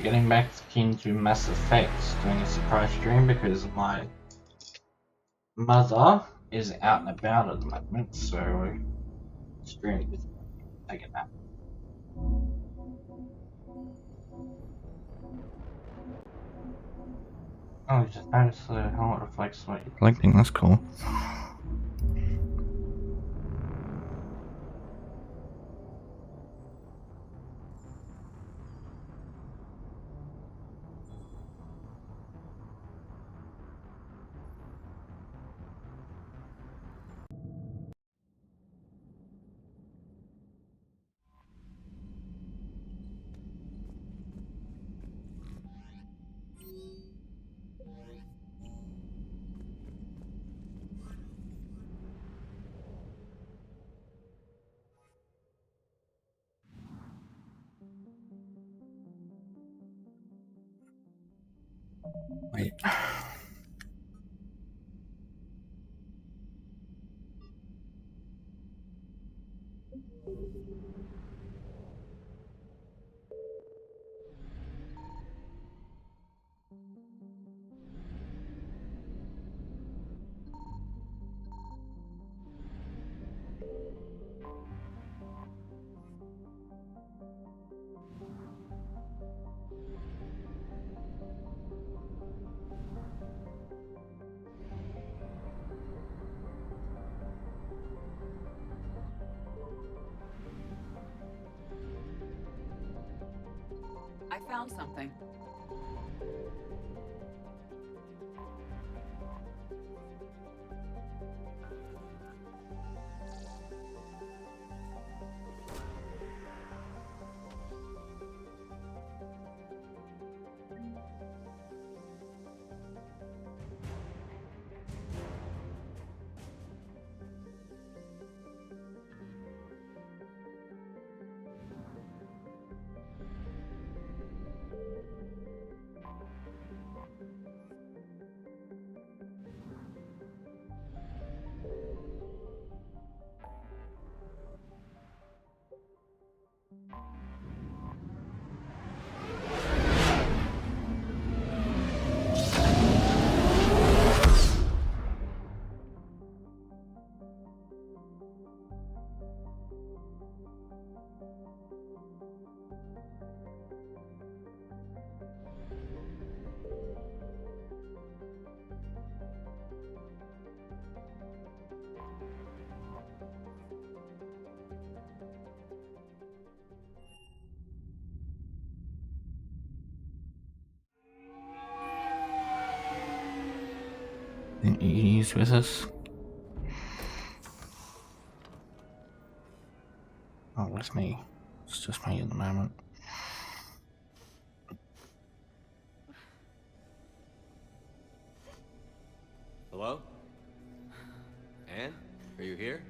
Getting back into Mass Effect, doing a surprise stream because my mother is out and about at the moment, so stream with taking that. Oh, just noticed the helmet reflects what you're collecting, that's cool. Wait. I found something. Think he's with us. Oh, it's me. It's just me at the moment. Hello? Anne? Are you here?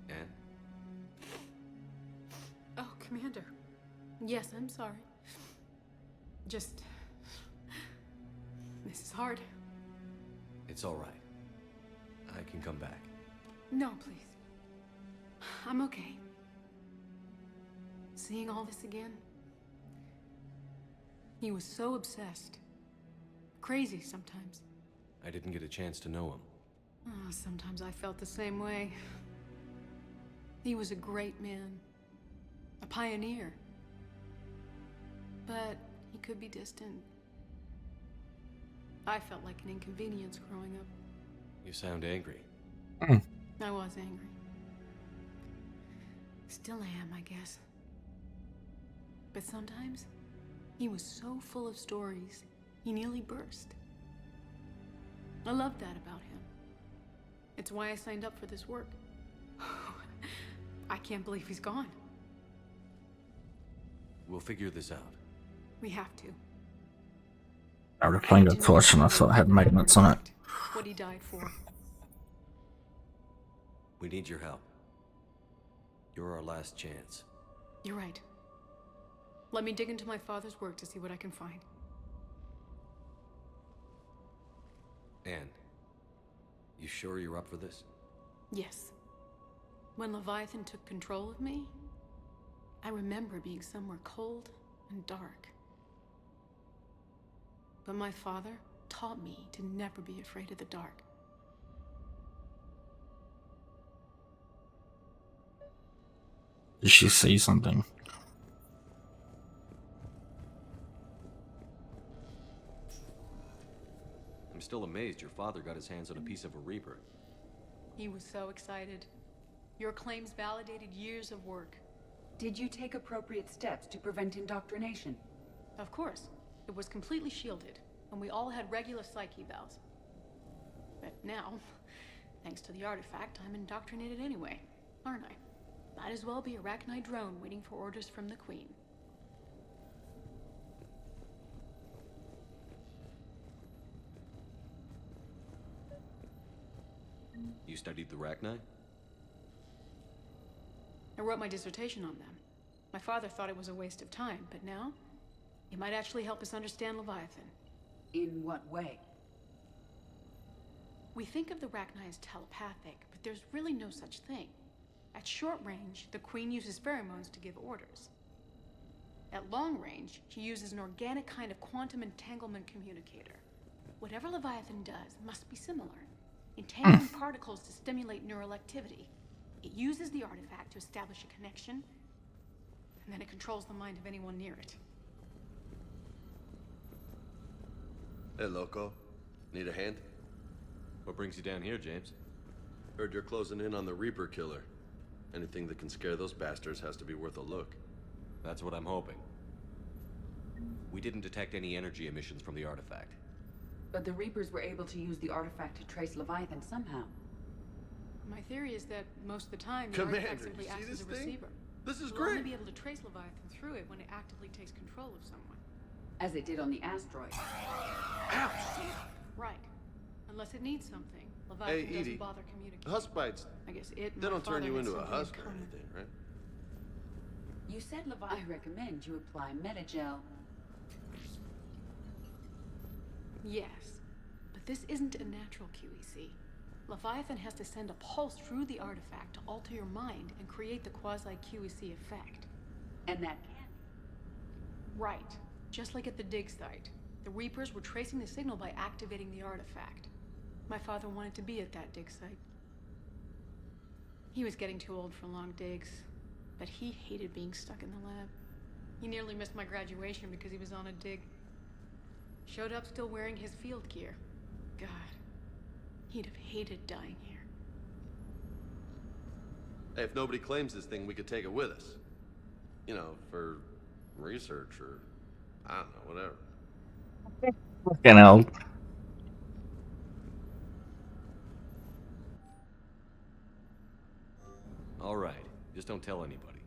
Anne? Oh, Commander. Yes, I'm sorry. Just... This is hard. It's all right. I can come back. No, please. I'm okay. Seeing all this again? He was so obsessed. Crazy sometimes. I didn't get a chance to know him. Oh, sometimes I felt the same way. He was a great man. A pioneer. But he could be distant. I felt like an inconvenience growing up. You sound angry. I was angry. Still am, I guess. But sometimes, he was so full of stories, he nearly burst. I love that about him. It's why I signed up for this work. I can't believe he's gone. We'll figure this out. We have to. I was playing a torch and I thought I had maintenance on it. What he died for. We need your help. You're our last chance. You're right. Let me dig into my father's work to see what I can find. Anne, You sure you're up for this? Yes. When Leviathan took control of me, I remember being somewhere cold and dark. But my father taught me to never be afraid of the dark. Did she say something? I'm still amazed your father got his hands on a piece of a Reaper. He was so excited. Your claims validated years of work. Did you take appropriate steps to prevent indoctrination? Of course. It was completely shielded, and we all had regular psych evals. But now, thanks to the artifact, I'm indoctrinated anyway, aren't I? Might as well be a Arachnite drone waiting for orders from the Queen. You studied the Rachni? I wrote my dissertation on them. My father thought it was a waste of time, but now, it might actually help us understand Leviathan. In what way? We think of the Rachni as telepathic, but there's really no such thing. At short range, the Queen uses pheromones to give orders. At long range, she uses an organic kind of quantum entanglement communicator. Whatever Leviathan does must be similar. Entangling particles to stimulate neural activity. It uses the artifact to establish a connection, and then it controls the mind of anyone near it. Hey, loco. Need a hand? What brings you down here, James? Heard you're closing in on the Reaper killer. Anything that can scare those bastards has to be worth a look. That's what I'm hoping. We didn't detect any energy emissions from the artifact. But the Reapers were able to use the artifact to trace Leviathan somehow. My theory is that most of the time, the Commander, artifact simply you see acts as a this thing? receiver. This is We'll only great! be able to trace Leviathan through it when it actively takes control of someone. As it did on the asteroid. Right. Unless it needs something, Hey, Leviathan doesn't Edie. bother communicating. Husk bites, I guess it and they my don't turn father you had into a something in husk or common. anything, right? You said I recommend you apply Metagel. Yes, but this isn't a natural QEC. Leviathan has to send a pulse through the artifact to alter your mind and create the quasi-QEC effect. And that can. Right. Just like at the dig site. The Reapers were tracing the signal by activating the artifact. My father wanted to be at that dig site. He was getting too old for long digs, but he hated being stuck in the lab. He nearly missed my graduation because he was on a dig. Showed up still wearing his field gear. God, he'd have hated dying here. Hey, if nobody claims this thing, we could take it with us. You know, for research or, I don't know, whatever. Fucking hell. All right, just don't tell anybody.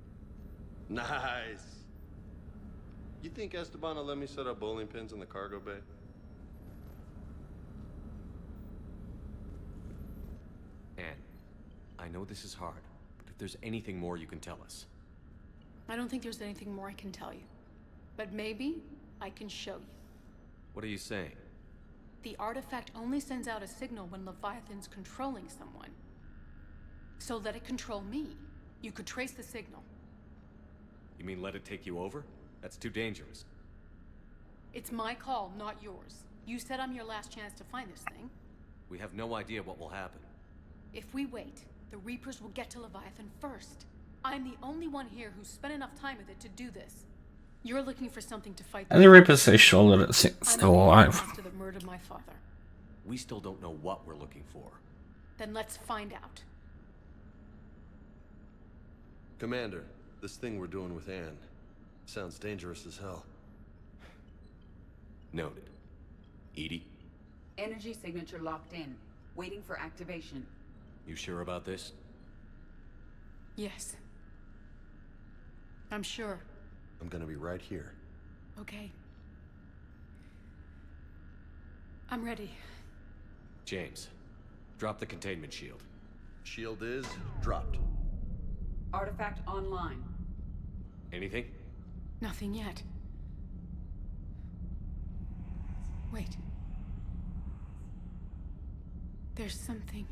Nice! You think Esteban will let me set up bowling pins in the cargo bay? Anne, I know this is hard, but if there's anything more you can tell us. I don't think there's anything more I can tell you. But maybe I can show you. What are you saying? The artifact only sends out a signal when Leviathan's controlling someone. So let it control me. You could trace the signal. You mean let it take you over? That's too dangerous. It's my call, not yours. You said I'm your last chance to find this thing. We have no idea what will happen. If we wait, the Reapers will get to Leviathan first. I'm the only one here who's spent enough time with it to do this. You're looking for something to fight. And the Reaper says shoulder that's I'm still the alive. monster that murdered my father. We still don't know what we're looking for. Then let's find out. Commander, this thing we're doing with Anne sounds dangerous as hell. Noted. Edie, Energy signature locked in. Waiting for activation. you sure about this? Yes. I'm sure. I'm gonna be right here. Okay. I'm ready. James, drop the containment shield. Shield is dropped. Artifact online. Anything? Nothing yet. Wait. There's something.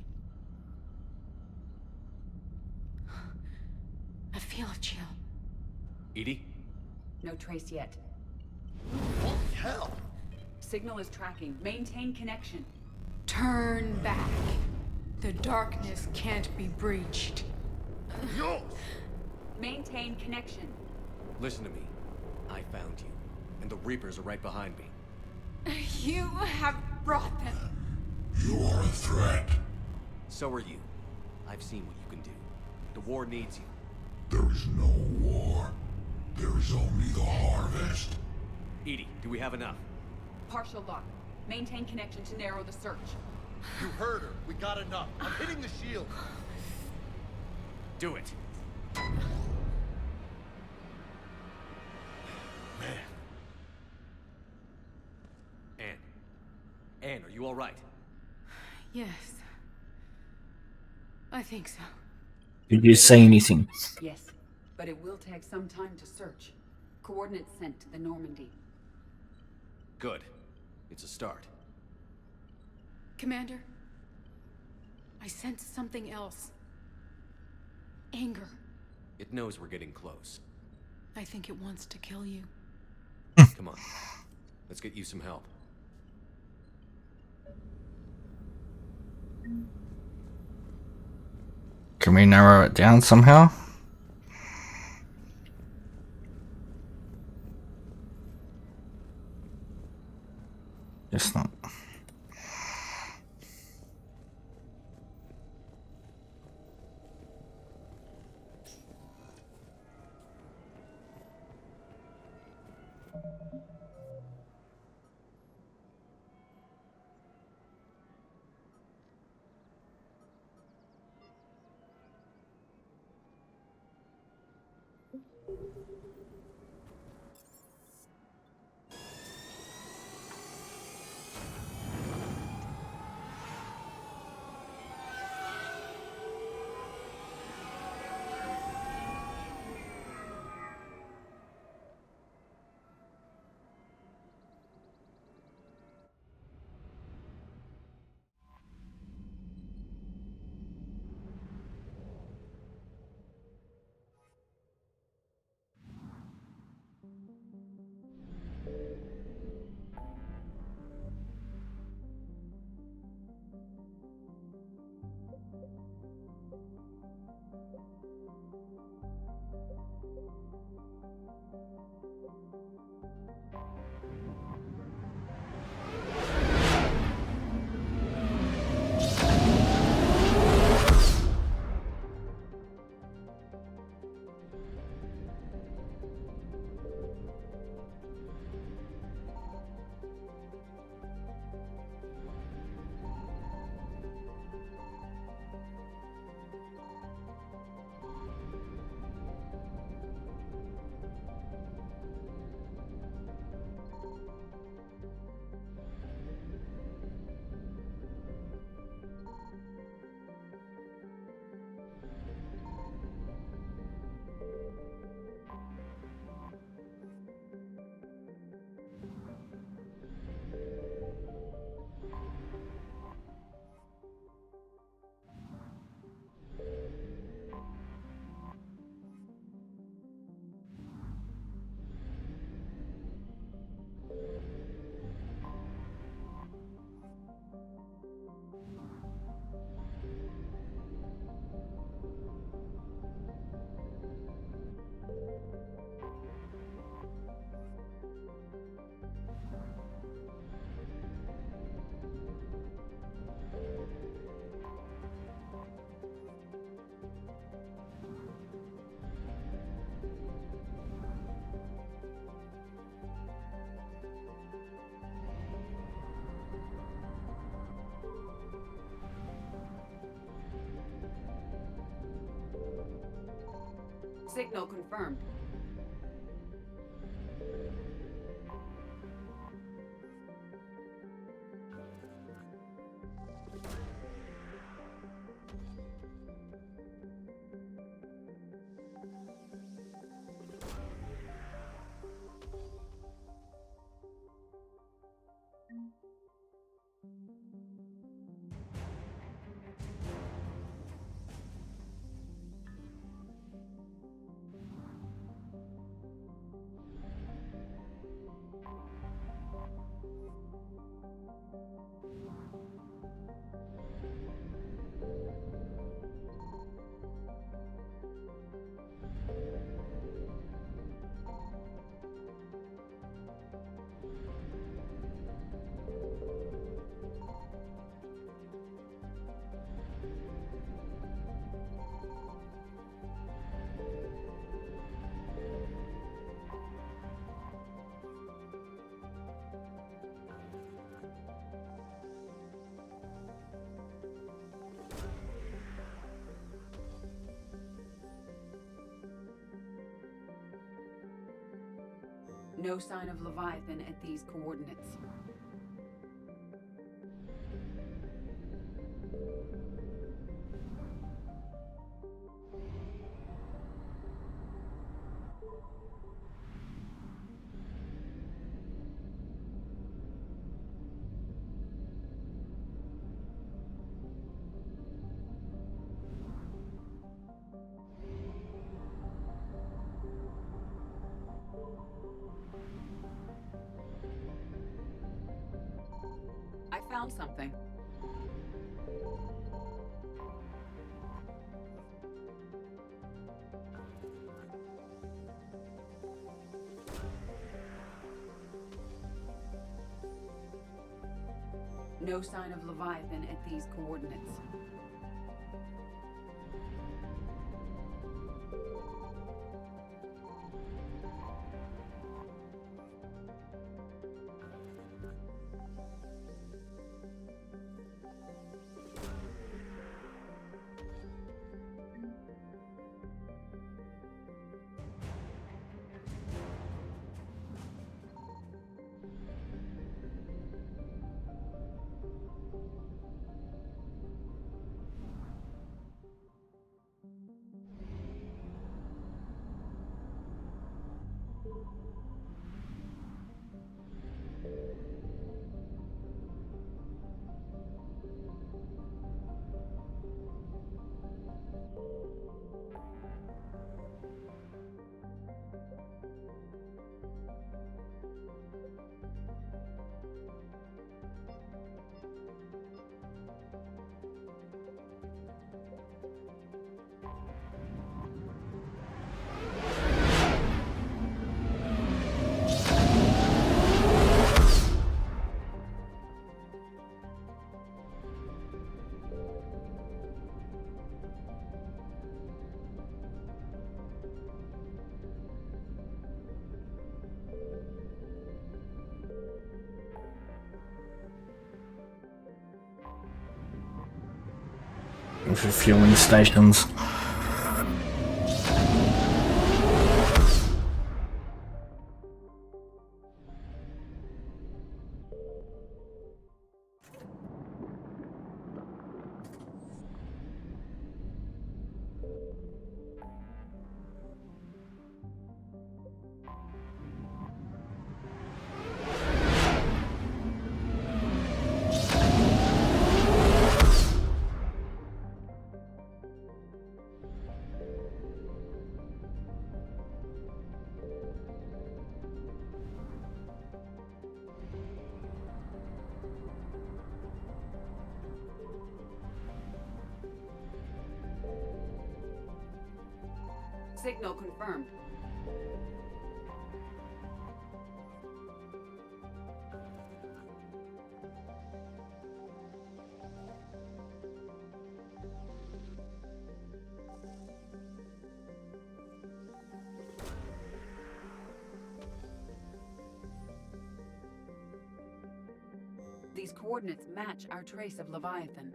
I feel a chill. Edie? No trace yet. Holy hell! Signal is tracking. Maintain connection. Turn back. The darkness can't be breached. Yo! Maintain connection. Listen to me. I found you, and the Reapers are right behind me. You have brought them. You are a threat. So are you. I've seen what you can do. The war needs you. There is no war. There is only the harvest. Edie, do we have enough? Partial lock. Maintain connection to narrow the search. You heard her. We got enough. I'm hitting the shield. Do it. Man. Anne, are you all right? Yes. I think so. Did you say anything? Yes, but it will take some time to search. Coordinates sent to the Normandy. Good. It's a start. Commander, I sense something else. Anger. It knows we're getting close. I think it wants to kill you. Come on. Let's get you some help. Can we narrow it down somehow? Guess not. Signal confirmed. No sign of Leviathan at these coordinates. I found something. No sign of Leviathan at these coordinates. Refueling stations. Signal confirmed. These coordinates match our trace of Leviathan.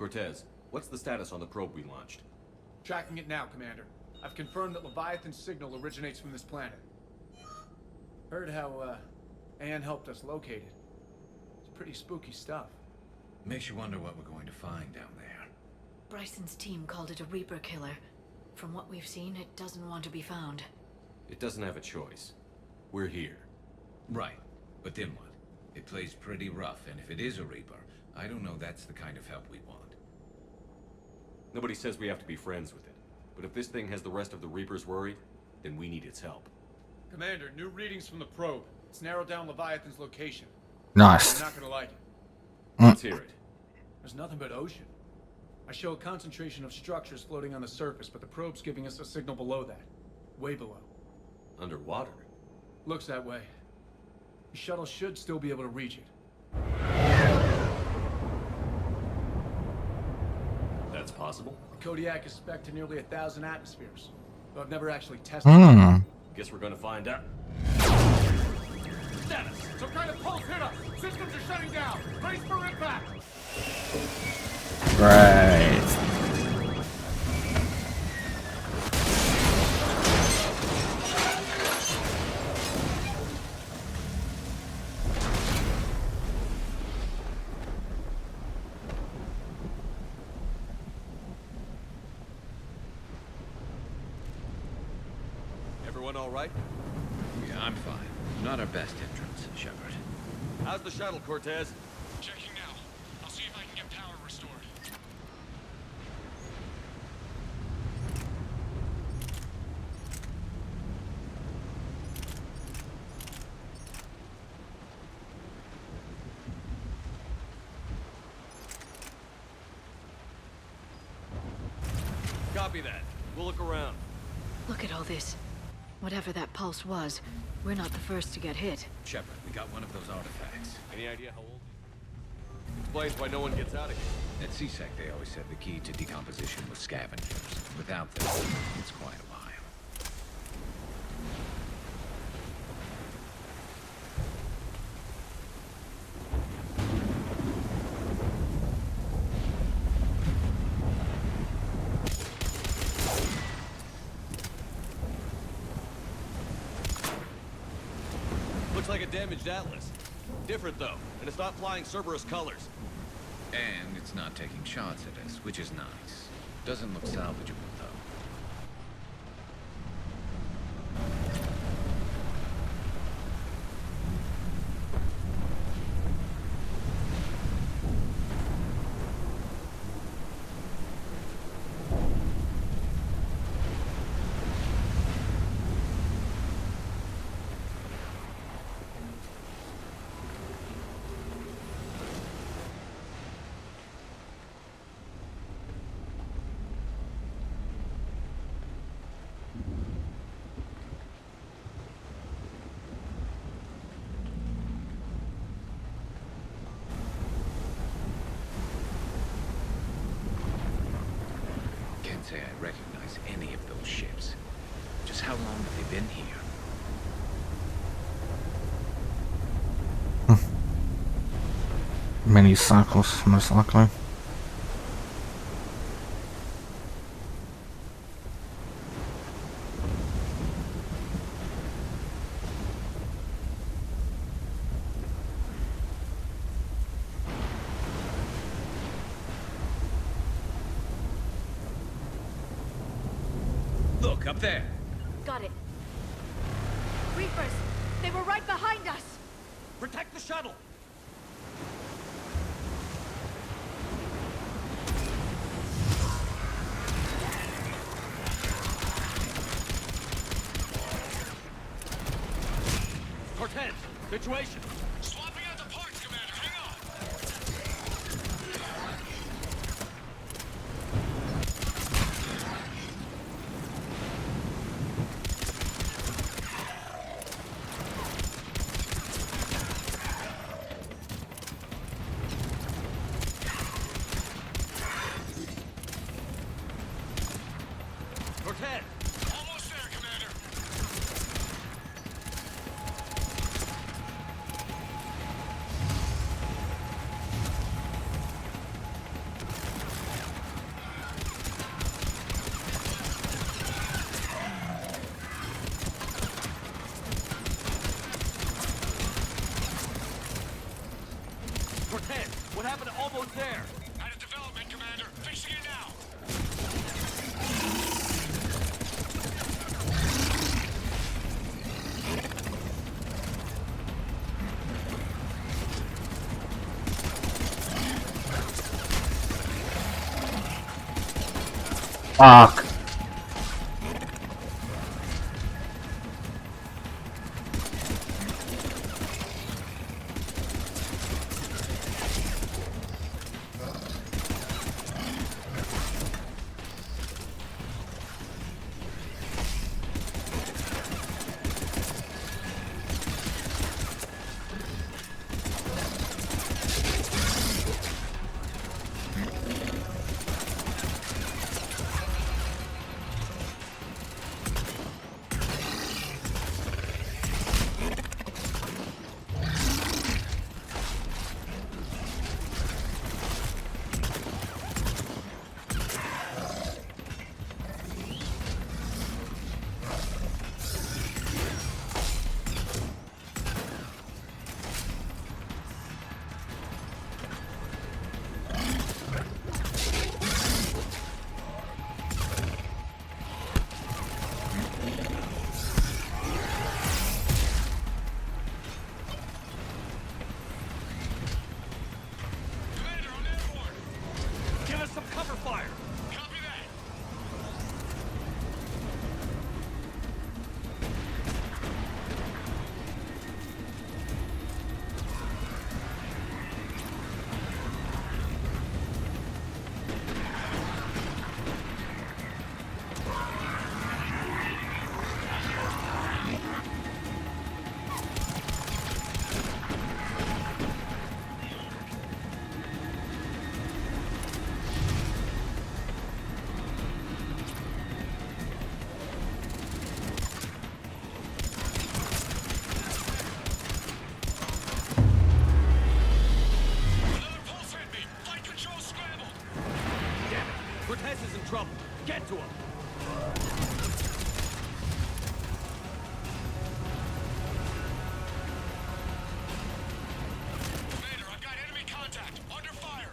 Cortez, what's the status on the probe we launched? Tracking it now, Commander. I've confirmed that Leviathan's signal originates from this planet. Heard how, Anne helped us locate it. It's pretty spooky stuff. Makes you wonder what we're going to find down there. Bryson's team called it a Reaper killer. From what we've seen, it doesn't want to be found. It doesn't have a choice. We're here. Right, but then what? It plays pretty rough, and if it is a Reaper, I don't know that's the kind of help we want. Nobody says we have to be friends with it. But if this thing has the rest of the Reapers worried, then we need its help. Commander, new readings from the probe. It's narrowed down Leviathan's location. Nice. You're not gonna like it. Let's hear it. There's nothing but ocean. I show a concentration of structures floating on the surface, but the probe's giving us a signal below that. Way below. Underwater? Looks that way. The shuttle should still be able to reach it. That's possible. The Kodiak is spec'd to nearly 1,000 atmospheres, though I've never actually tested it. Guess we're gonna find out. Status! Some kind of pulse hit us! Systems are shutting down! Brace for impact! Right. Everyone all right? Yeah, I'm fine. Not our best entrance, Shepard. How's the shuttle, Cortez? Checking now. I'll see if I can get power restored. Copy that. We'll look around. Look at all this. Whatever that pulse was, we're not the first to get hit. Shepard, we got one of those artifacts. Any idea how old? Explains why no one gets out of here. At CSEC, they always said the key to decomposition was scavengers. Without them, it's quite a while. Looks like a damaged Atlas. Different though, and it's not flying Cerberus colors. And it's not taking shots at us, which is nice. Doesn't look salvageable, though. Can't say I recognize any of those ships. Just how long have they been here? Many cycles, most likely. Look, up there! Got it. Reapers! They were right behind us! Protect the shuttle! Cortez, situation! Swapping out the parts, Commander. Hang on. Cortez! Almost there, Commander. Fuck. Give us some cover fire! Copy that! Cortez is in trouble. Get to him. Commander, I've got enemy contact. Under fire.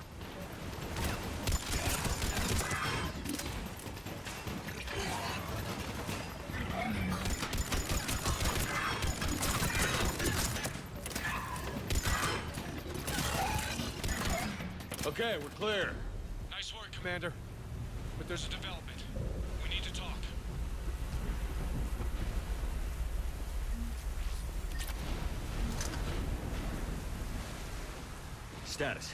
Okay, we're clear. Nice work, Commander. But there's a development. We need to talk. Status.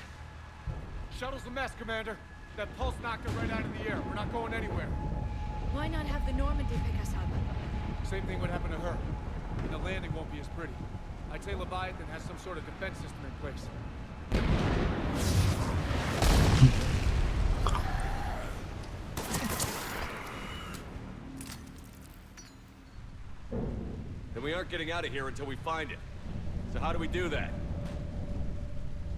Shuttle's a mess, Commander. That pulse knocked it right out of the air. We're not going anywhere. Why not have the Normandy pick us up? Same thing would happen to her. And the landing won't be as pretty. I'd say Leviathan has some sort of defense system in place. Then we aren't getting out of here until we find it. So how do we do that?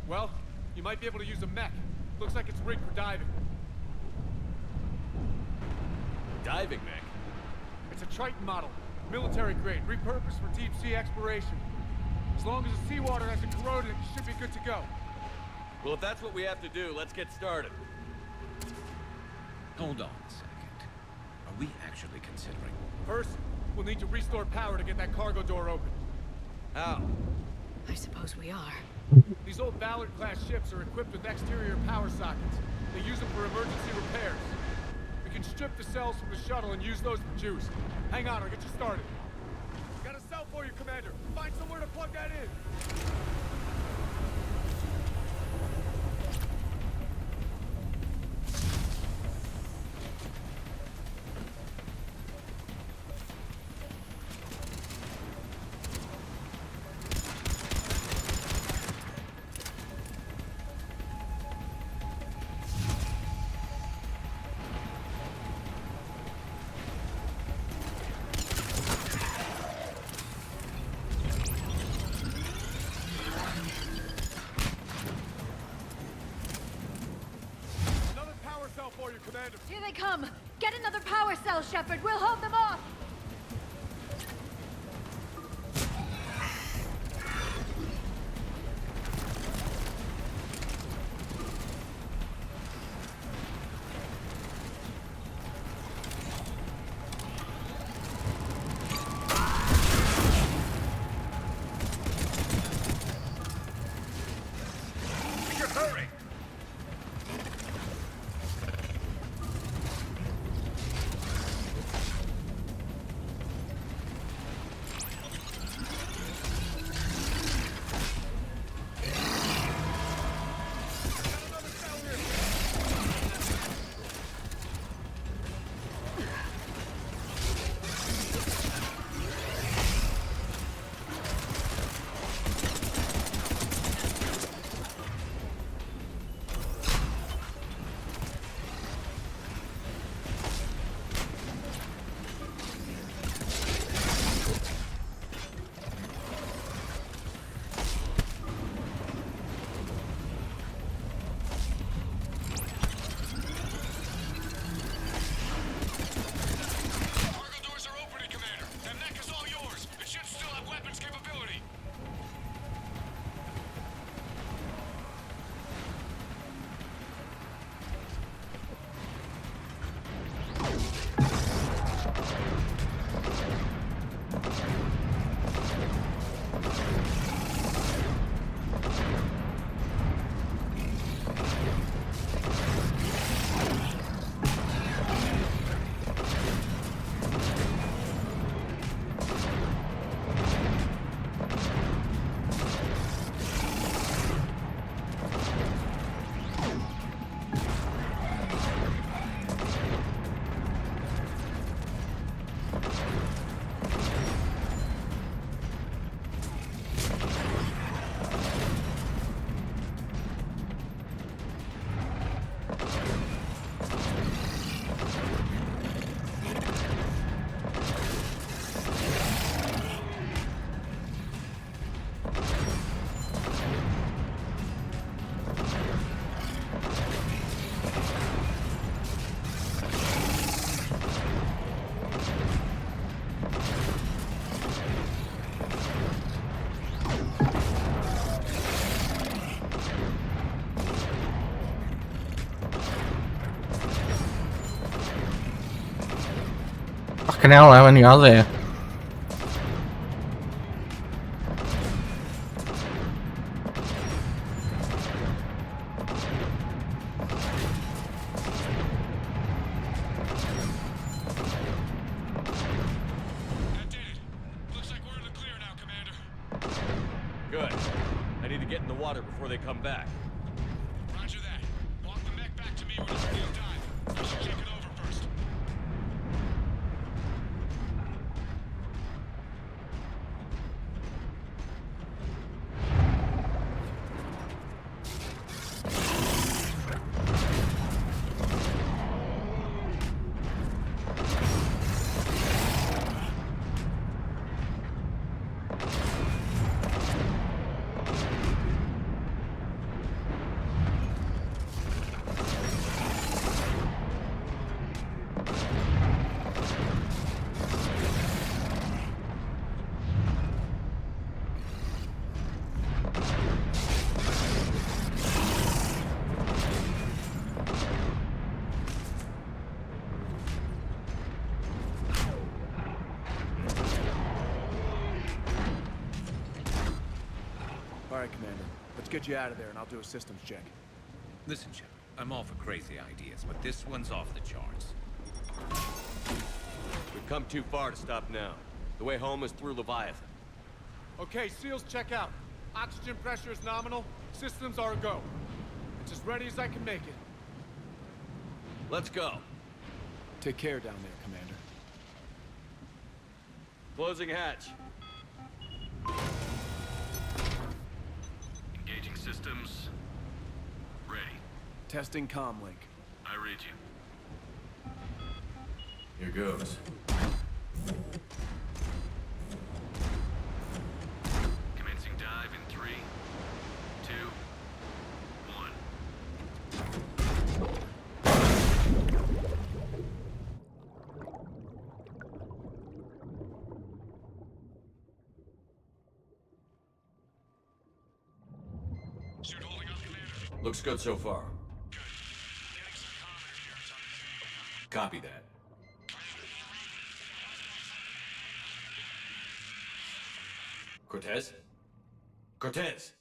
Well, you might be able to use a mech. Looks like it's rigged for diving. Diving mech? It's a Triton model. Military grade, repurposed for deep sea exploration. As long as the seawater hasn't corroded, it should be good to go. Well, if that's what we have to do, let's get started. Hold on a second. Are we actually considering? First, we'll need to restore power to get that cargo door open. How? I suppose we are. These old Ballard-class ships are equipped with exterior power sockets. They use them for emergency repairs. We can strip the cells from the shuttle and use those for juice. Hang on, I'll get you started. Got a cell for you, Commander. Find somewhere to plug that in. For you, Commander. Here they come! Get another power cell, Shepard! We'll hold them off! Fucking hell, how many are there? That did it. Looks like we're in the clear now, Commander. Good. I need to get in the water before they come back. Roger that. Walk the mech back to me when it's near dive. I should check it over first. All right, Commander. Let's get you out of there, and I'll do a systems check. Listen, Shepard, I'm all for crazy ideas, but this one's off the charts. We've come too far to stop now. The way home is through Leviathan. Okay, SEALs check out. Oxygen pressure is nominal. Systems are a go. It's as ready as I can make it. Let's go. Take care down there, Commander. Closing hatch. Engaging systems. Ready. Testing comlink. I read you. Here goes. Commencing dive in 3, 2, 1. Suit holding up, Commander. Looks good so far. Good. Getting some commentary here. It's on the Copy that. Cortez? Cortez!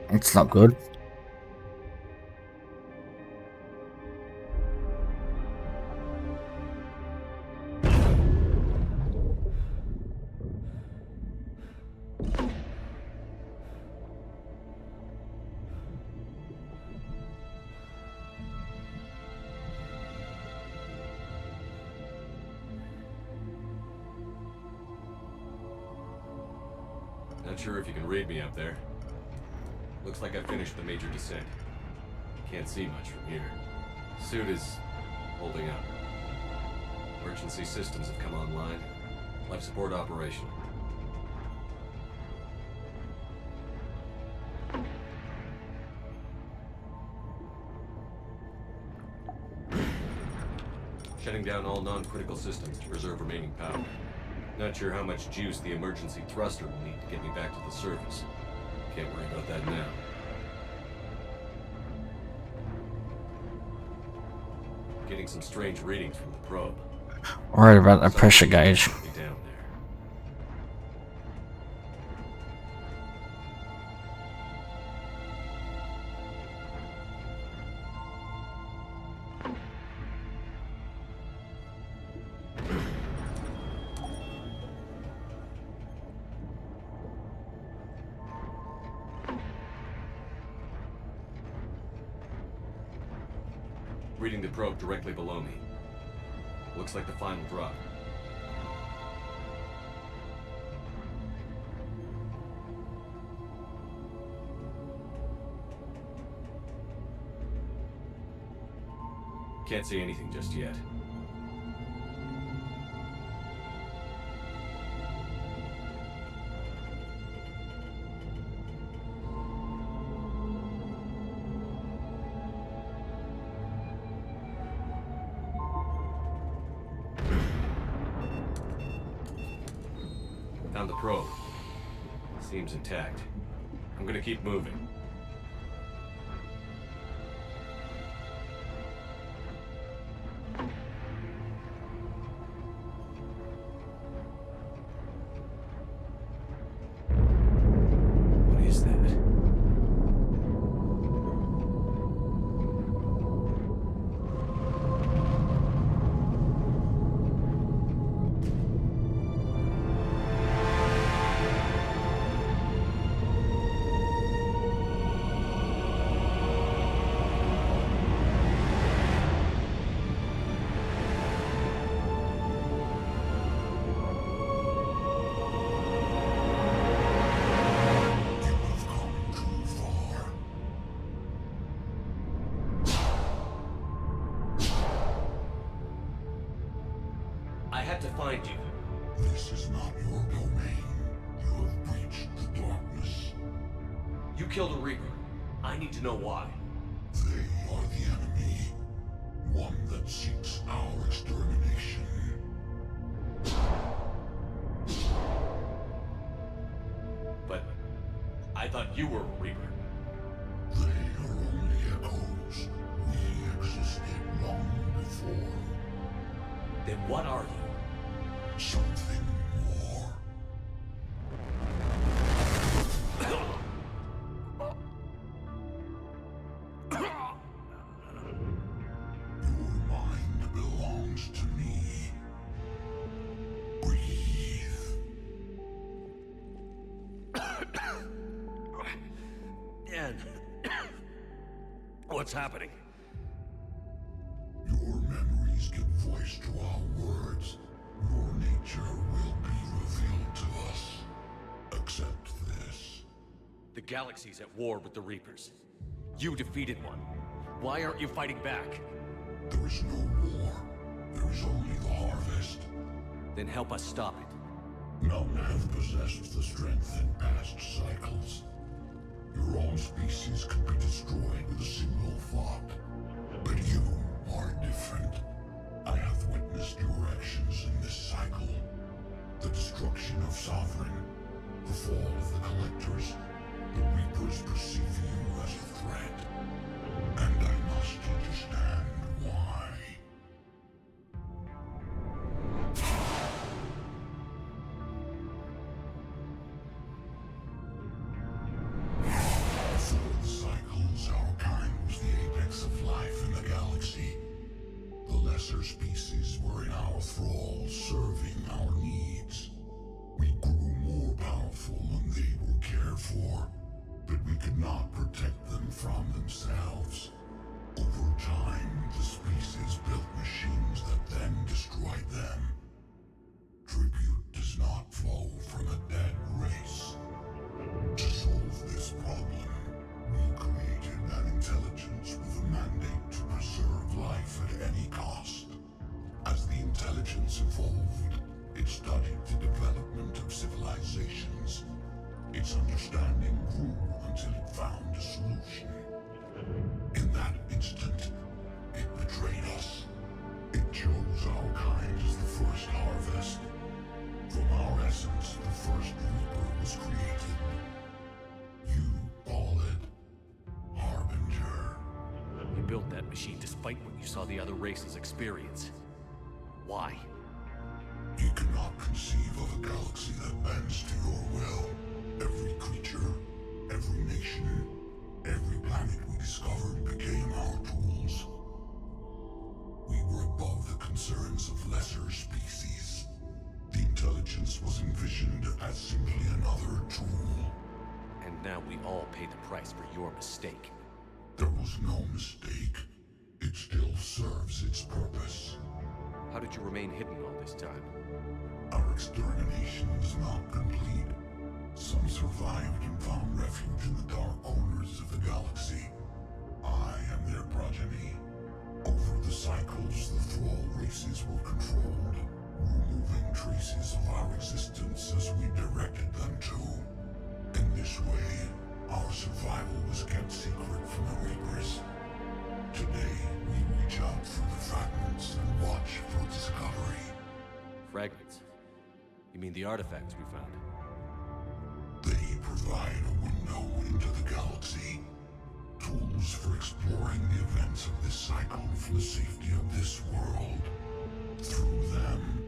It's not good. Not sure if you can read me up there. Looks like I finished the major descent. Can't see much from here. Suit is holding up. Emergency systems have come online. Life support operation. Shutting down all non-critical systems to preserve remaining power. Not sure how much juice the emergency thruster will need to get me back to the surface. Can't worry about that now. Getting some strange readings from the probe. Worried about the pressure gauge. Be down there. Reading the probe directly below me. Looks like the final drop. Can't say anything just yet. Found the probe. Seems intact. I'm gonna keep moving. What is that? I had to find you. This is not your domain. You have breached the darkness. You killed a Reaper. I need to know why. They are the enemy. One that seeks our extermination. But I thought you were a Reaper. They are only echoes. We existed long before. Then what are you? Something more. Your mind belongs to me. Breathe. Dan. What's happening? Your memories give voice to our words. Your nature will be revealed to us. Accept this. The galaxy's at war with the Reapers. You defeated one. Why aren't you fighting back? There is no war. There is only the harvest. Then help us stop it. None have possessed the strength in past cycles. Your own species could be destroyed with a single thought. But you are different. I have witnessed your actions in this cycle. The destruction of Sovereign, the fall of the Collectors. The Reapers perceive you as a threat. And I must understand why. Before the cycles, our kind was the apex of life in the galaxy. The lesser species were in our thrall, serving our needs. We grew more powerful and they were cared for, but we could not protect them from themselves. Over time, the species its understanding grew until it found a solution. In that instant, it betrayed us. It chose our kind as the first harvest. From our essence, the first Reaper was created. You call it Harbinger. You built that machine despite what you saw the other races experience. Why? You cannot conceive of a galaxy that bends to your will. Every creature, every nation, every planet we discovered became our tools. We were above the concerns of lesser species. The intelligence was envisioned as simply another tool. And now we all pay the price for your mistake. There was no mistake. It still serves its purpose. How did you remain hidden all this time? Our extermination was not complete. Some survived and found refuge in the dark corners of the galaxy. I am their progeny. Over the cycles, the thrall races were controlled, removing traces of our existence as we directed them to. In this way, our survival was kept secret from the Reapers. Today, we reach out through the fragments and watch for discovery. Fragments? You mean the artifacts we found? They provide a window into the galaxy. Tools for exploring the events of this cycle from the safety of this world. Through them,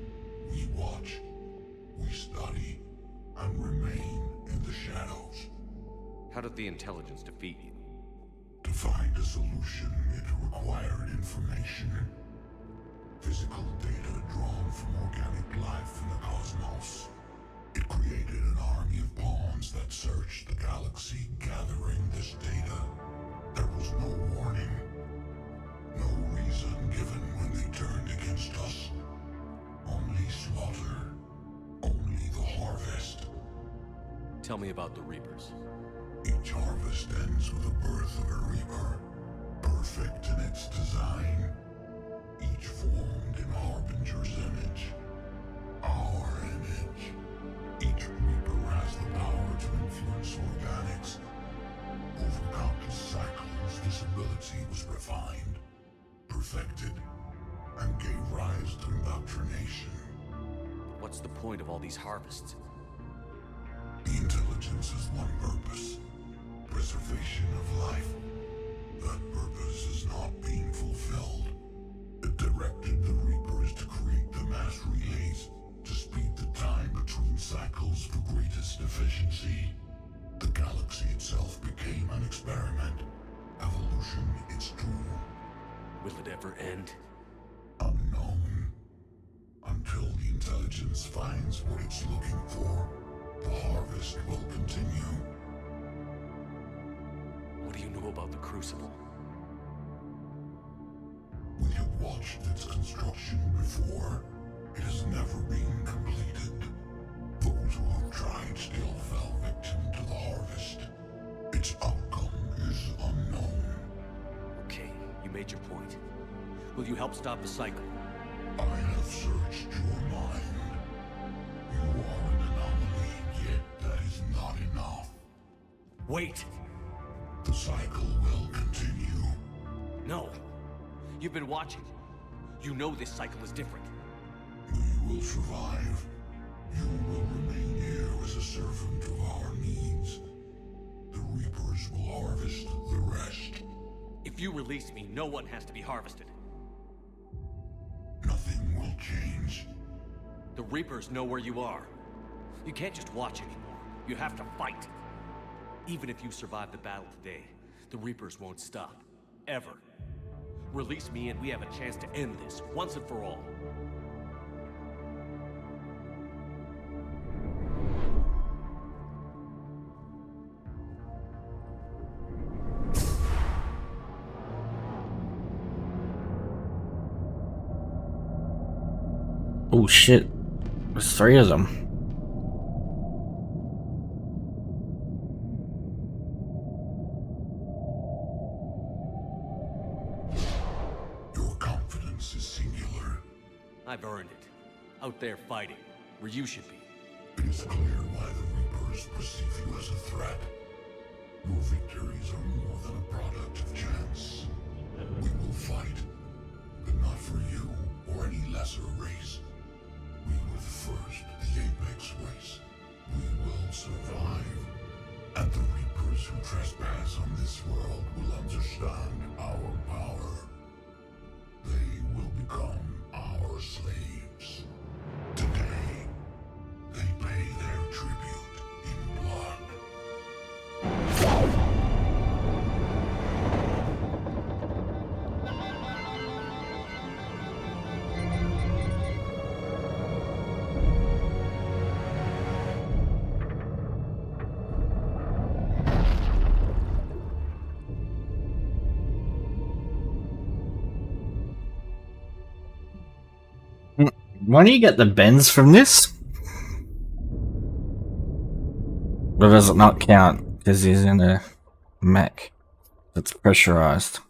we watch, we study, and remain in the shadows. How did the intelligence defeat you? To find a solution, it required information. Physical data drawn from organic life in the cosmos. It created an army of pawns that searched the galaxy, gathering this data. There was no warning. No reason given when they turned against us. Only slaughter. Only the harvest. Tell me about the Reapers. Each harvest ends with the birth of a Reaper. Perfect in its design. Each formed in Harbinger's image. Our image. Each Reaper has the power to influence organics. Over countless cycles, this ability was refined, perfected, and gave rise to indoctrination. What's the point of all these harvests? The intelligence has one purpose. Preservation of life. That purpose is not being fulfilled. It directed the Reapers to create the mass relays to speed the time between cycles for greatest efficiency. The galaxy itself became an experiment. Evolution its tool. Will it ever end? Unknown. Until the intelligence finds what it's looking for, the harvest will continue. What do you know about the Crucible? We have watched its construction before. It has never been completed. Those who have tried still fell victim to the harvest. Its outcome is unknown. Okay, you made your point. Will you help stop the cycle? I have searched your mind. You are an anomaly, yet that is not enough. Wait! The cycle will continue. No! You've been watching. You know this cycle is different. We will survive. You will remain here as a servant of our needs. The Reapers will harvest the rest. If you release me, no one has to be harvested. Nothing will change. The Reapers know where you are. You can't just watch anymore. You have to fight. Even if you survive the battle today, the Reapers won't stop. Ever. Release me and we have a chance to end this, once and for all. Oh shit. There's 3 of them. Your confidence is singular. I've earned it. Out there fighting, where you should be. It is clear why the Reaper Reapers perceive you as a threat. Your victories are more than a product of chance. We will fight, but not for you or any lesser race. We were the first, the Apex race. We will survive. And the Reapers who trespass on this world will understand our power. They will become our slaves. Today, they pay their tribute in blood. Why do you get the bends from this? Or does it not count because he's in a mech that's pressurized?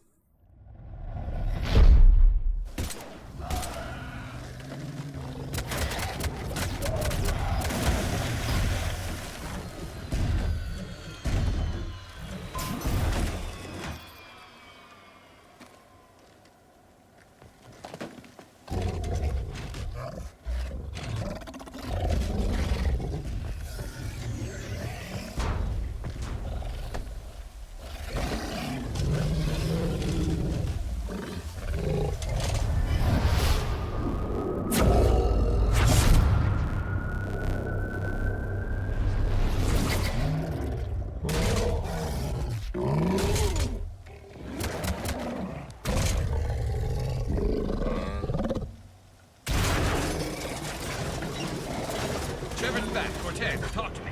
Trevor's back. Cortez, talk to me.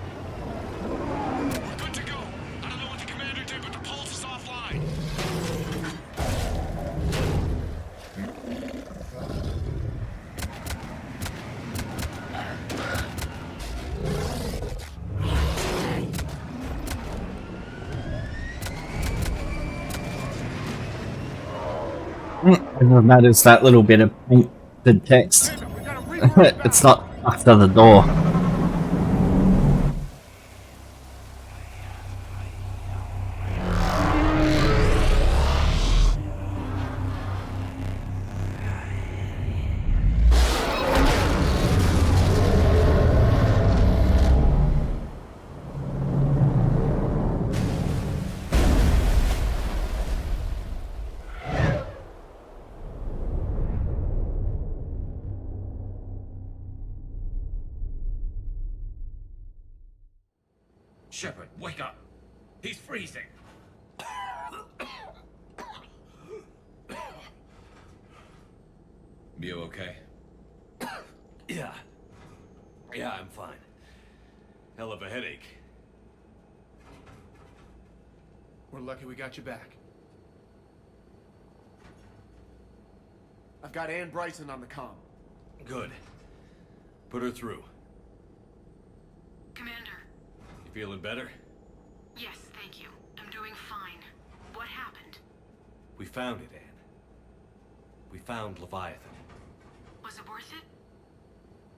We're good to go. I don't know what the commander did, but the pulse is offline. What matters that little bit of painted text. It's not after the door. Shepard, wake up. He's freezing. You okay? Yeah. Yeah, I'm fine. Hell of a headache. We're lucky we got you back. I've got Ann Bryson on the comm. Good. Put her through. Commander. You feeling better? Yes, thank you. I'm doing fine. What happened? We found it, Anne. We found Leviathan. Was it worth it?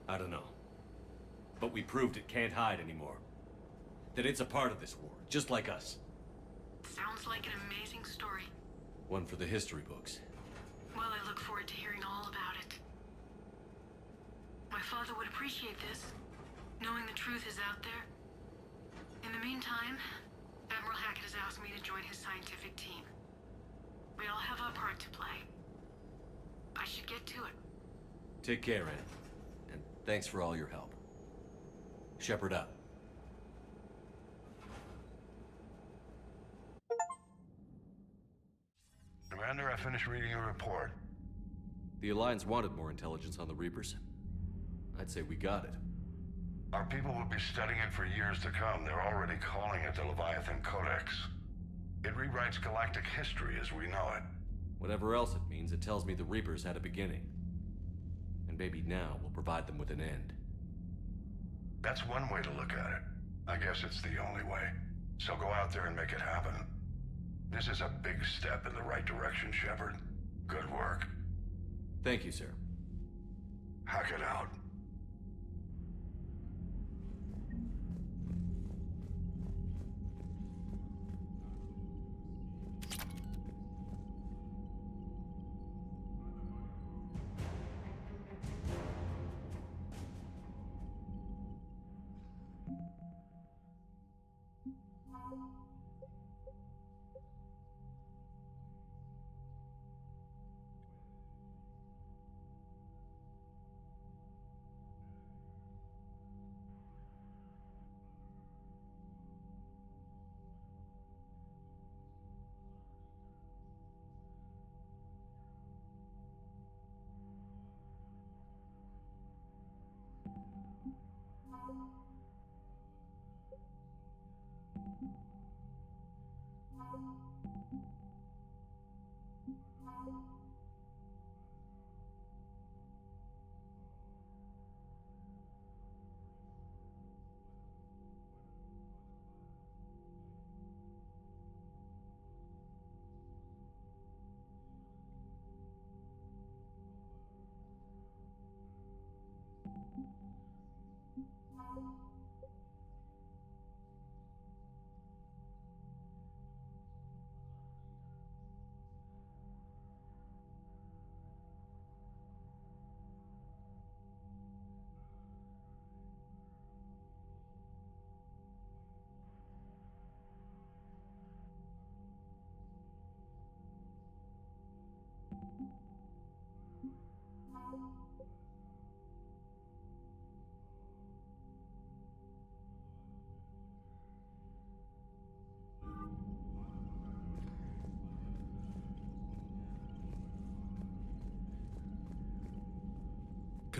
I don't know. But we proved it can't hide anymore. That it's a part of this war, just like us. Sounds like an amazing story. One for the history books. Well, I look forward to hearing all about it. My father would appreciate this, knowing the truth is out there. In the meantime, Admiral Hackett has asked me to join his scientific team. We all have our part to play. I should get to it. Take care, Anne. And thanks for all your help. Shepard up. Commander, I finished reading your report. The Alliance wanted more intelligence on the Reapers. I'd say we got it. Our people will be studying it for years to come. They're already calling it the Leviathan Codex. It rewrites galactic history as we know it. Whatever else it means, it tells me the Reapers had a beginning. And maybe now we'll provide them with an end. That's one way to look at it. I guess it's the only way. So go out there and make it happen. This is a big step in the right direction, Shepard. Good work. Thank you, sir. Hack it out.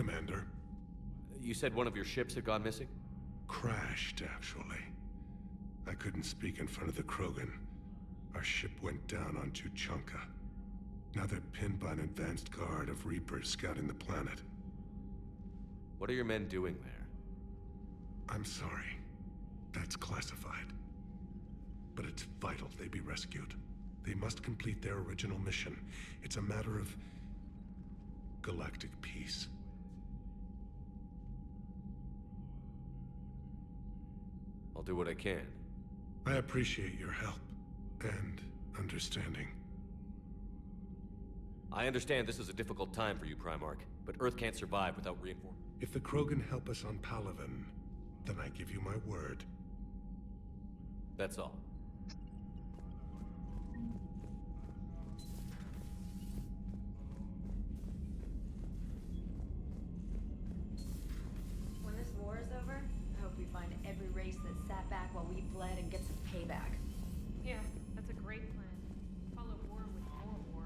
Commander. You said one of your ships had gone missing? Crashed, actually. I couldn't speak in front of the Krogan. Our ship went down on Tuchanka. Now they're pinned by an advanced guard of Reapers scouting the planet. What are your men doing there? I'm sorry. That's classified. But it's vital they be rescued. They must complete their original mission. It's a matter of galactic peace. I'll do what I can. I appreciate your help and understanding. I understand this is a difficult time for you, Primarch, but Earth can't survive without reinforcements. If the Krogan help us on Palaven, then I give you my word. That's all. When this war is over, I hope we find every race that sat back while we bled and get some payback. Yeah, that's a great plan. Follow war with more war.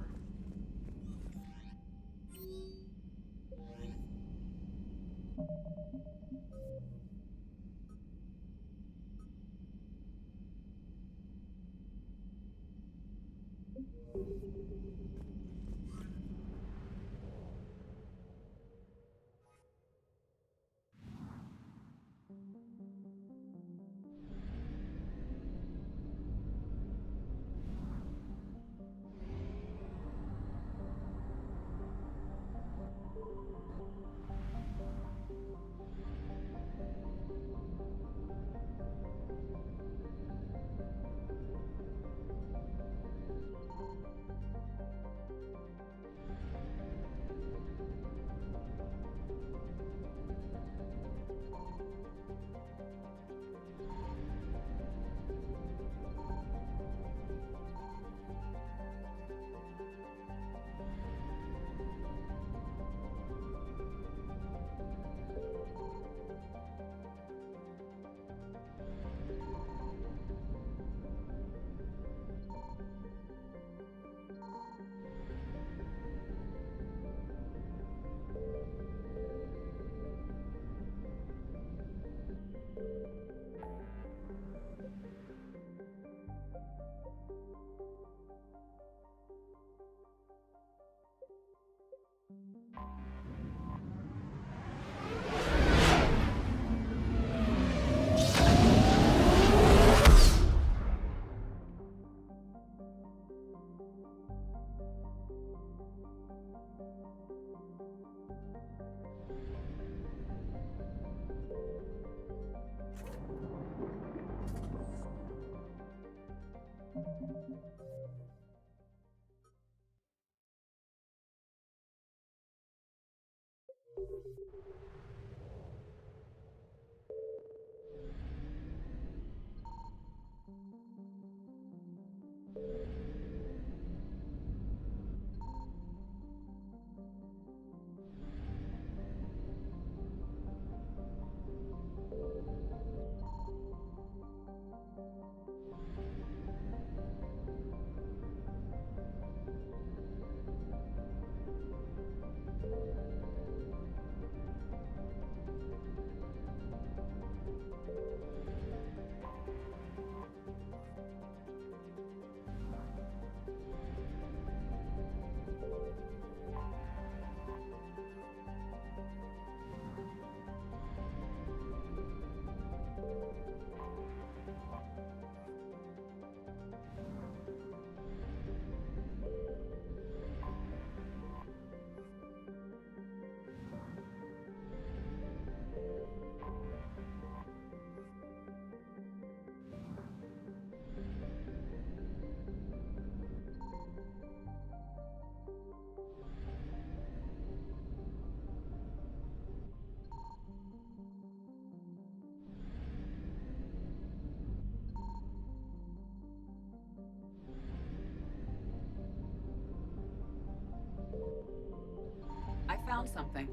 I found something.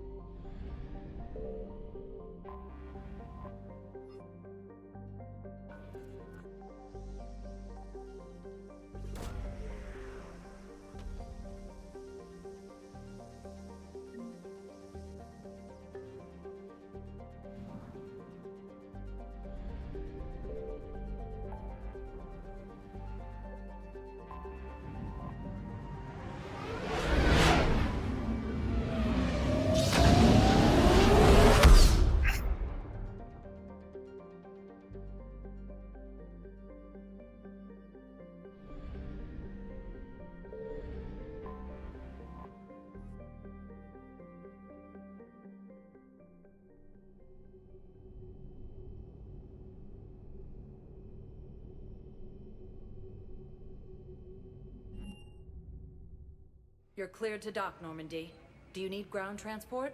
You're cleared to dock, Normandy. Do you need ground transport?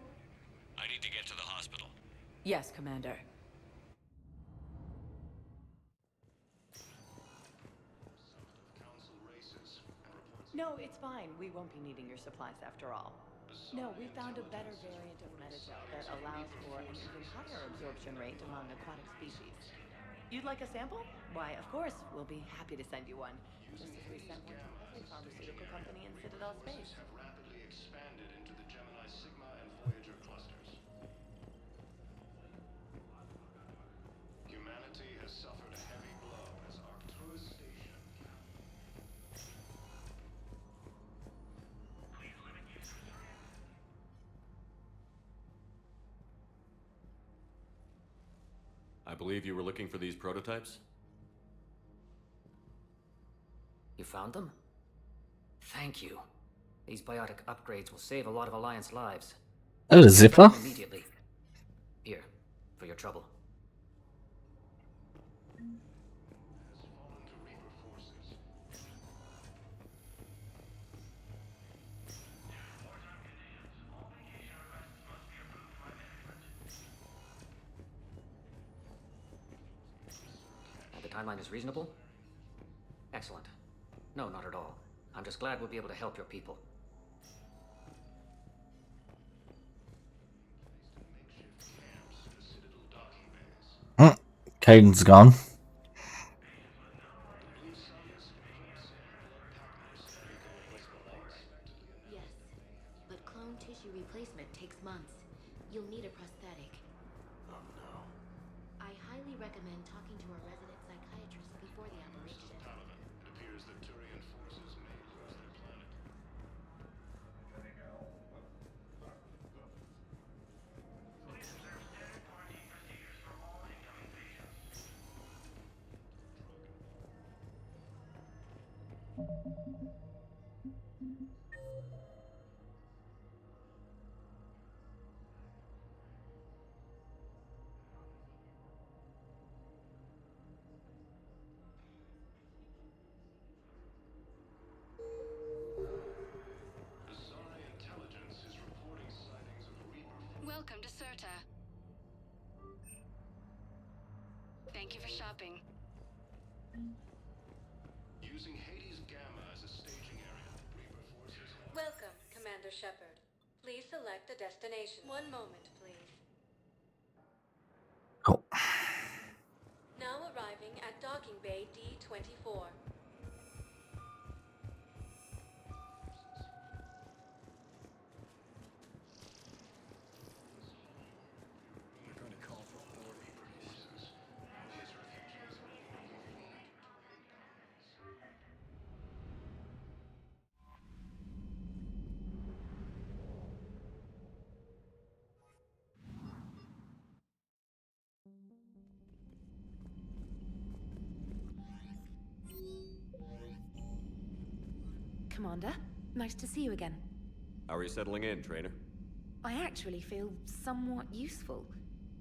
I need to get to the hospital. Yes, Commander. No, it's fine. We won't be needing your supplies after all. No, we found a better variant of Metagel that allows for an even higher absorption rate among aquatic species. You'd like a sample? Why, of course, we'll be happy to send you one. Just as we sent one to every pharmaceutical company in Citadel space. Have rapidly expanded into the Gemini Sigma and Voyager clusters. Humanity has suffered a heavy blow as Arcturus Station. I believe you were looking for these prototypes? You found them? Thank you. These biotic upgrades will save a lot of Alliance lives. Oh, a zipper? Immediately. Here, for your trouble. And the timeline is reasonable? Excellent. No, not at all. I'm just glad we'll be able to help your people. Caden's gone. Yes, but clone tissue replacement takes months. You'll need a prosthetic. Oh no. I highly recommend talking to a resident psychiatrist before the operation. It appears that Turian forces may lose their planet. Welcome to Certa. Thank you for shopping. Using Hades Gamma as a staging area, Reaper forces. Welcome, Commander Shepard. Please select a destination. One moment, please. Cool. Now arriving at docking bay D-24. They're going to call for a boarding pretty soon. Commander, nice to see you again. How are you settling in, Trainer? I actually feel somewhat useful.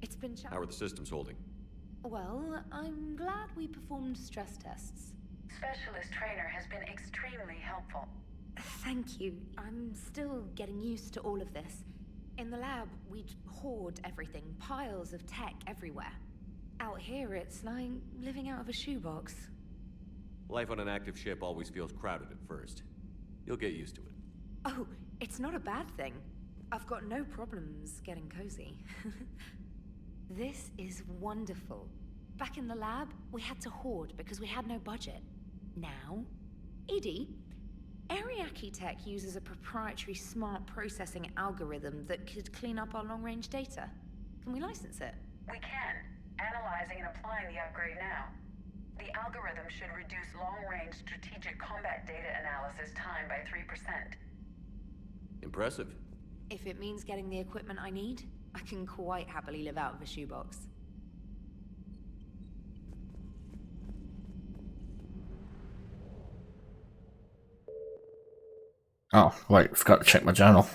It's been How are the systems holding? Well, I'm glad we performed stress tests. Specialist Trainer has been extremely helpful. Thank you. I'm still getting used to all of this. In the lab, we'd hoard everything, piles of tech everywhere. Out here, it's like living out of a shoebox. Life on an active ship always feels crowded at first. You'll get used to it. Oh, it's not a bad thing. I've got no problems getting cozy. This is wonderful. Back in the lab, we had to hoard because we had no budget. Now, Edie, Ariaki Tech uses a proprietary smart processing algorithm that could clean up our long-range data. Can we license it? We can. Analyzing and applying the upgrade now. The algorithm should reduce long-range strategic combat data analysis time by 3%. Impressive. If it means getting the equipment I need, I can quite happily live out of a shoebox. Oh, wait, forgot to check my journal.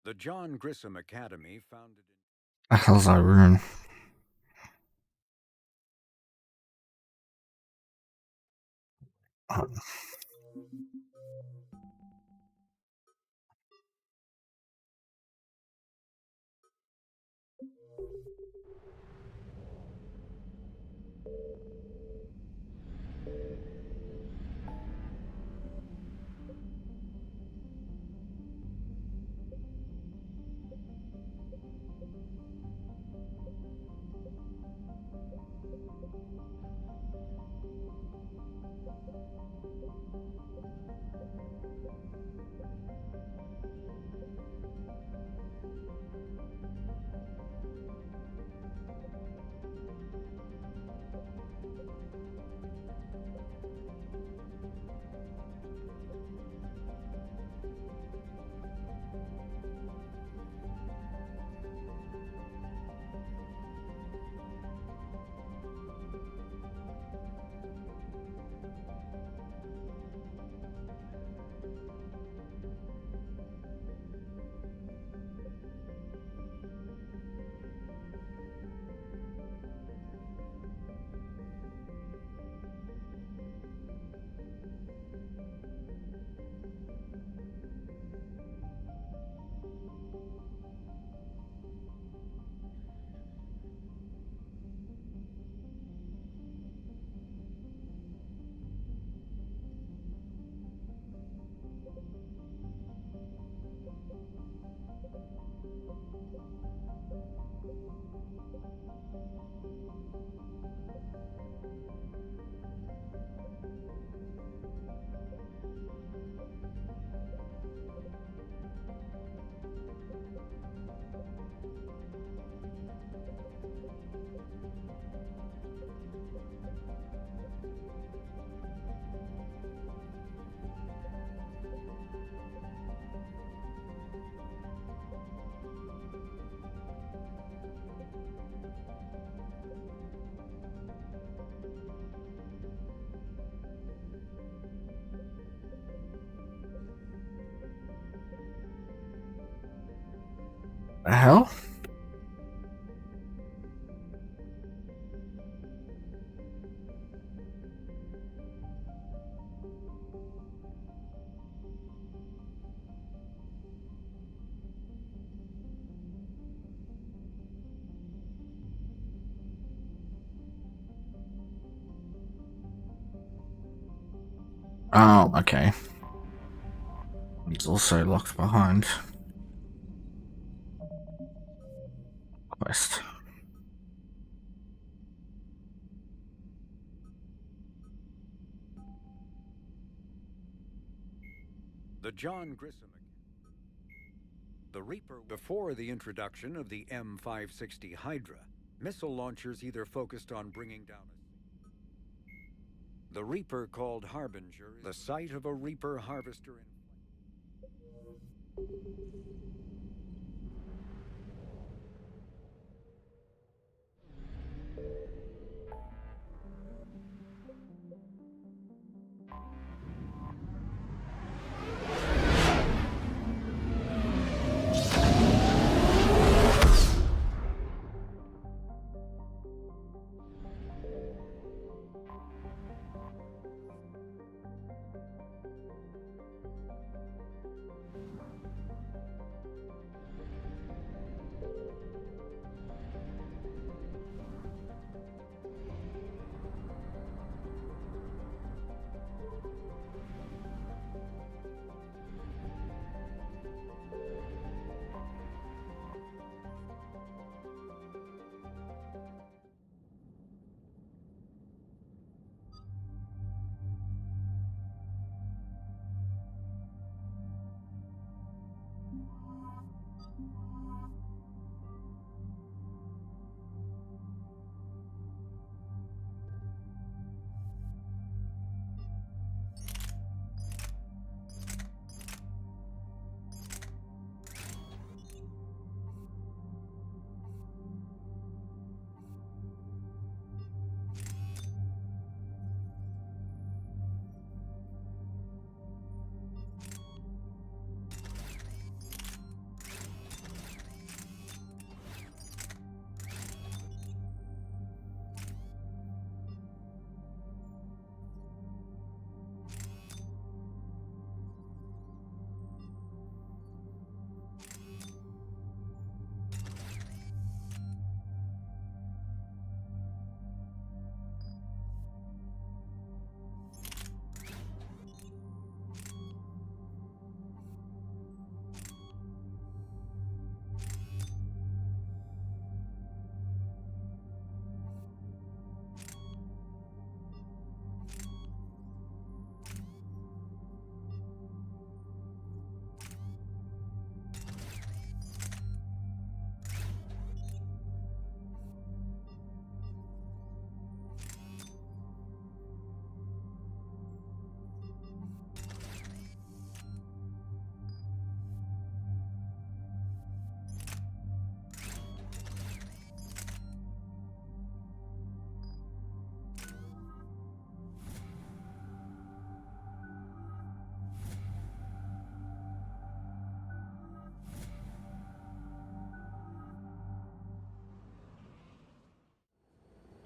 The John Grissom Academy, founded in... The hell's that rune? Oh. The hell? Oh, okay. It's also locked behind. Quest. The John Grissom Academy. The Reaper, before the introduction of the M560 Hydra, missile launchers either focused on bringing down the Reaper, called Harbinger, the site of a Reaper harvester in...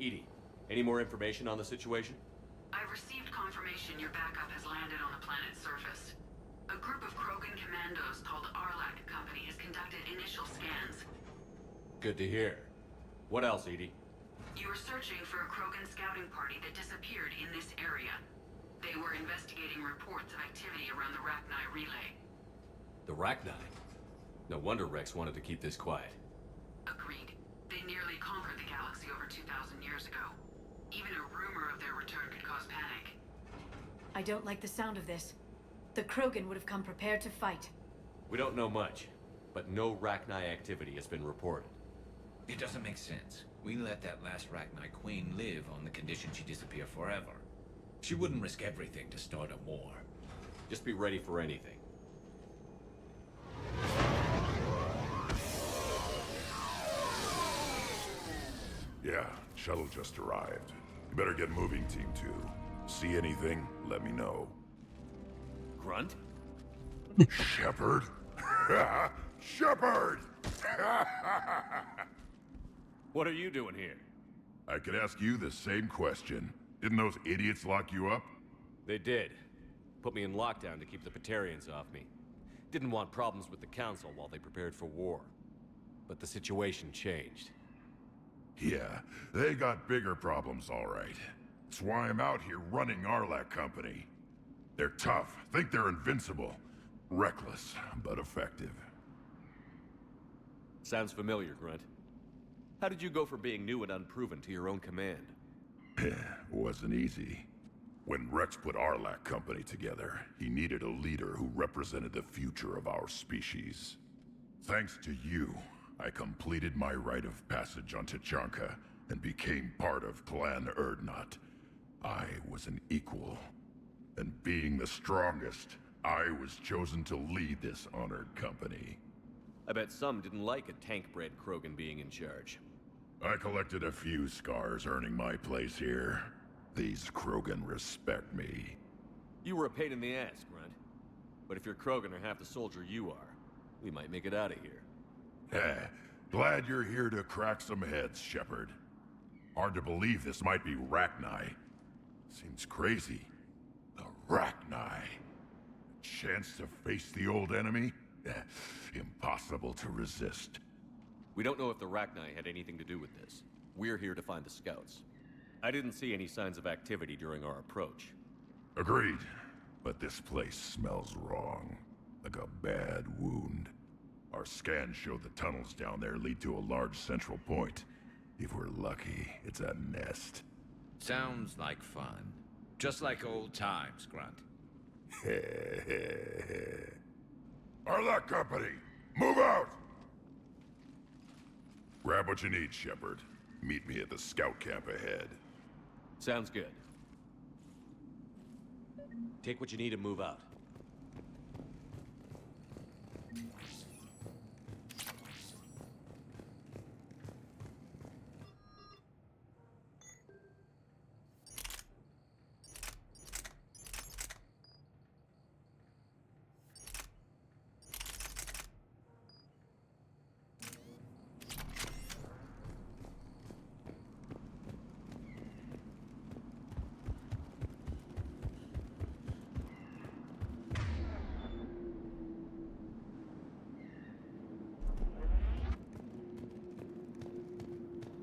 EDI, any more information on the situation? I've received confirmation your backup has landed on the planet's surface. A group of Krogan commandos called Arlac Company has conducted initial scans. Good to hear. What else, EDI? You were searching for a Krogan scouting party that disappeared in this area. They were investigating reports of activity around the Rachni relay. The Rachni? No wonder Rex wanted to keep this quiet. Agreed. They nearly conquered the galaxy over 2,000 years ago. Even a rumor of their return could cause panic. I don't like the sound of this. The Krogan would have come prepared to fight. We don't know much, but no Rachni activity has been reported. It doesn't make sense. We let that last Rachni queen live on the condition she disappear forever. She wouldn't risk everything to start a war. Just be ready for anything. Yeah, shuttle just arrived. You better get moving, Team 2. See anything, let me know. Grunt? Shepard? Shepard! What are you doing here? I could ask you the same question. Didn't those idiots lock you up? They did. Put me in lockdown to keep the Batarians off me. Didn't want problems with the Council while they prepared for war. But the situation changed. Yeah, they got bigger problems, all right. That's why I'm out here running Arlac Company. They're tough, think they're invincible. Reckless, but effective. Sounds familiar, Grunt. How did you go from being new and unproven to your own command? Wasn't easy. When Rex put Arlac Company together, he needed a leader who represented the future of our species. Thanks to you, I completed my rite of passage on Tachanka and became part of Clan Erdnot. I was an equal. And being the strongest, I was chosen to lead this honored company. I bet some didn't like a tank-bred Krogan being in charge. I collected a few scars earning my place here. These Krogan respect me. You were a pain in the ass, Grunt. But if your Krogan are half the soldier you are, we might make it out of here. Glad you're here to crack some heads, Shepard. Hard to believe this might be Rachni. Seems crazy. The Rachni. Chance to face the old enemy? Impossible to resist. We don't know if the Rachni had anything to do with this. We're here to find the scouts. I didn't see any signs of activity during our approach. Agreed. But this place smells wrong. Like a bad wound. Our scans show the tunnels down there lead to a large central point. If we're lucky, it's a nest. Sounds like fun. Just like old times, Grunt. Arlac Company, move out! Grab what you need, Shepard. Meet me at the scout camp ahead. Sounds good. Take what you need and move out.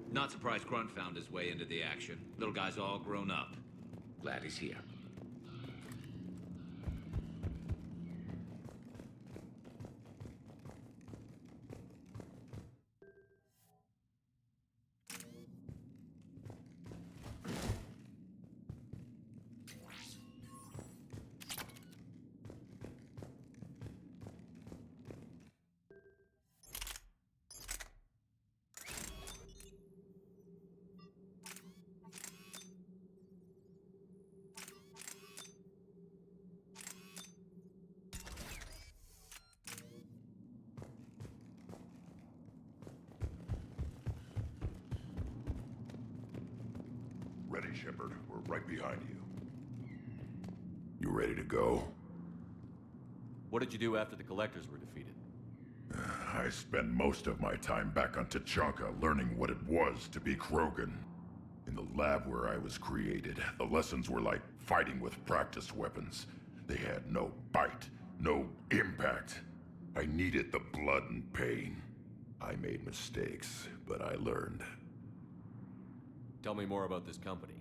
Not surprised Grunt found his way into the action. Little guy's all grown up. Glad he's here. Ready, Shepard. We're right behind you. You ready to go? What did you do after the Collectors were defeated? I spent most of my time back on Tachanka learning what it was to be Krogan. In the lab where I was created, the lessons were like fighting with practiced weapons. They had no bite, no impact. I needed the blood and pain. I made mistakes, but I learned. Tell me more about this company.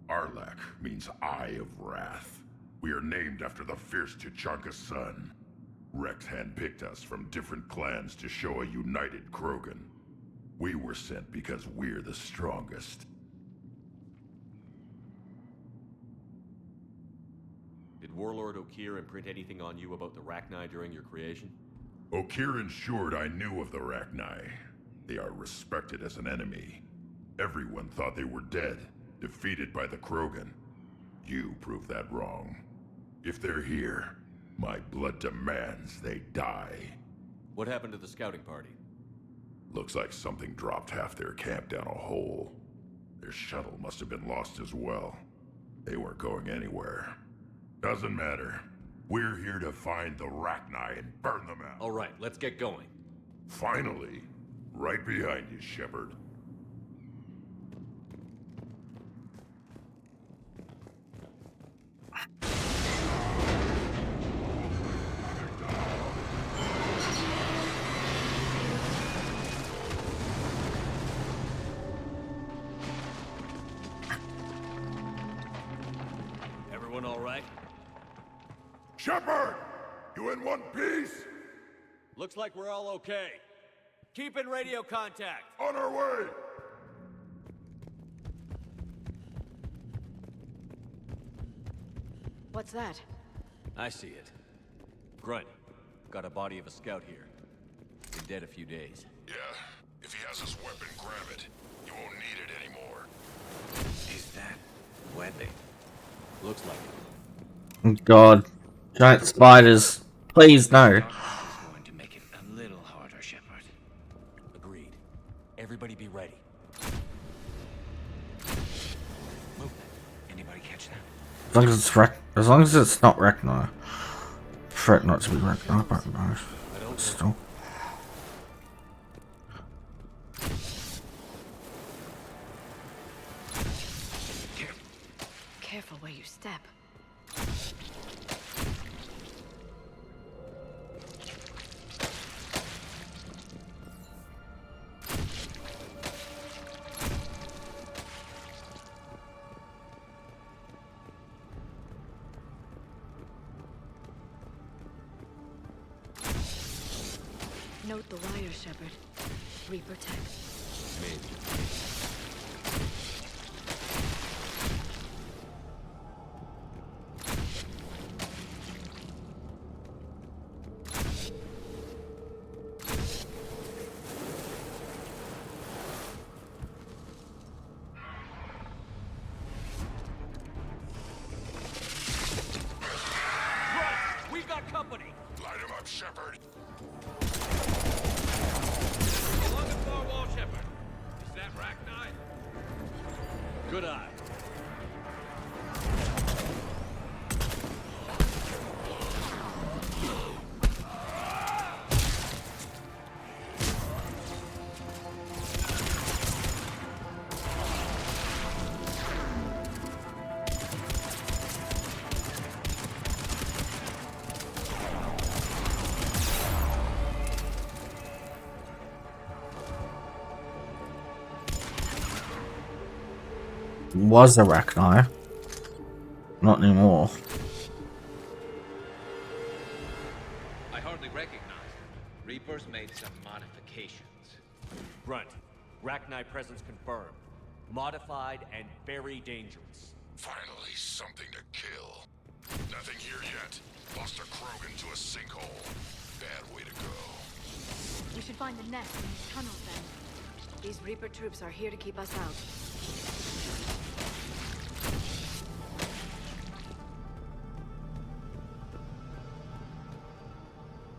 Arlak means Eye of Wrath. We are named after the fierce Tuchanka's son. Rex handpicked us from different clans to show a united Krogan. We were sent because we're the strongest. Did Warlord Okir imprint anything on you about the Rachni during your creation? Okir ensured I knew of the Rachni. They are respected as an enemy. Everyone thought they were dead, defeated by the Krogan. You proved that wrong. If they're here, my blood demands they die. What happened to the scouting party? Looks like something dropped half their camp down a hole. Their shuttle must have been lost as well. They weren't going anywhere. Doesn't matter. We're here to find the Rachni and burn them out. All right, let's get going. Finally. Right behind you, Shepard. Everyone all right? Shepard! You in one piece? Looks like we're all okay. Keep in radio contact. On our way! What's that? I see it. Grunt, got a body of a scout here. Been dead a few days. Yeah. If he has his weapon, grab it. You won't need it anymore. Is that webbing? Looks like it. Oh God. Giant spiders. Please, no. Going to make it a little harder, Shepard. Agreed. Everybody be ready. Movement. Anybody catch that? As long as it's not Rachni. Prefer it not to be Rachni, but no. Still. Careful where you step. Note the wire, Shepard. Reaper tech. Maybe. We got company! Light him up, Shepard. Along the far wall, Shepard. Is that Rachni? Good eye. Was a Rachni. Not anymore. I hardly recognize them. Reapers made some modifications. Grunt, Rachni presence confirmed. Modified and very dangerous. Finally, something to kill. Nothing here yet. Lost a Krogan to a sinkhole. Bad way to go. We should find the nest in these tunnels then. These Reaper troops are here to keep us out.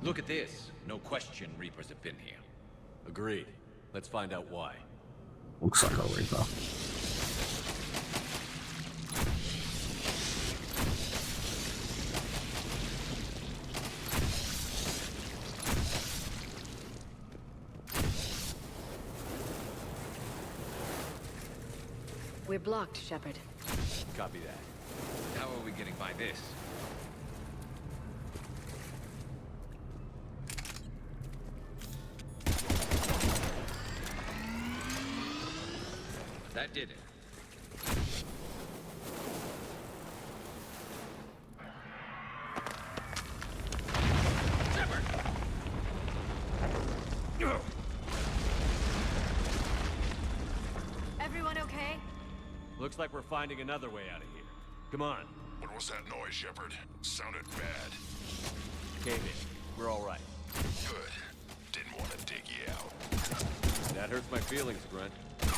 Look at this. No question Reapers have been here. Agreed. Let's find out why. Looks like a Reaper. We're blocked, Shepard. Copy that. How are we getting by this? That did it. Everyone okay? Looks like we're finding another way out of here. Come on. What was that noise, Shepard? Sounded bad. Cave in. We're all right. Good. Didn't want to dig you out. That hurts my feelings, Grunt. Yeah.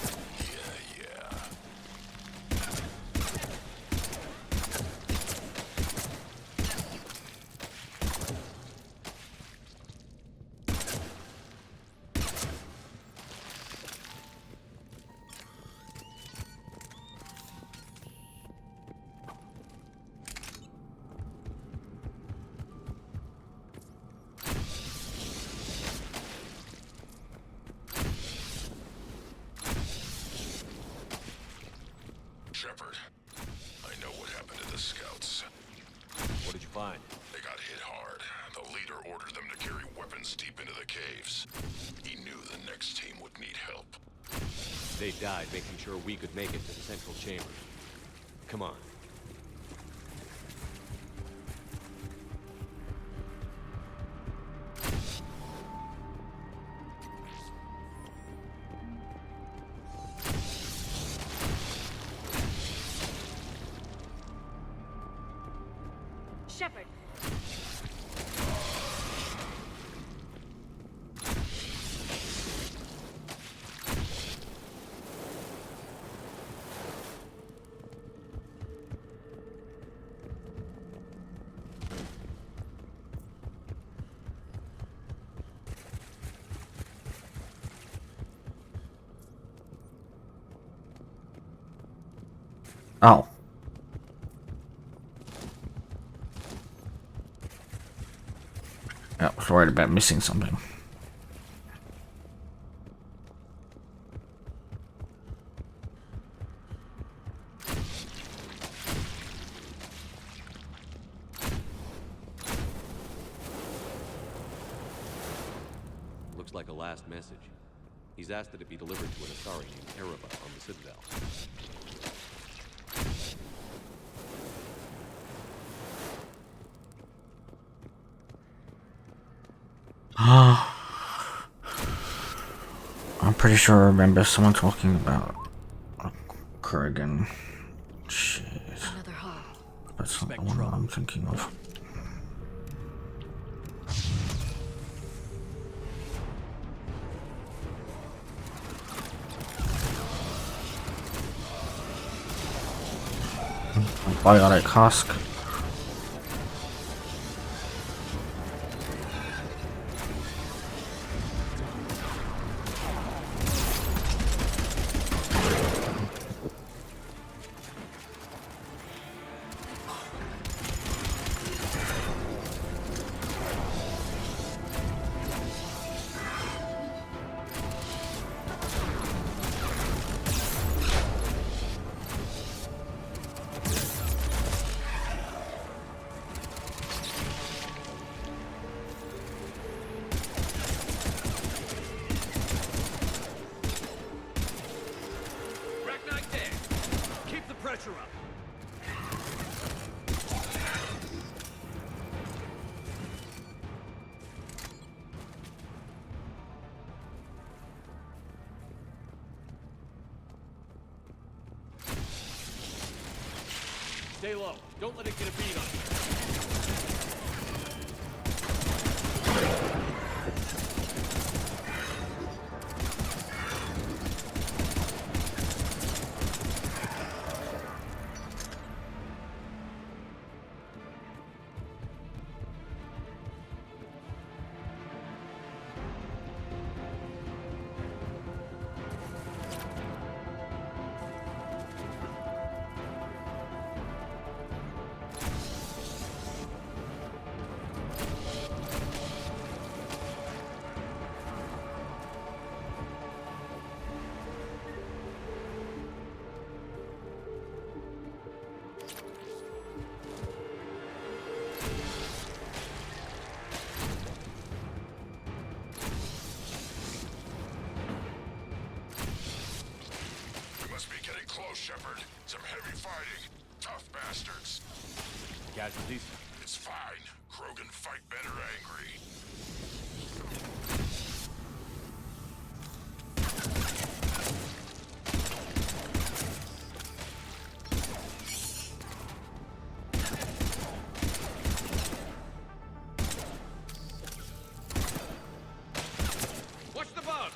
Shepard, I know what happened to the scouts. What did you find? They got hit hard. The leader ordered them to carry weapons deep into the caves. He knew the next team would need help. They died making sure we could make it to the central chamber. Come on. Shepard! Oh. I was worried about missing something. Looks like a last message. He's asked that it be delivered to an Asari named Aria on the Citadel. I'm pretty sure I remember someone talking about Kurgan. Shit. Another hall. That's not the one I'm thinking of. Biotic husk. Pressure up. Stay low. Don't let it get a beat on you. guys are decent. It's fine. Krogan fight better angry. Watch the bug!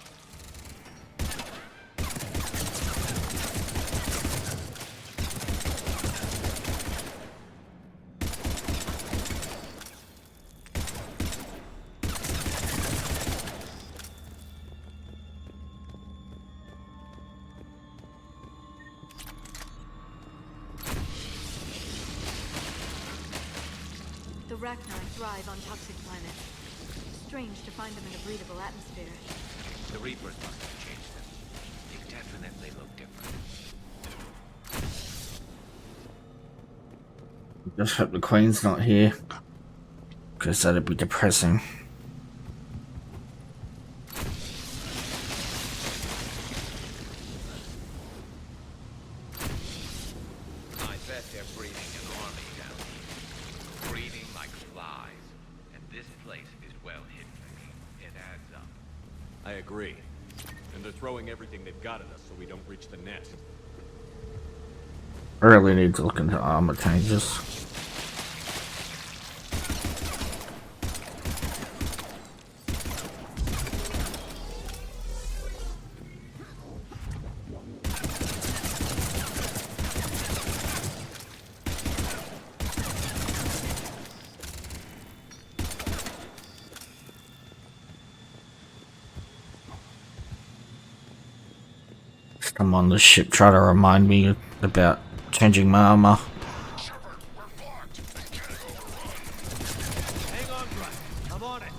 The Rachni thrive on toxic planets. Strange to find them in a breathable atmosphere. The Reapers must have changed them. They definitely look different. Just hope the Queen's not here, because that'd be depressing. I bet they're breeding an army down here. Breeding like flies. And this place is well hidden. It adds up. I agree. And they're throwing everything they've got at us so we don't reach the nest. I really need to look into armor changes. I'm on the ship, try to remind me about changing my armor. Hang on, Grunt. I'm on it.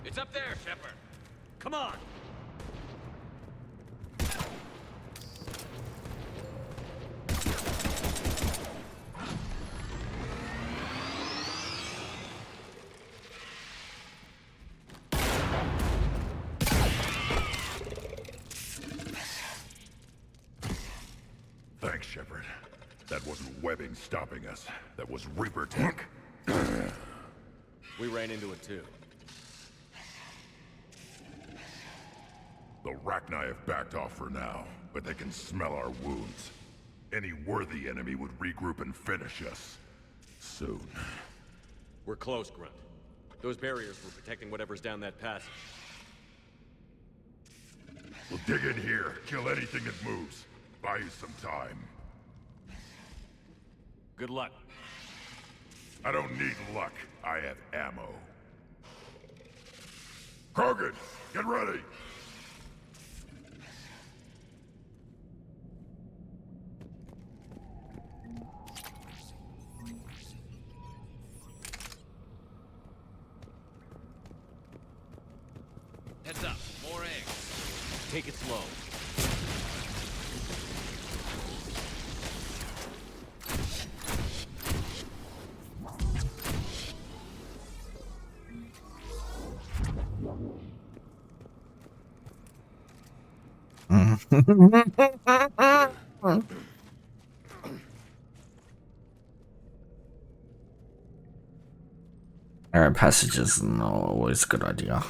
It's up there, Shepard. Come on. Thanks, Shepard. That wasn't webbing stopping us. That was Reaper tech. We ran into it too. The Rachni have backed off for now, but they can smell our wounds. Any worthy enemy would regroup and finish us. Soon. We're close, Grunt. Those barriers were protecting whatever's down that passage. We'll dig in here, kill anything that moves. Buy you some time. Good luck. I don't need luck. I have ammo. Krogan, get ready! Heads up, more eggs. Take it slow. Alright, passages is not always a good idea.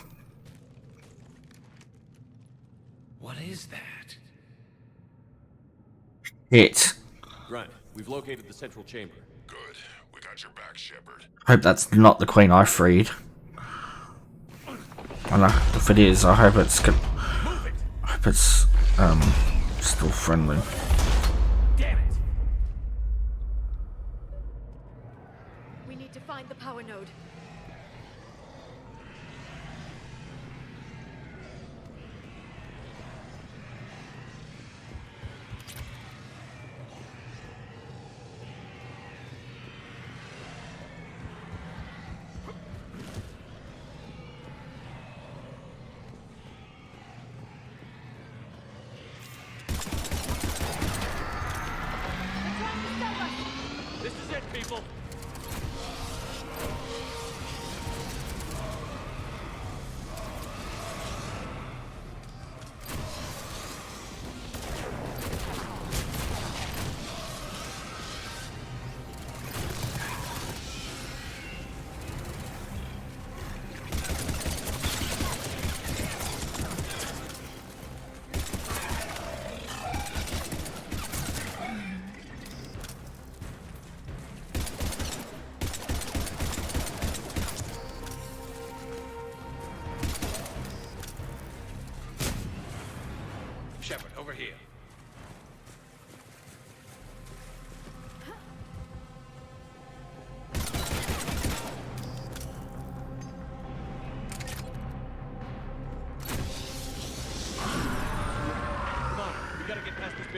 What is that? Hit. Grunt, we've located the central chamber. Good. We got your back, Shepard. Hope that's not the Queen I freed. And if it is, I hope it's good. I hope it's still friendly. Damn it! We need to find the power node. This is it, people.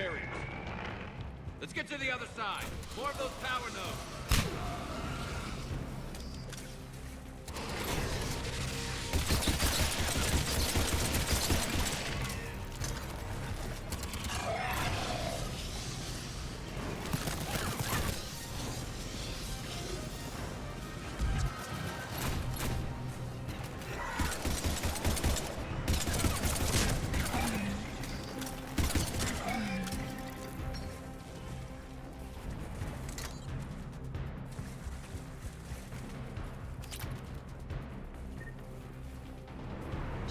barriers. Let's get to the other side. More of those power nodes.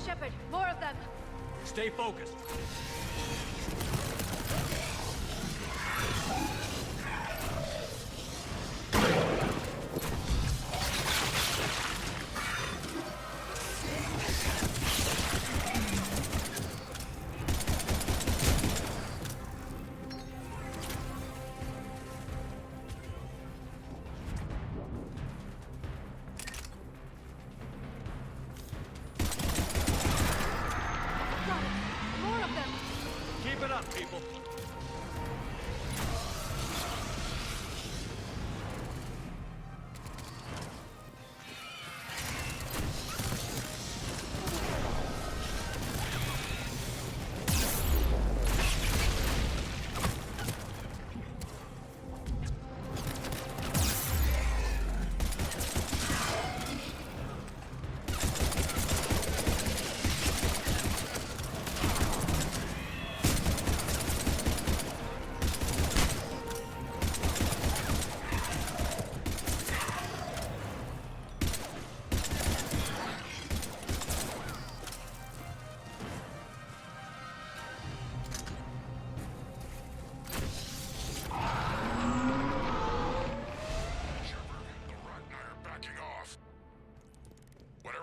Shepard, more of them! Stay focused. More of them! Keep it up, people.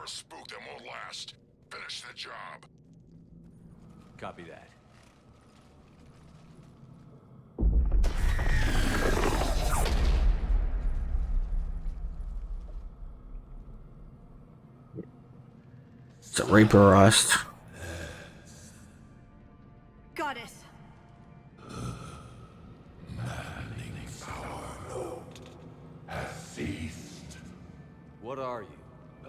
Spook them won't last. Finish the job. Copy that. It's a Reaperist. Goddess! Maddening's power node has ceased. What are you?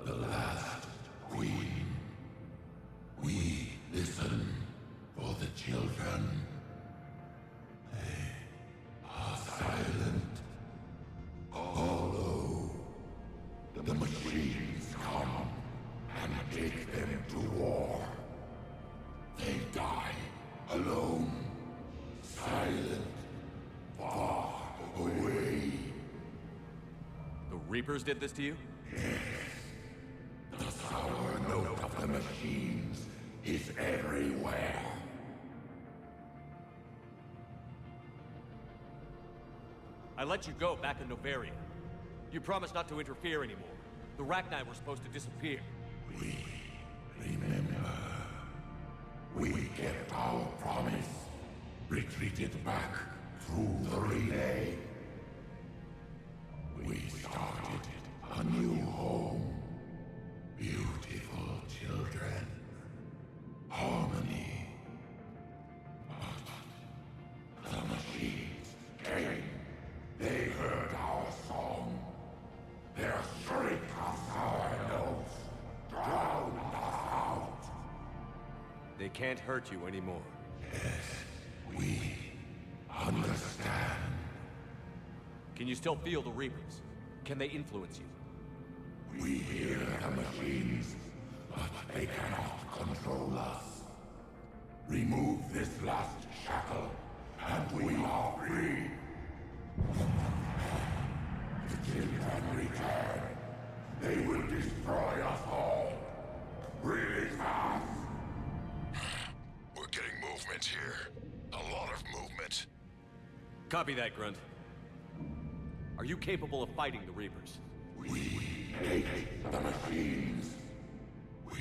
The last queen. We listen for the children. They are silent. Although the machines come and take them to war, they die alone, silent, far away. The Reapers did this to you? Yes. The sour note of the machines is everywhere. I let you go back in Novaria. You promised not to interfere anymore. The Rachni were supposed to disappear. We remember. We kept our promise. Retreated back through the relay. We started a new home. Beautiful children. Harmony. But the machines came. They heard our song. Their shriek of sour notes drowned us out. They can't hurt you anymore. Yes, we understand. Can you still feel the Reapers? Can they influence you? We hear the machines, but they cannot control us. Remove this last shackle, and we are free. The children return. They will destroy us all. Release us! We're getting movement here. A lot of movement. Copy that, Grunt. Are you capable of fighting the Reapers? We hate the machines. We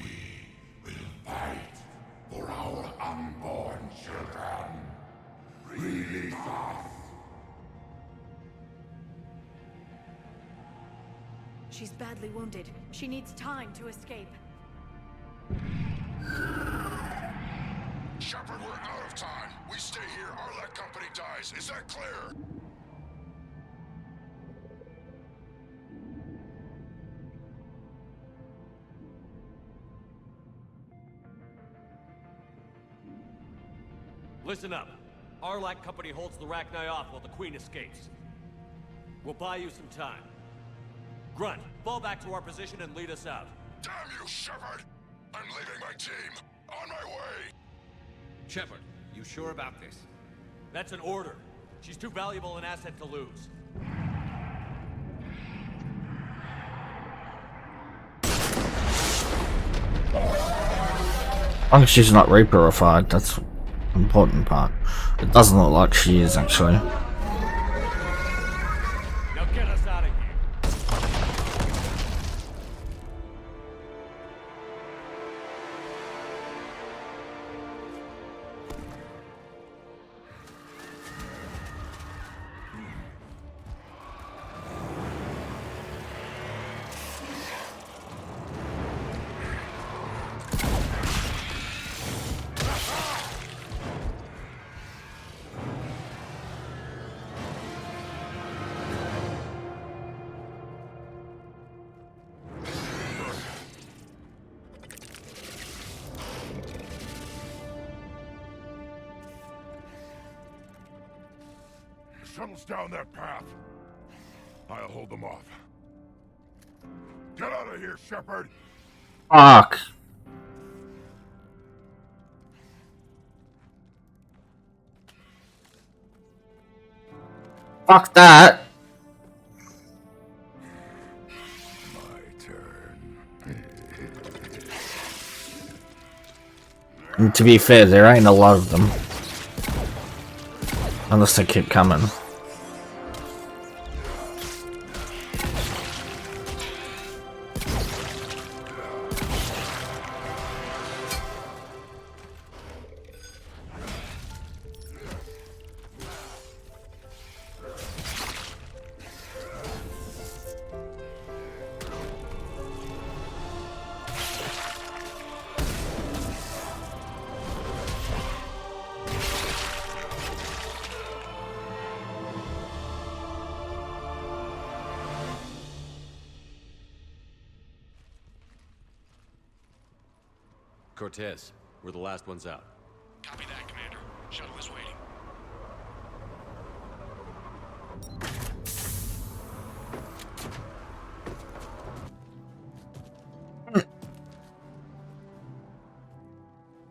will fight for our unborn children. Release us! She's badly wounded. She needs time to escape. Shepard, we're out of time. We still stay here, Arlac Company dies. Is that clear? Listen up. Arlac Company holds the Rachni off while the Queen escapes. We'll buy you some time. Grunt, fall back to our position and lead us out. Damn you, Shepard! I'm leaving my team. On my way! Shepard, you sure about this? That's an order. She's too valuable an asset to lose. As long as she's not Reaperified, that's the important part. It doesn't look like she is, actually. Now get us out of here. Shuttles down that path. I'll hold them off. Get out of here, Shepard! Fuck. Fuck that. My turn. And to be fair, there ain't a lot of them. Unless they keep coming. Cortez, we're the last ones out. Copy that, Commander. Shuttle is waiting.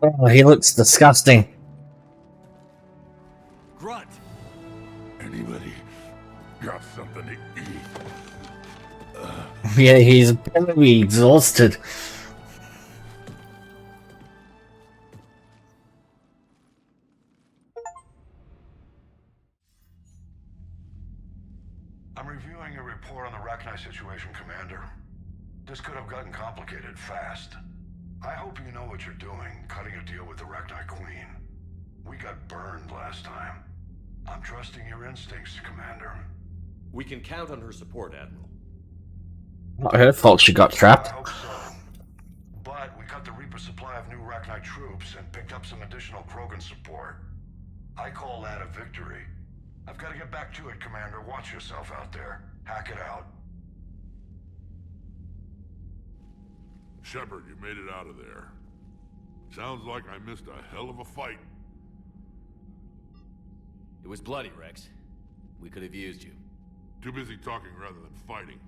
Oh, he looks disgusting. Grunt! Anybody got something to eat? Yeah, he's probably exhausted. I'm reviewing a report on the Rachni situation, Commander. This could have gotten complicated fast. I hope you know what you're doing, cutting a deal with the Rachni Queen. We got burned last time. I'm trusting your instincts, Commander. We can count on her support, Admiral. Not her fault she got trapped. I hope so. But we cut the Reaper supply of new Rachni troops and picked up some additional Krogan support. I call that a victory. I've got to get back to it, Commander. Watch yourself out there. Hack it out. Shepard, you made it out of there. Sounds like I missed a hell of a fight. It was bloody, Rex. We could have used you. Too busy talking rather than fighting.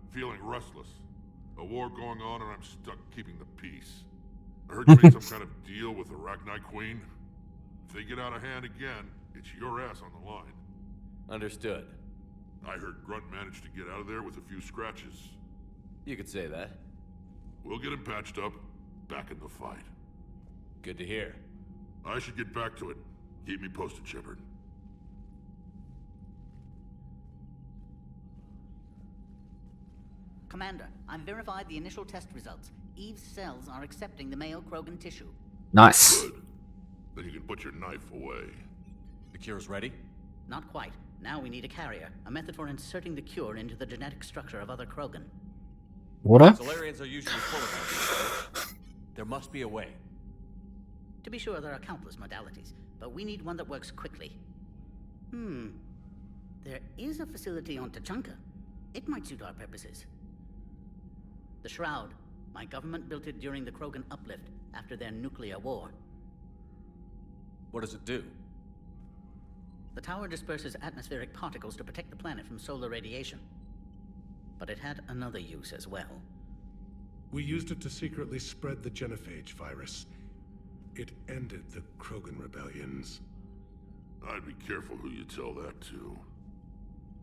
Feeling restless. A war going on and I'm stuck keeping the peace. I heard you made some kind of deal with the Rachni Queen. If they get out of hand again, it's your ass on the line. Understood. I heard Grunt managed to get out of there with a few scratches. You could say that. We'll get him patched up, back in the fight. Good to hear. I should get back to it. Keep me posted, Shepard. Commander, I've verified the initial test results. Eve's cells are accepting the male Krogan tissue. Nice. Good. Then you can put your knife away. The cure's ready? Not quite. Now we need a carrier, a method for inserting the cure into the genetic structure of other Krogan. What? Solarians are usually full of ideas. There must be a way. To be sure, there are countless modalities. but we need one that works quickly. There is a facility on Tachanka. It might suit our purposes. The Shroud. My government built it during the Krogan uplift after their nuclear war. What does it do? The tower disperses atmospheric particles to protect the planet from solar radiation. But it had another use as well. We used it to secretly spread the genophage virus. It ended the Krogan rebellions. I'd be careful who you tell that to.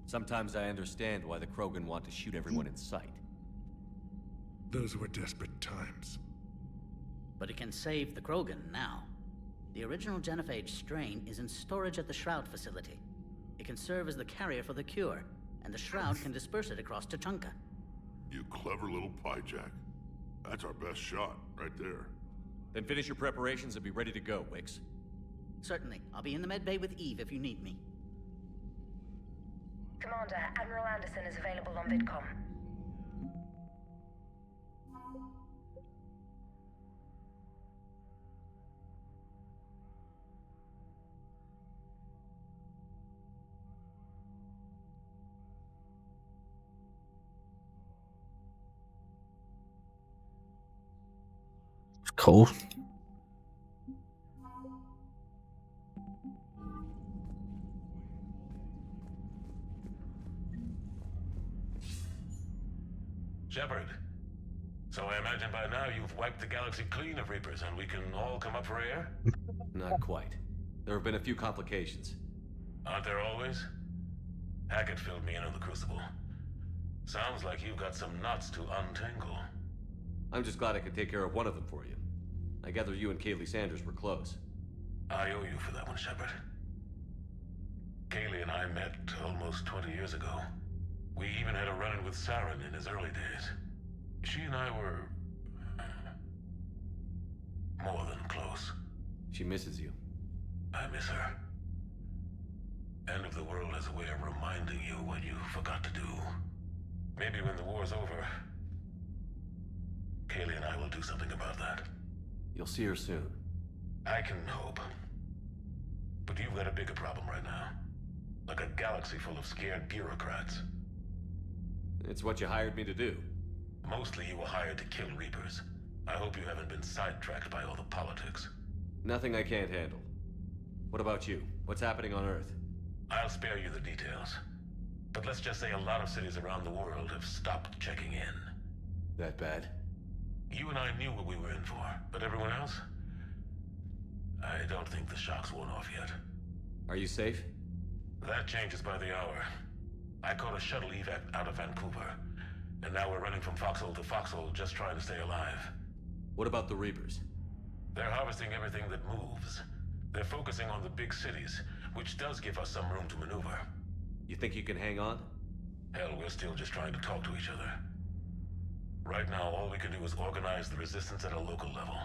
Sometimes I understand why the Krogan want to shoot everyone in sight. Those were desperate times. But it can save the Krogan now. The original genophage strain is in storage at the Shroud facility. It can serve as the carrier for the cure, and the Shroud can disperse it across Tachanka. You clever little pyjack. That's our best shot, right there. Then finish your preparations and be ready to go, Wix. Certainly. I'll be in the med bay with Eve if you need me. Commander, Admiral Anderson is available on VidCom. Cool. Shepard, so I imagine by now you've wiped the galaxy clean of Reapers and we can all come up for air? Not quite. There have been a few complications. Aren't there always? Hackett filled me in on the Crucible. Sounds like you've got some knots to untangle. I'm just glad I could take care of one of them for you. I gather you and Kaylee Sanders were close. I owe you for that one, Shepard. Kaylee and I met almost 20 years ago. We even had a run-in with Saren in his early days. She and I were... more than close. She misses you. I miss her. End of the world has a way of reminding you what you forgot to do. Maybe when the war's over, Kaylee and I will do something about that. You'll see her soon. I can hope. But you've got a bigger problem right now. Like a galaxy full of scared bureaucrats. It's what you hired me to do. Mostly you were hired to kill Reapers. I hope you haven't been sidetracked by all the politics. Nothing I can't handle. What about you? What's happening on Earth? I'll spare you the details. But let's just say a lot of cities around the world have stopped checking in. That bad? You and I knew what we were in for, but everyone else? I don't think the shock's worn off yet. Are you safe? That changes by the hour. I caught a shuttle evac out of Vancouver, and now we're running from foxhole to foxhole just trying to stay alive. What about the Reapers? They're harvesting everything that moves. They're focusing on the big cities, which does give us some room to maneuver. You think you can hang on? Hell, we're still just trying to talk to each other. Right now, all we can do is organize the resistance at a local level.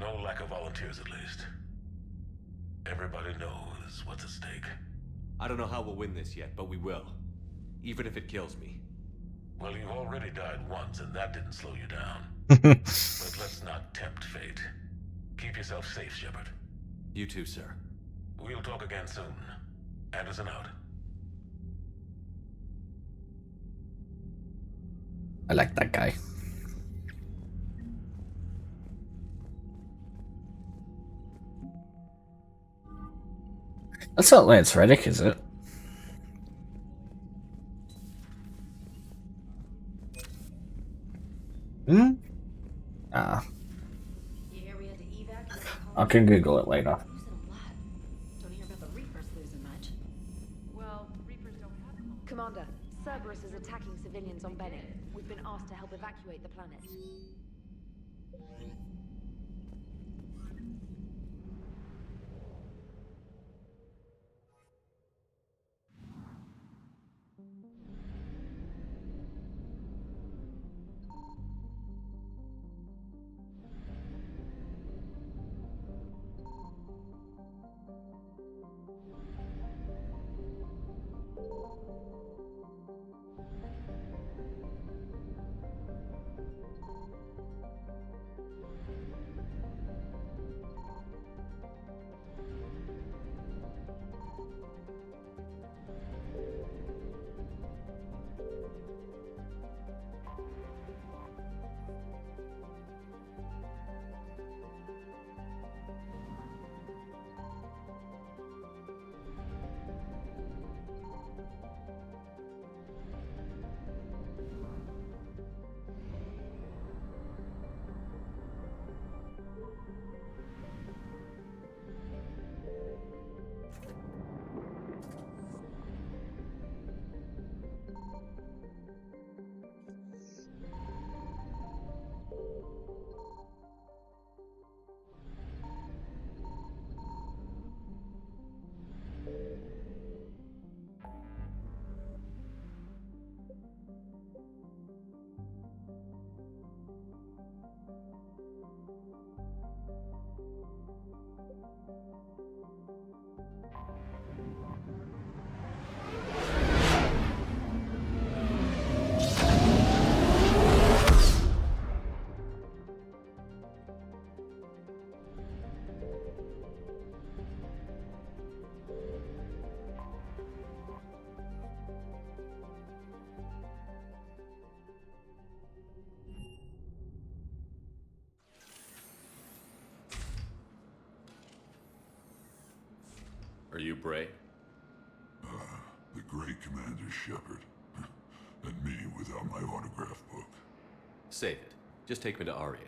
No lack of volunteers, at least. Everybody knows what's at stake. I don't know how we'll win this yet, but we will. Even if it kills me. Well, you've already died once, and that didn't slow you down. But let's not tempt fate. Keep yourself safe, Shepard. You too, sir. We'll talk again soon. Anderson out. I like that guy. That's not Lance Reddick, is it? Hmm? Ah. I can Google it later. Don't hear about the Reapers losing much. Well, Reapers don't have them. Commander, Cerberus is attacking civilians on Benning. We've been asked to help evacuate the planet. Are you Bray? The great Commander Shepard. And me without my autograph book. Save it. Just take me to Aria.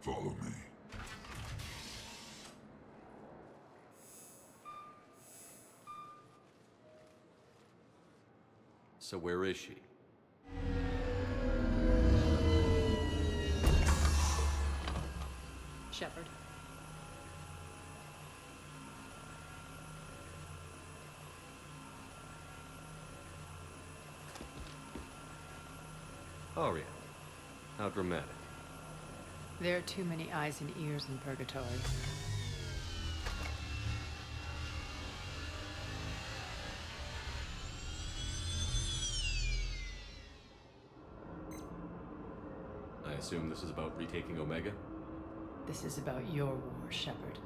Follow me. So where is she? Shepard. Aria. How dramatic. There are too many eyes and ears in Purgatory. I assume this is about retaking Omega? This is about your war, Shepard.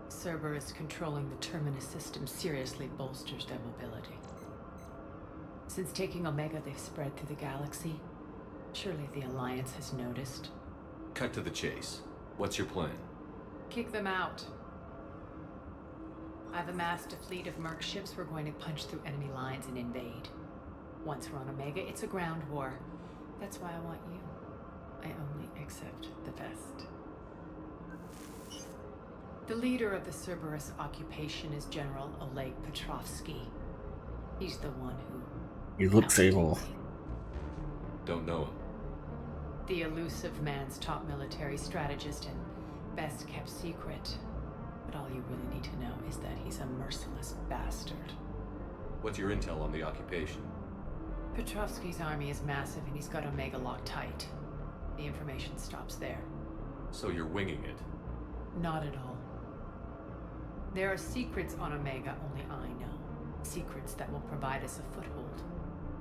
Cerberus controlling the Terminus system seriously bolsters their mobility. Since taking Omega, they've spread through the galaxy. Surely the Alliance has noticed. Cut to the chase. What's your plan? Kick them out. I've amassed a fleet of merc ships. We're going to punch through enemy lines and invade. Once we're on Omega, it's a ground war. That's why I want you. I only accept the best. The leader of the Cerberus occupation is General Oleg Petrovsky. He's the one who... He looks evil. Don't know him. The elusive man's top military strategist and best kept secret. But all you really need to know is that he's a merciless bastard. What's your intel on the occupation? Petrovsky's army is massive and he's got Omega locked tight. The information stops there. So you're winging it? Not at all. There are secrets on Omega only I know. Secrets that will provide us a foothold.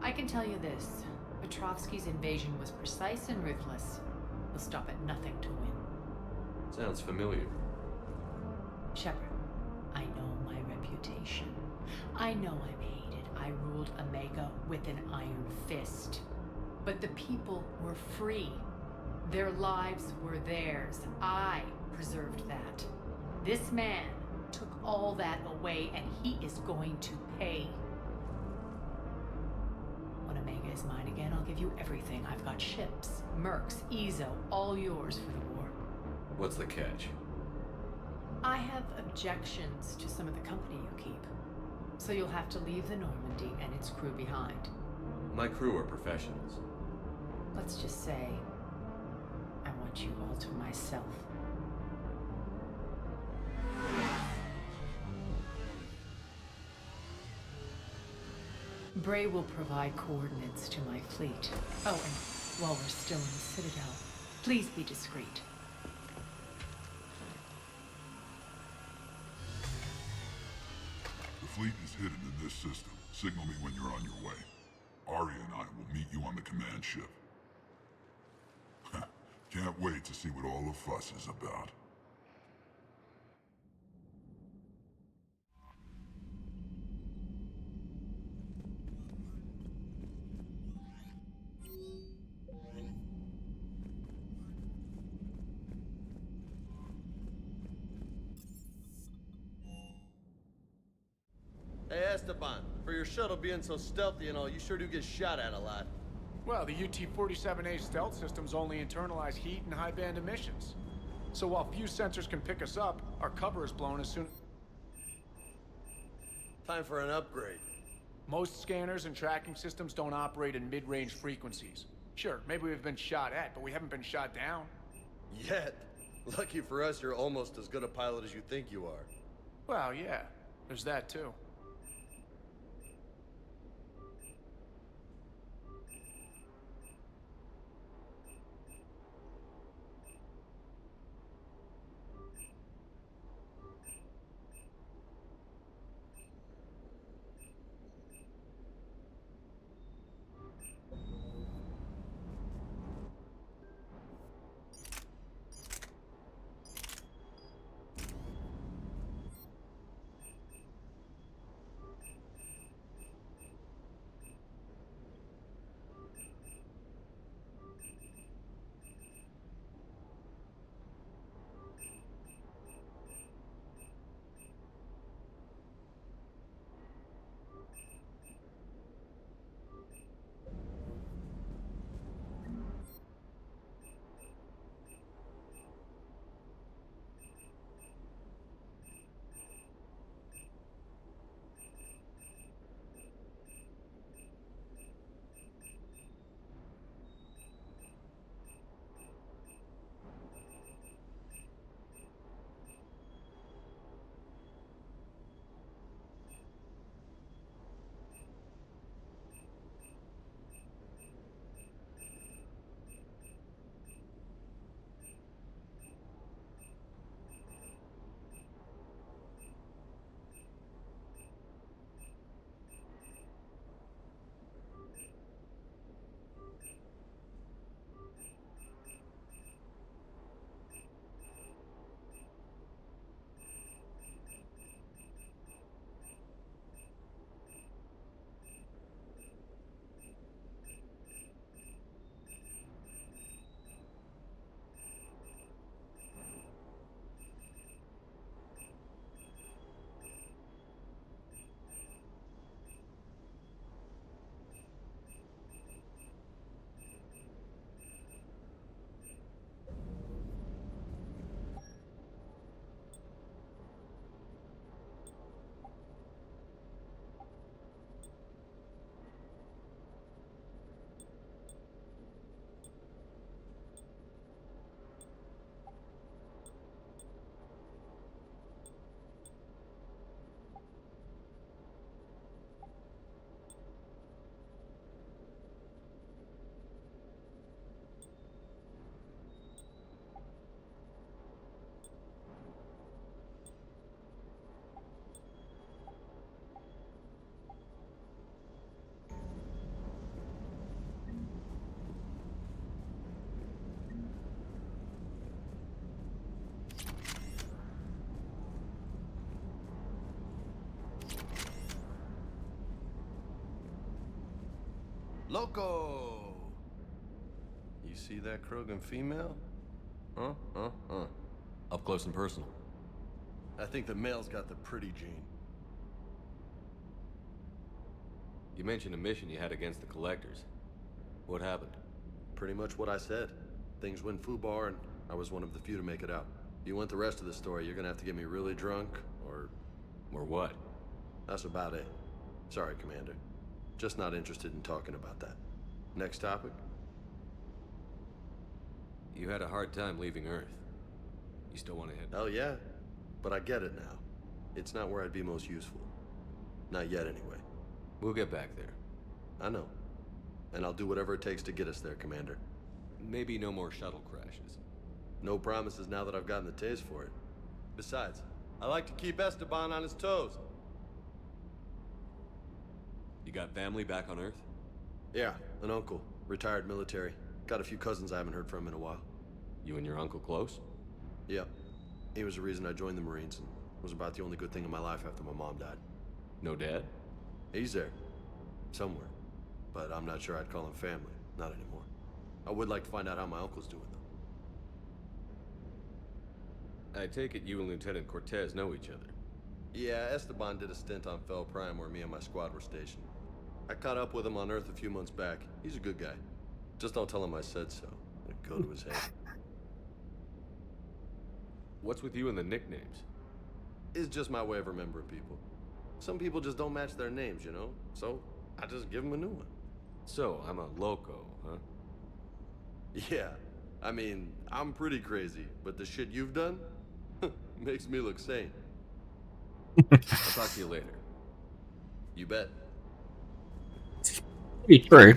I can tell you this. Petrovsky's invasion was precise and ruthless. He'll stop at nothing to win. Sounds familiar. Shepard, I know my reputation. I know I'm hated. I ruled Omega with an iron fist. But the people were free. Their lives were theirs. I preserved that. This man took all that away, and he is going to pay. When Omega is mine again, I'll give you everything. I've got ships, mercs, Ezo, all yours for the war. What's the catch? I have objections to some of the company you keep. So you'll have to leave the Normandy and its crew behind. My crew are professionals. Let's just say, I want you all to myself. Bray will provide coordinates to my fleet. Oh, and while we're still in the Citadel, please be discreet. The fleet is hidden in this system. Signal me when you're on your way. Aria and I will meet you on the command ship. Can't wait to see what all the fuss is about. Hey Esteban, for your shuttle being so stealthy and all, you sure do get shot at a lot. Well, the UT-47A stealth systems only internalize heat and high-band emissions. So while few sensors can pick us up, our cover is blown as soon... Time for an upgrade. Most scanners and tracking systems don't operate in mid-range frequencies. Sure, maybe we've been shot at, but we haven't been shot down. Yet. Lucky for us, you're almost as good a pilot as you think you are. Well, yeah, there's that too. Loco! You see that Krogan female? Up close and personal. I think the male's got the pretty gene. You mentioned a mission you had against the Collectors. What happened? Pretty much what I said. Things went foobar, and I was one of the few to make it out. If you want the rest of the story, you're gonna have to get me really drunk, or... Or what? That's about it. Sorry, Commander. Just not interested in talking about that. Next topic? You had a hard time leaving Earth. You still want to head? Hell yeah. But I get it now. It's not where I'd be most useful. Not yet, anyway. We'll get back there. I know. And I'll do whatever it takes to get us there, Commander. Maybe no more shuttle crashes. No promises now that I've gotten the taste for it. Besides, I like to keep Esteban on his toes. You got family back on Earth? Yeah, an uncle. Retired military. Got a few cousins I haven't heard from in a while. You and your uncle close? Yep. He was the reason I joined the Marines and was about the only good thing in my life after my mom died. No dad? He's there. Somewhere. But I'm not sure I'd call him family. Not anymore. I would like to find out how my uncle's doing, though. I take it you and Lieutenant Cortez know each other. Yeah, Esteban did a stint on Fel Prime where me and my squad were stationed. I caught up with him on Earth a few months back. He's a good guy. Just don't tell him I said so. It'll go to his head. What's with you and the nicknames? It's just my way of remembering people. Some people just don't match their names, you know? So, I just give them a new one. So, I'm a loco, huh? Yeah. I mean, I'm pretty crazy, but the shit you've done makes me look sane. I'll talk to you later. You bet. Be true.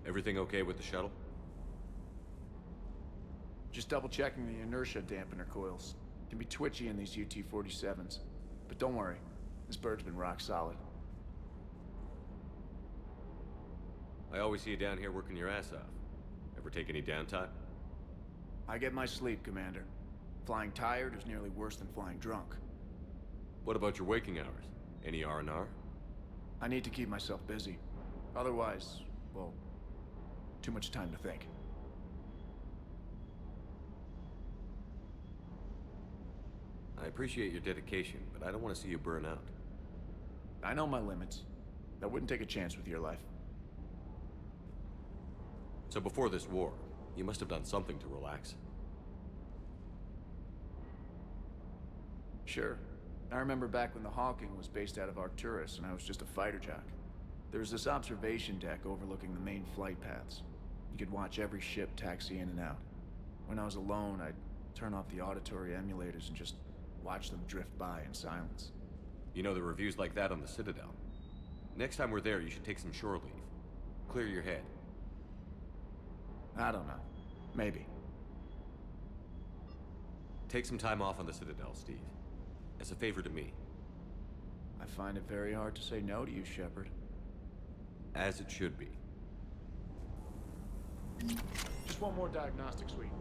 Everything okay with the shuttle? Just double checking the inertia dampener coils. Can be twitchy in these UT-47s. But don't worry, this bird's been rock solid. I always see you down here working your ass off. Ever take any downtime? I get my sleep, Commander. Flying tired is nearly worse than flying drunk. What about your waking hours? Any R&R? I need to keep myself busy. Otherwise, well, too much time to think. I appreciate your dedication, but I don't want to see you burn out. I know my limits. I wouldn't take a chance with your life. So before this war, you must have done something to relax. Sure. I remember back when the Hawking was based out of Arcturus and I was just a fighter jock. There was this observation deck overlooking the main flight paths. You could watch every ship taxi in and out. When I was alone, I'd turn off the auditory emulators and just watch them drift by in silence. You know, the reviews like that on the Citadel. Next time we're there, you should take some shore leave. Clear your head. I don't know. Maybe. Take some time off on the Citadel, Steve. As a favor to me. I find it very hard to say no to you, Shepard. As it should be. Just one more diagnostic suite.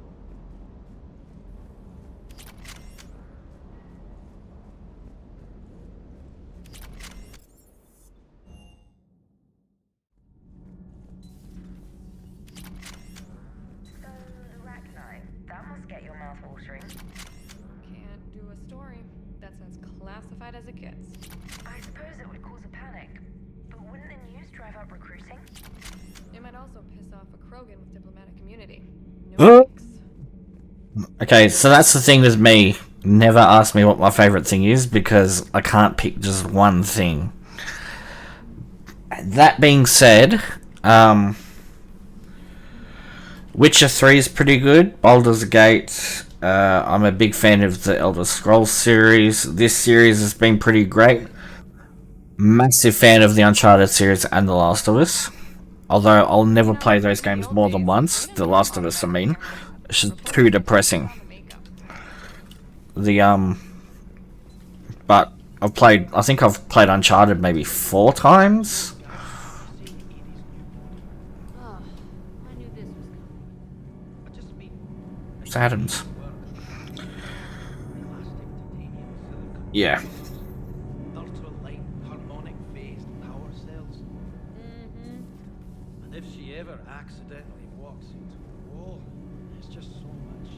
That must get your mouth watering. Can't do a story. That's as classified as it gets. I suppose it would cause a panic, but wouldn't the news drive up recruiting? It might also piss off a Krogan with diplomatic immunity. No thanks. Okay, so that's the thing with me. Never ask me what my favorite thing is because I can't pick just one thing. That being said, Witcher 3 is pretty good. Baldur's Gate. I'm a big fan of the Elder Scrolls series. This series has been pretty great. Massive fan of the Uncharted series and The Last of Us. Although I'll never play those games more than once. The Last of Us, I mean. It's just too depressing. But I think I've played Uncharted maybe 4 times. Saturns. Yeah. Ultralight harmonic phased power cells. And if she ever accidentally walks into a wall, there's just so much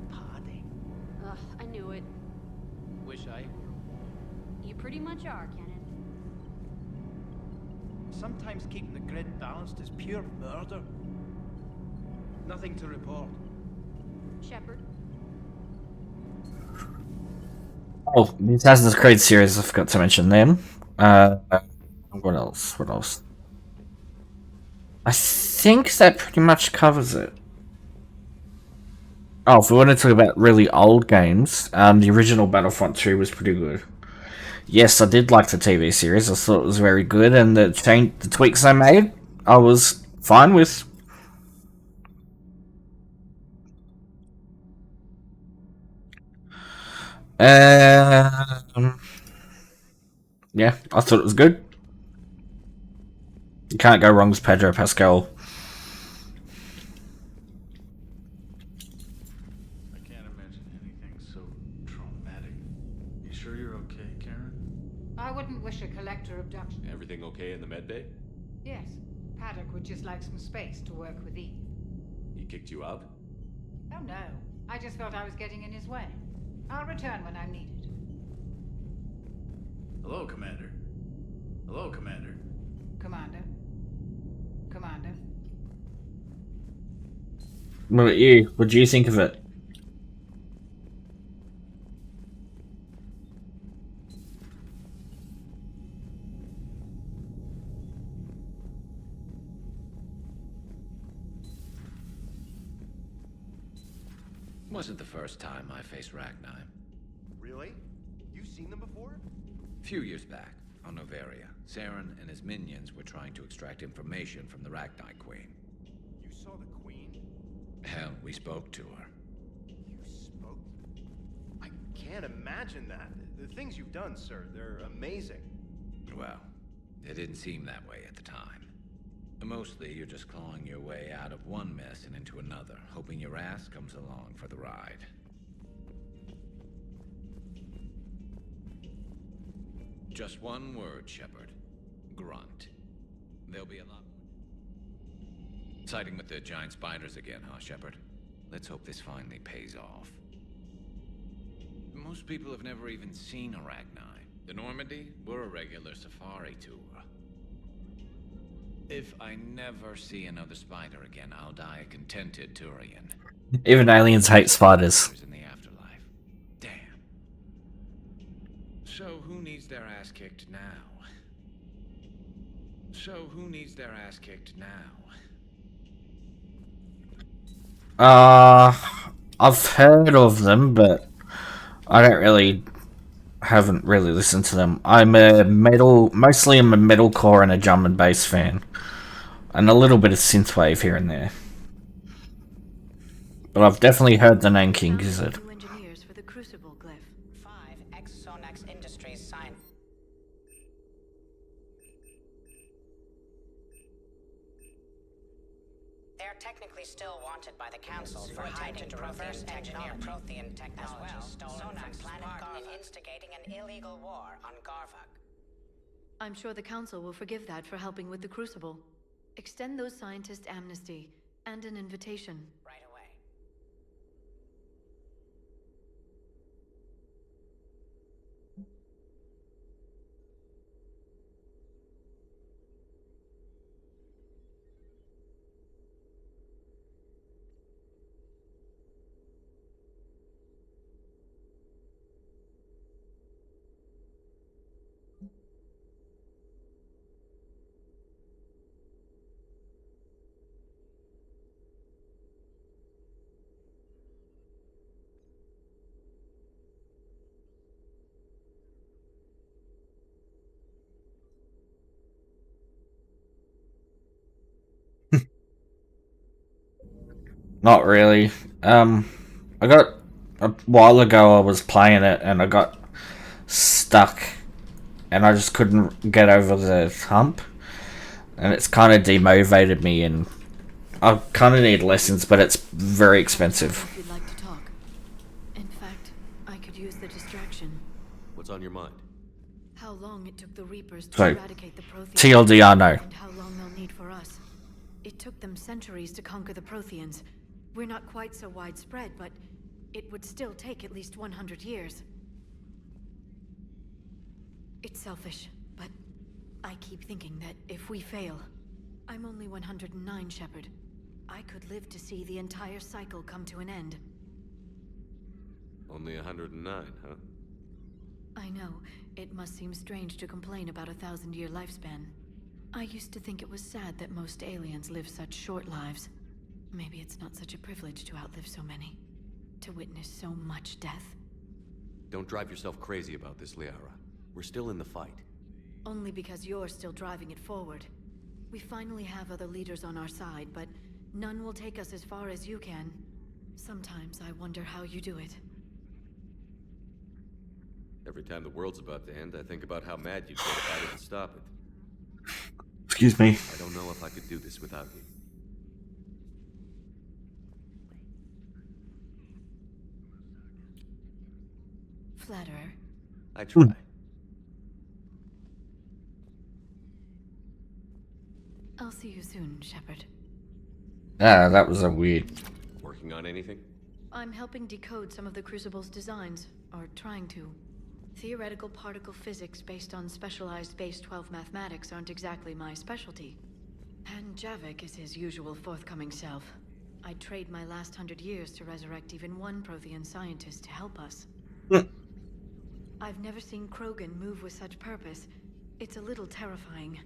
padding. Ugh, I knew it. Wish I were. You pretty much are, Kenneth. Sometimes keeping the grid balanced is pure murder. Nothing to report. Shepard. Oh, the Assassin's Creed series, I forgot to mention them. What else? What else? I think that pretty much covers it. Oh, if we want to talk about really old games, the original Battlefront 2 was pretty good. Yes, I did like the TV series. I thought it was very good, and the tweaks I made, I was fine with. Yeah, I thought it was good. You can't go wrong with Pedro Pascal. I can't imagine anything so traumatic. You sure you're okay, Karen? I wouldn't wish a collector abduction. Everything okay in the med bay? Yes, Paddock would just like some space to work with Eve. He kicked you out? Oh no, I just felt I was getting in his way. I'll return when I'm needed. Hello, Commander. Hello, Commander. Commander. Commander. What about you? What do you think of it? wasn't the first time I faced Ragni. Really? You've seen them before? A few years back, on Novaria, Saren and his minions were trying to extract information from the Ragni Queen. You saw the Queen? Hell, we spoke to her. You spoke? I can't imagine that. The things you've done, sir, they're amazing. Well, it didn't seem that way at the time. Mostly, you're just clawing your way out of one mess and into another, hoping your ass comes along for the ride. Just one word, Shepard. Grunt. There'll be a lot more. Siding with the giant spiders again, huh, Shepard? Let's hope this finally pays off. Most people have never even seen a Ragni. The Normandy, we're a regular safari tour. If I never see another spider again, I'll die a contented Turian. Even aliens hate spiders. In the afterlife. Damn. So who needs their ass kicked now? I've heard of them, but I haven't really listened to them. Mostly I'm a metalcore and a drum and bass fan. And a little bit of synthwave here and there. But I've definitely heard the name King Gizzard. Engineers for the Crucible glyph. 5 Exonex Industries sign. They're technically still wanted by the Council for attempting to reverse engineer Prothean technology stolen from planet Garvuk and instigating an illegal war on Garvuk. I'm sure the Council will forgive that for helping with the Crucible. Extend those scientists amnesty and an invitation. Right away. Not really. I got a while ago I was playing it and I got stuck and I just couldn't get over the hump and it's kind of demotivated me and I kind of need lessons, but it's very expensive. If you'd like to talk. In fact, I could use the distraction. What's on your mind? How long it took the Reapers to So, eradicate the Protheans. TLDR, no. And how long they'll need for us. It took them centuries to conquer the Protheans. We're not quite so widespread, but it would still take at least 100 years. It's selfish, but I keep thinking that if we fail, I'm only 109, Shepard. I could live to see the entire cycle come to an end. Only 109, huh? I know. It must seem strange to complain about a 1,000-year lifespan. I used to think it was sad that most aliens live such short lives. Maybe it's not such a privilege to outlive so many. To witness so much death. Don't drive yourself crazy about this, Liara. We're still in the fight. Only because you're still driving it forward. We finally have other leaders on our side, but none will take us as far as you can. Sometimes I wonder how you do it. Every time the world's about to end, I think about how mad you'd get if I didn't stop it. Excuse me. I don't know if I could do this without you. Flatterer. I try. I'll see you soon, Shepard. Ah, that was a weird... Working on anything? I'm helping decode some of the Crucible's designs, or trying to. Theoretical particle physics based on specialized base 12 mathematics aren't exactly my specialty. And Javik is his usual forthcoming self. I'd trade my last 100 years to resurrect even one Prothean scientist to help us. I've never seen Krogan move with such purpose. It's a little terrifying.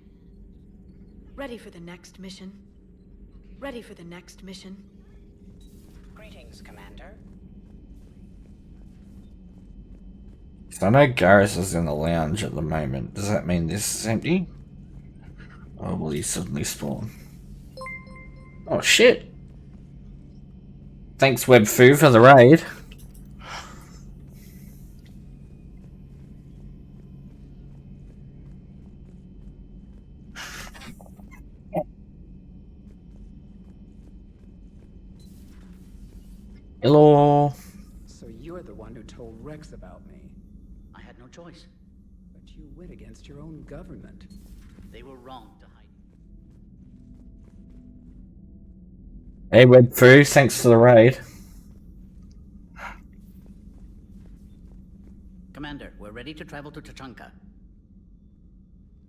Ready for the next mission? Ready for the next mission? Greetings, Commander. So I know Garrus is in the lounge at the moment. Does that mean this is empty? Or will he suddenly spawn? Oh shit! Thanks Webfu for the raid. Hello. So you're the one who told Rex about me. I had no choice. But you went against your own government. They were wrong to hide. Hey Webfu, thanks for the raid. Commander, we're ready to travel to Tachanka.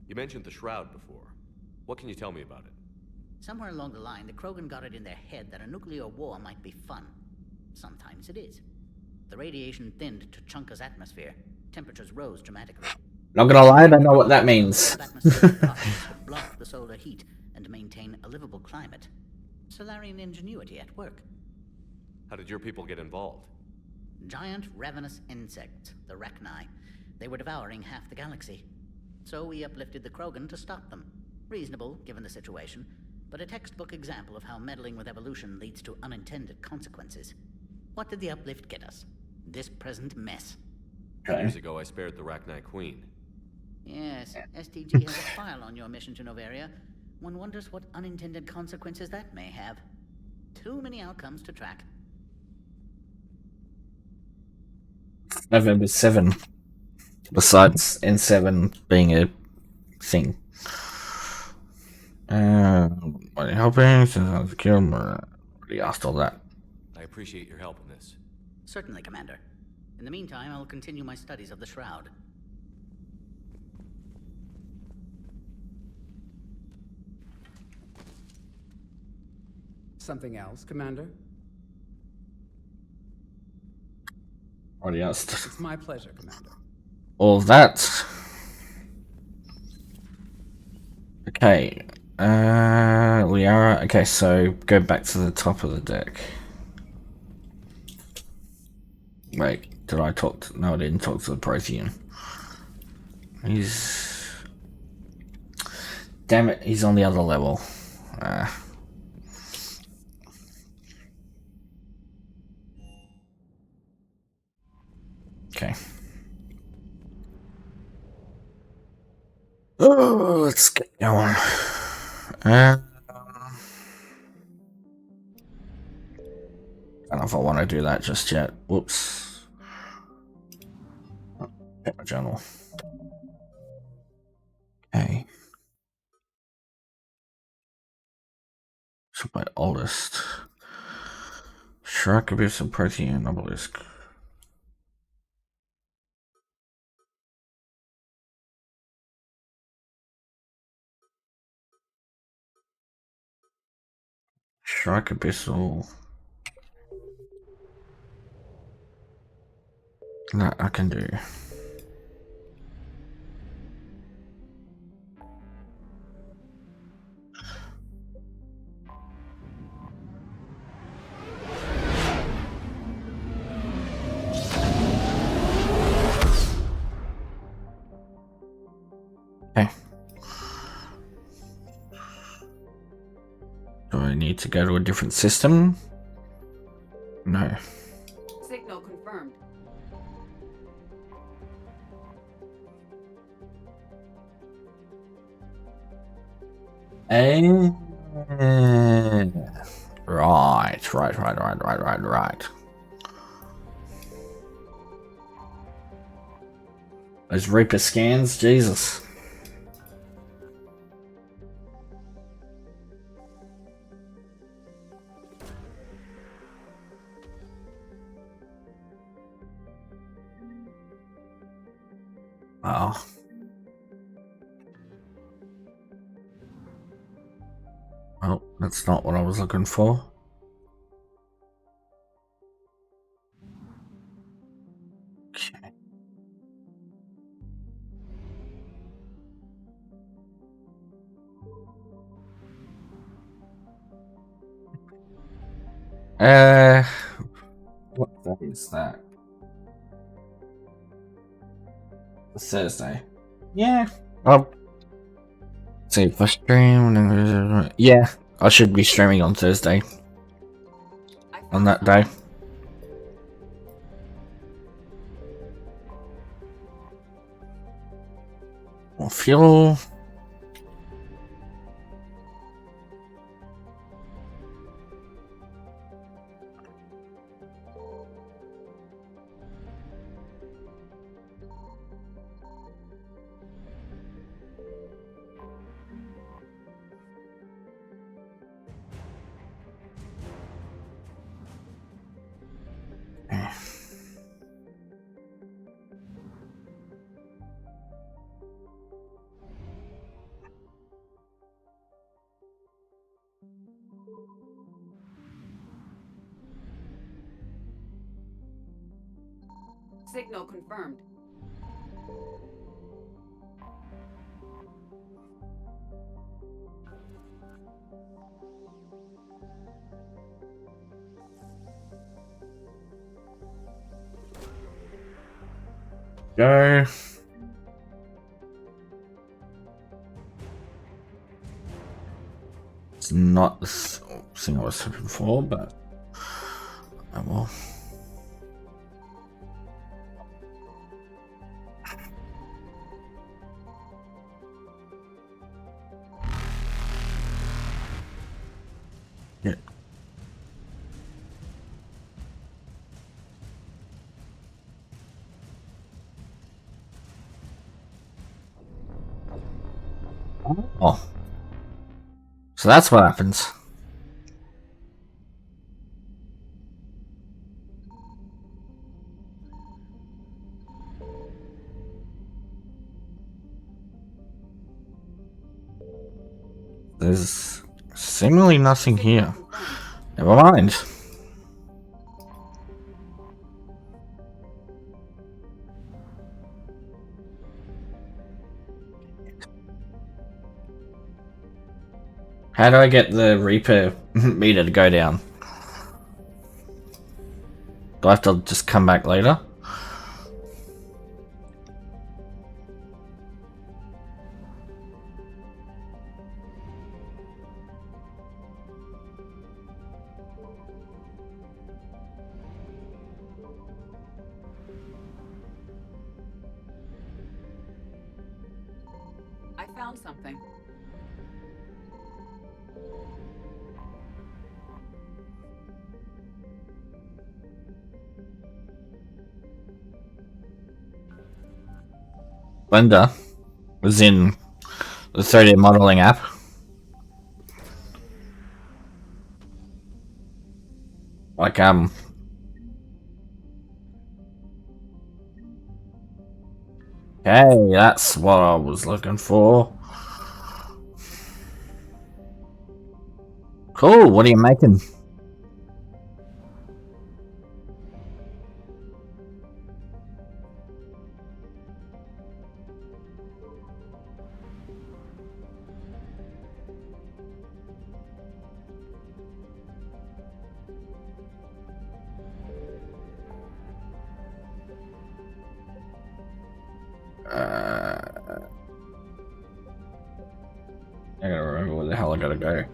You mentioned the Shroud before. What can you tell me about it? Somewhere along the line, the Krogan got it in their head that a nuclear war might be fun. Sometimes it is. The radiation thinned Tachanka's atmosphere. Temperatures rose dramatically. Not gonna lie, I don't know what that means. Block the solar heat and maintain a livable climate. Solarian ingenuity at work. How did your people get involved? Giant ravenous insects, the Rachni. They were devouring half the galaxy. So we uplifted the Krogan to stop them. Reasonable, given the situation, but a textbook example of how meddling with evolution leads to unintended consequences. What did the uplift get us? This present mess. Years ago, I spared the Rachni Queen. Yes, STG has a file on your mission to Novaria. One wonders what unintended consequences that may have. Too many outcomes to track. November 7. Besides N7 being a thing. What are you helping? Since I was a kid, already asked all that. I appreciate your help in this. Certainly, Commander. In the meantime, I'll continue my studies of the Shroud. Something else, Commander? Already asked. It's my pleasure, Commander. All of that. Okay. Liara. Okay, so go back to the top of the deck. Wait, did I talk to... No, I didn't talk to the Prothean. He's... Damn it, he's on the other level. Okay. Oh, let's get going. I don't know if I want to do that just yet. Whoops. Check my journal. Okay. So my oldest. Sure, could be some protein obelisk. Shrike Abyssal. That I can do. Okay. Do I need to go to a different system? No. Signal confirmed. Right. Those Reaper scans, Jesus. Oh. Well, that's not what I was looking for. Okay. What is that? Thursday. Yeah. I'll see if I stream. Yeah, I should be streaming on Thursday. On that day. More fuel. Signal confirmed. Go. It's not the thing I was hoping for, but I will. Yeah. Oh. So that's what happens. There's seemingly nothing here. Never mind. How do I get the Reaper meter to go down? Do I have to just come back later? I found something. Blender was in the 3D modeling app. Like, hey, that's what I was looking for. Cool, what are you making? I gotta remember where the hell I gotta go.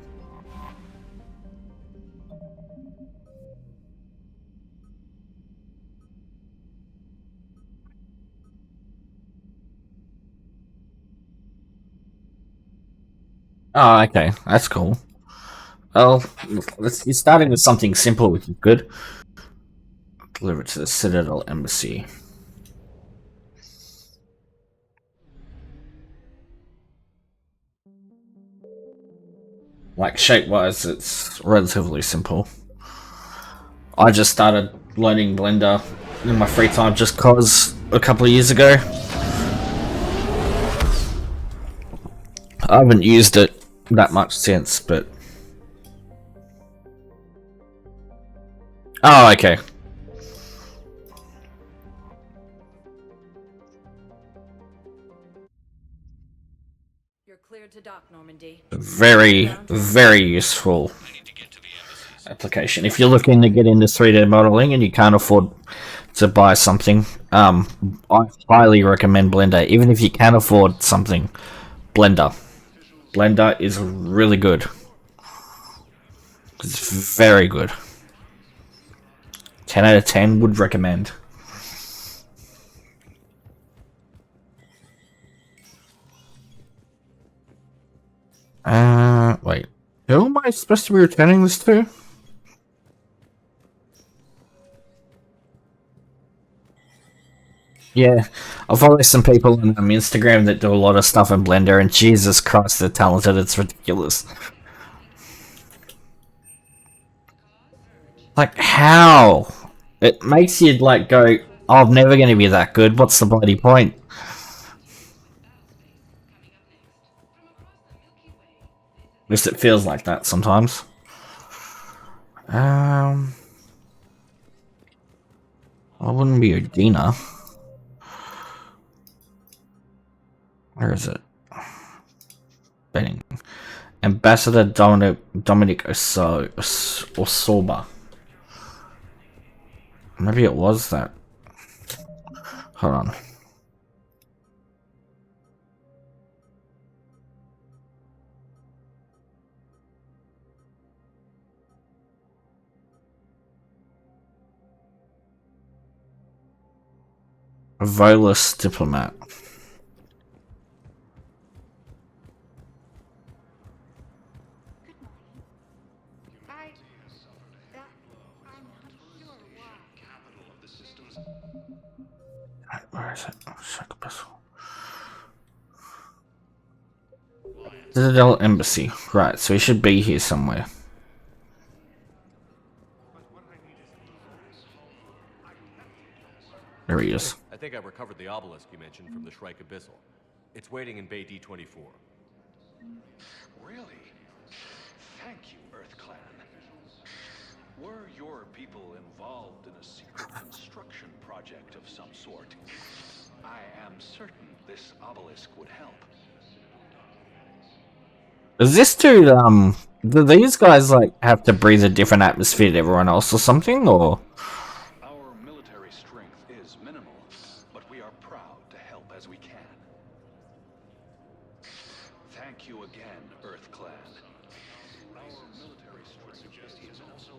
Oh, okay, that's cool. Well, you're starting with something simple, which is good. Deliver it to the Citadel Embassy. Like, shape-wise, it's relatively simple. I just started learning Blender in my free time just cause a couple of years ago. I haven't used it that much since, but... Oh, okay. You're cleared to dock, Normandy. Very, very useful application. If you're looking to get into 3D modeling and you can't afford to buy something, I highly recommend Blender. Even if you can afford something, Blender. Blender is really good. It's very good. 10 out of 10 would recommend. Wait. Who am I supposed to be returning this to? Yeah, I follow some people on Instagram that do a lot of stuff in Blender, and Jesus Christ, they're talented. It's ridiculous. Like, how? It makes you, like, go, oh, I'm never going to be that good. What's the bloody point? At least it feels like that sometimes. I wouldn't be Udina. Where is it? Benning. Ambassador Dominic Osorba. Maybe it was that. Hold on. A lawless diplomat. Where is it? Cerberus. Citadel Embassy. Right, so he should be here somewhere. There he is. I think I recovered the obelisk you mentioned from the Shrike Abyssal. It's waiting in Bay D24. Really? Thank you, Earth Clan. Were your people involved in a secret construction project of some sort? I am certain this obelisk would help. Is this to, do these guys, like, have to breathe a different atmosphere to everyone else or something, or? Our military strength is minimal, but we are proud to help as we can. Thank you again, Earth Clan. Our military strength is also...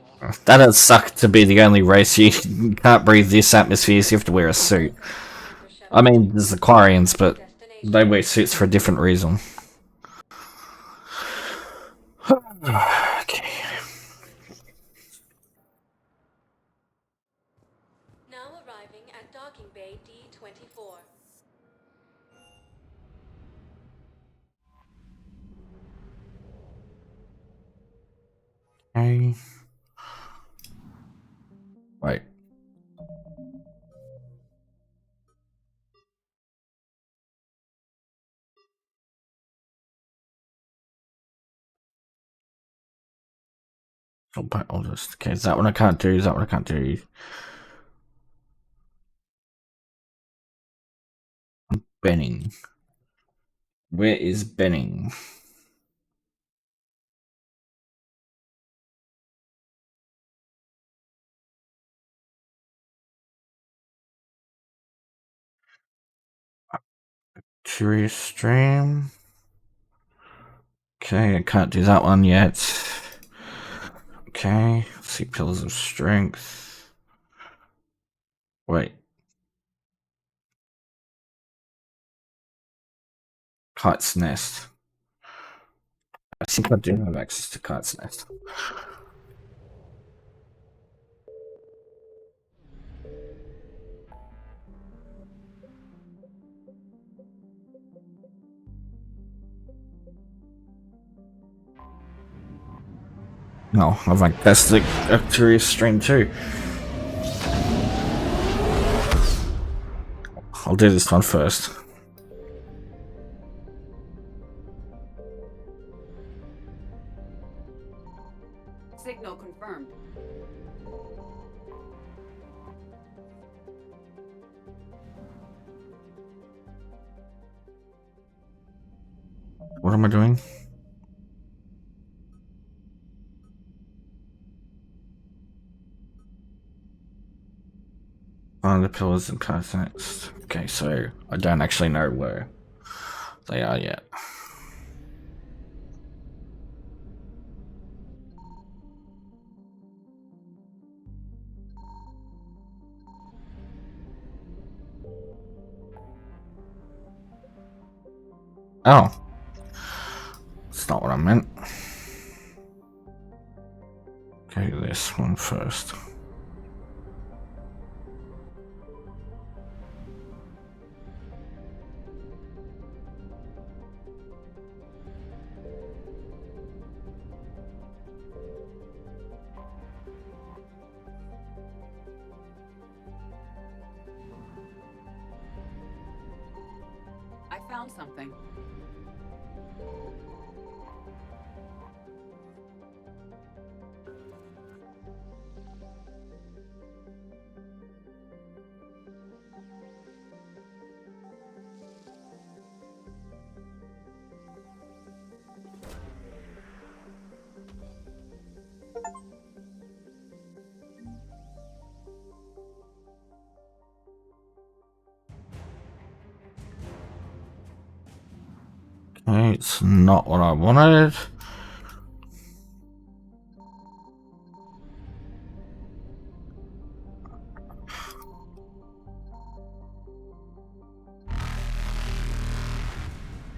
That'd suck to be the only race you can't breathe this atmosphere, so you have to wear a suit. I mean, there's the Quarians, but they wear suits for a different reason. Okay. Now arriving at docking bay D24. Okay. Wait. I'll just, okay, is that one I can't do? Is that one I can't do? Benning. Where is Benning? Curious Stream. Okay, I can't do that one yet. Okay, let's see, Pillars of Strength. Wait. Kite's Nest. I think I do have access to Kite's Nest. No, I've accessed the Curious Stream too. I'll do this one first. Signal confirmed. What am I doing? Find the pillars and cards next. Okay, so I don't actually know where they are yet. Oh. That's not what I meant. Okay, this one first. I found something. Okay, it's not what I wanted.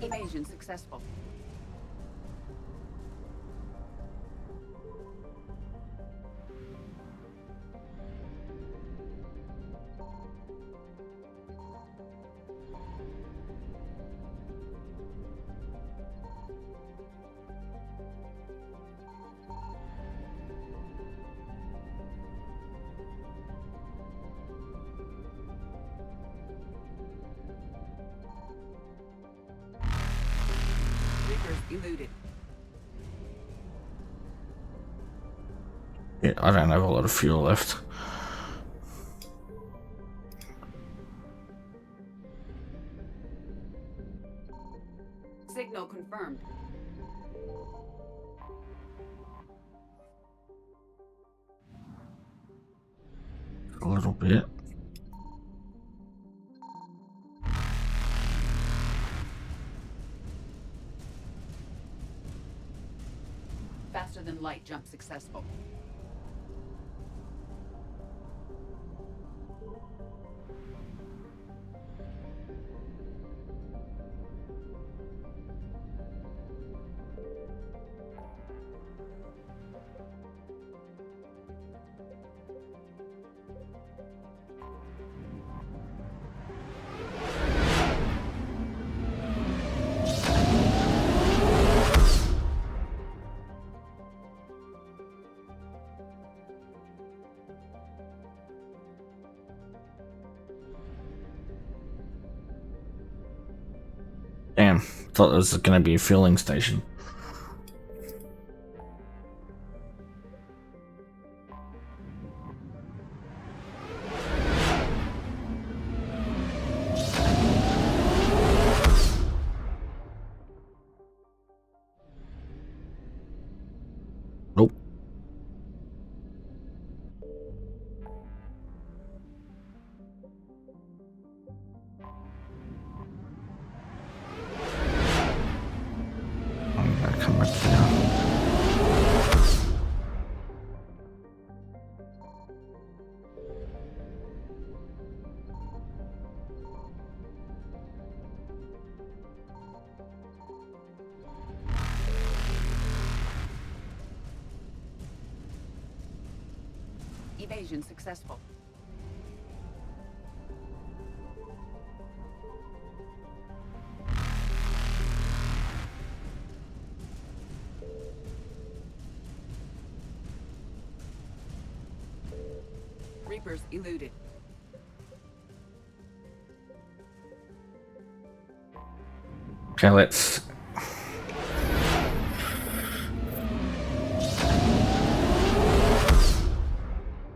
Evasion successful. Reapers eluded. Yeah, I don't have a lot of fuel left. Signal confirmed. A little bit. Faster than light jump successful. Damn, thought there was going to be a fueling station. Nope. I'm gonna come back here. Evasion successful. Reapers eluded. Okay, let's...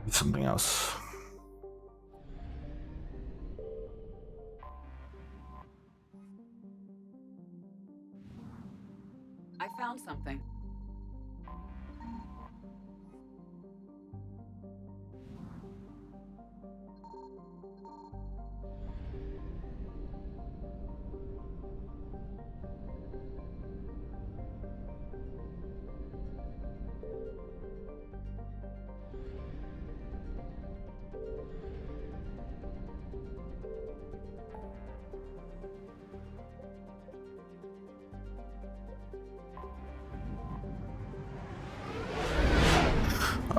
something else. I found something.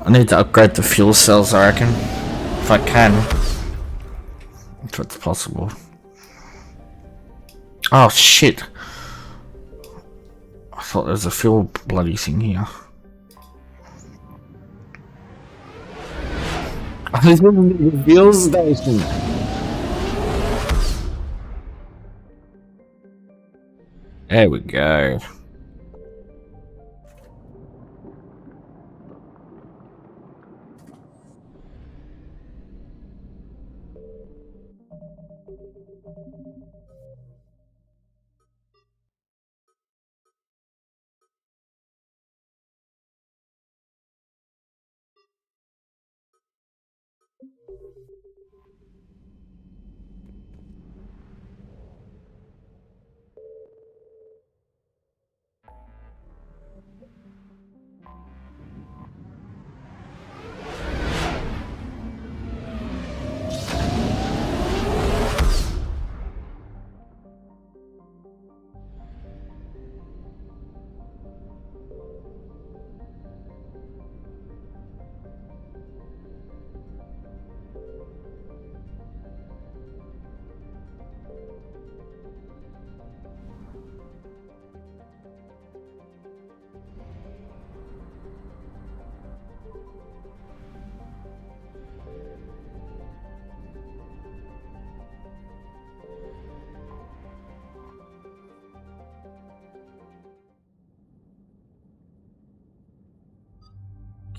I need to upgrade the fuel cells, I reckon. If I can. If it's possible. Oh shit. I thought there was a fuel bloody thing here. This is the fuel station. There we go.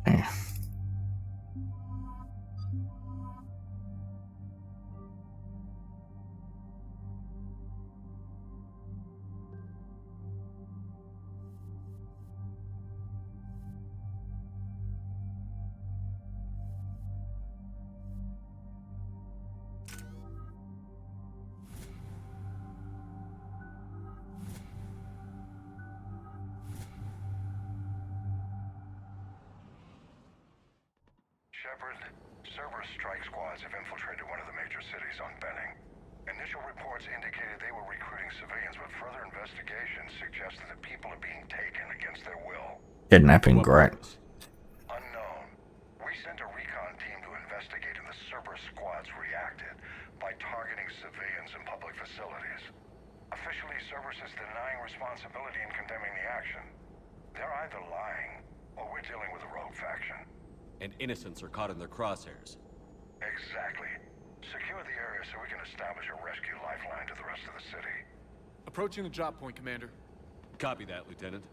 Okay. Shepard, Cerberus strike squads have infiltrated one of the major cities on Benning. Initial reports indicated they were recruiting civilians, but further investigations suggest that the people are being taken against their will. Kidnapping, great. Unknown. We sent a recon team to investigate, and the Cerberus squads reacted by targeting civilians in public facilities. Officially, Cerberus is denying responsibility and condemning the action. They're either lying, or we're dealing with a rogue faction. And innocents are caught in their crosshairs. Exactly. Secure the area so we can establish a rescue lifeline to the rest of the city. Approaching the drop point, Commander. Copy that, Lieutenant.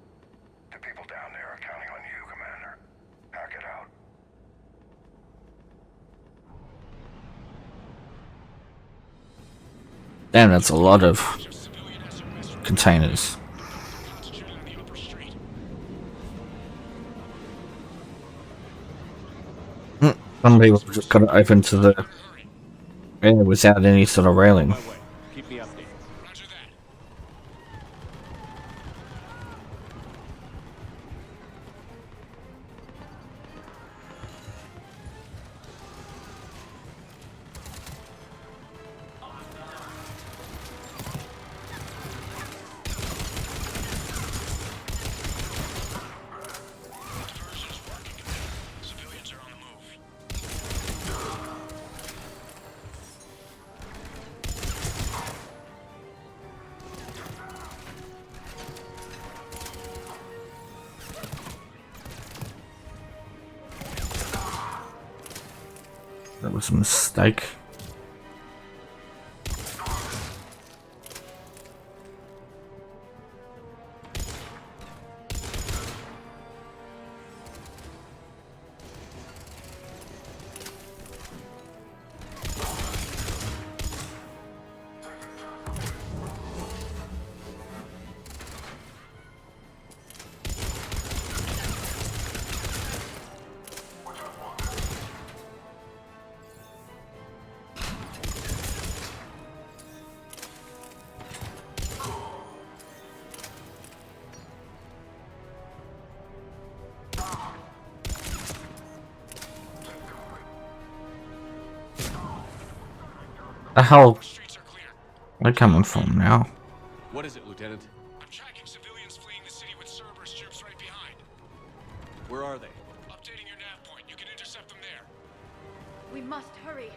The people down there are counting on you, Commander. Pack it out. Damn, that's a lot of containers. Somebody was just got it open to the air without any sort of railing. Keep me updated. That was a mistake. The hell? Where they coming from now? What is it, Lieutenant? I'm tracking civilians fleeing the city with Cerberus troops right behind. Where are they? Updating your nav point. We must hurry.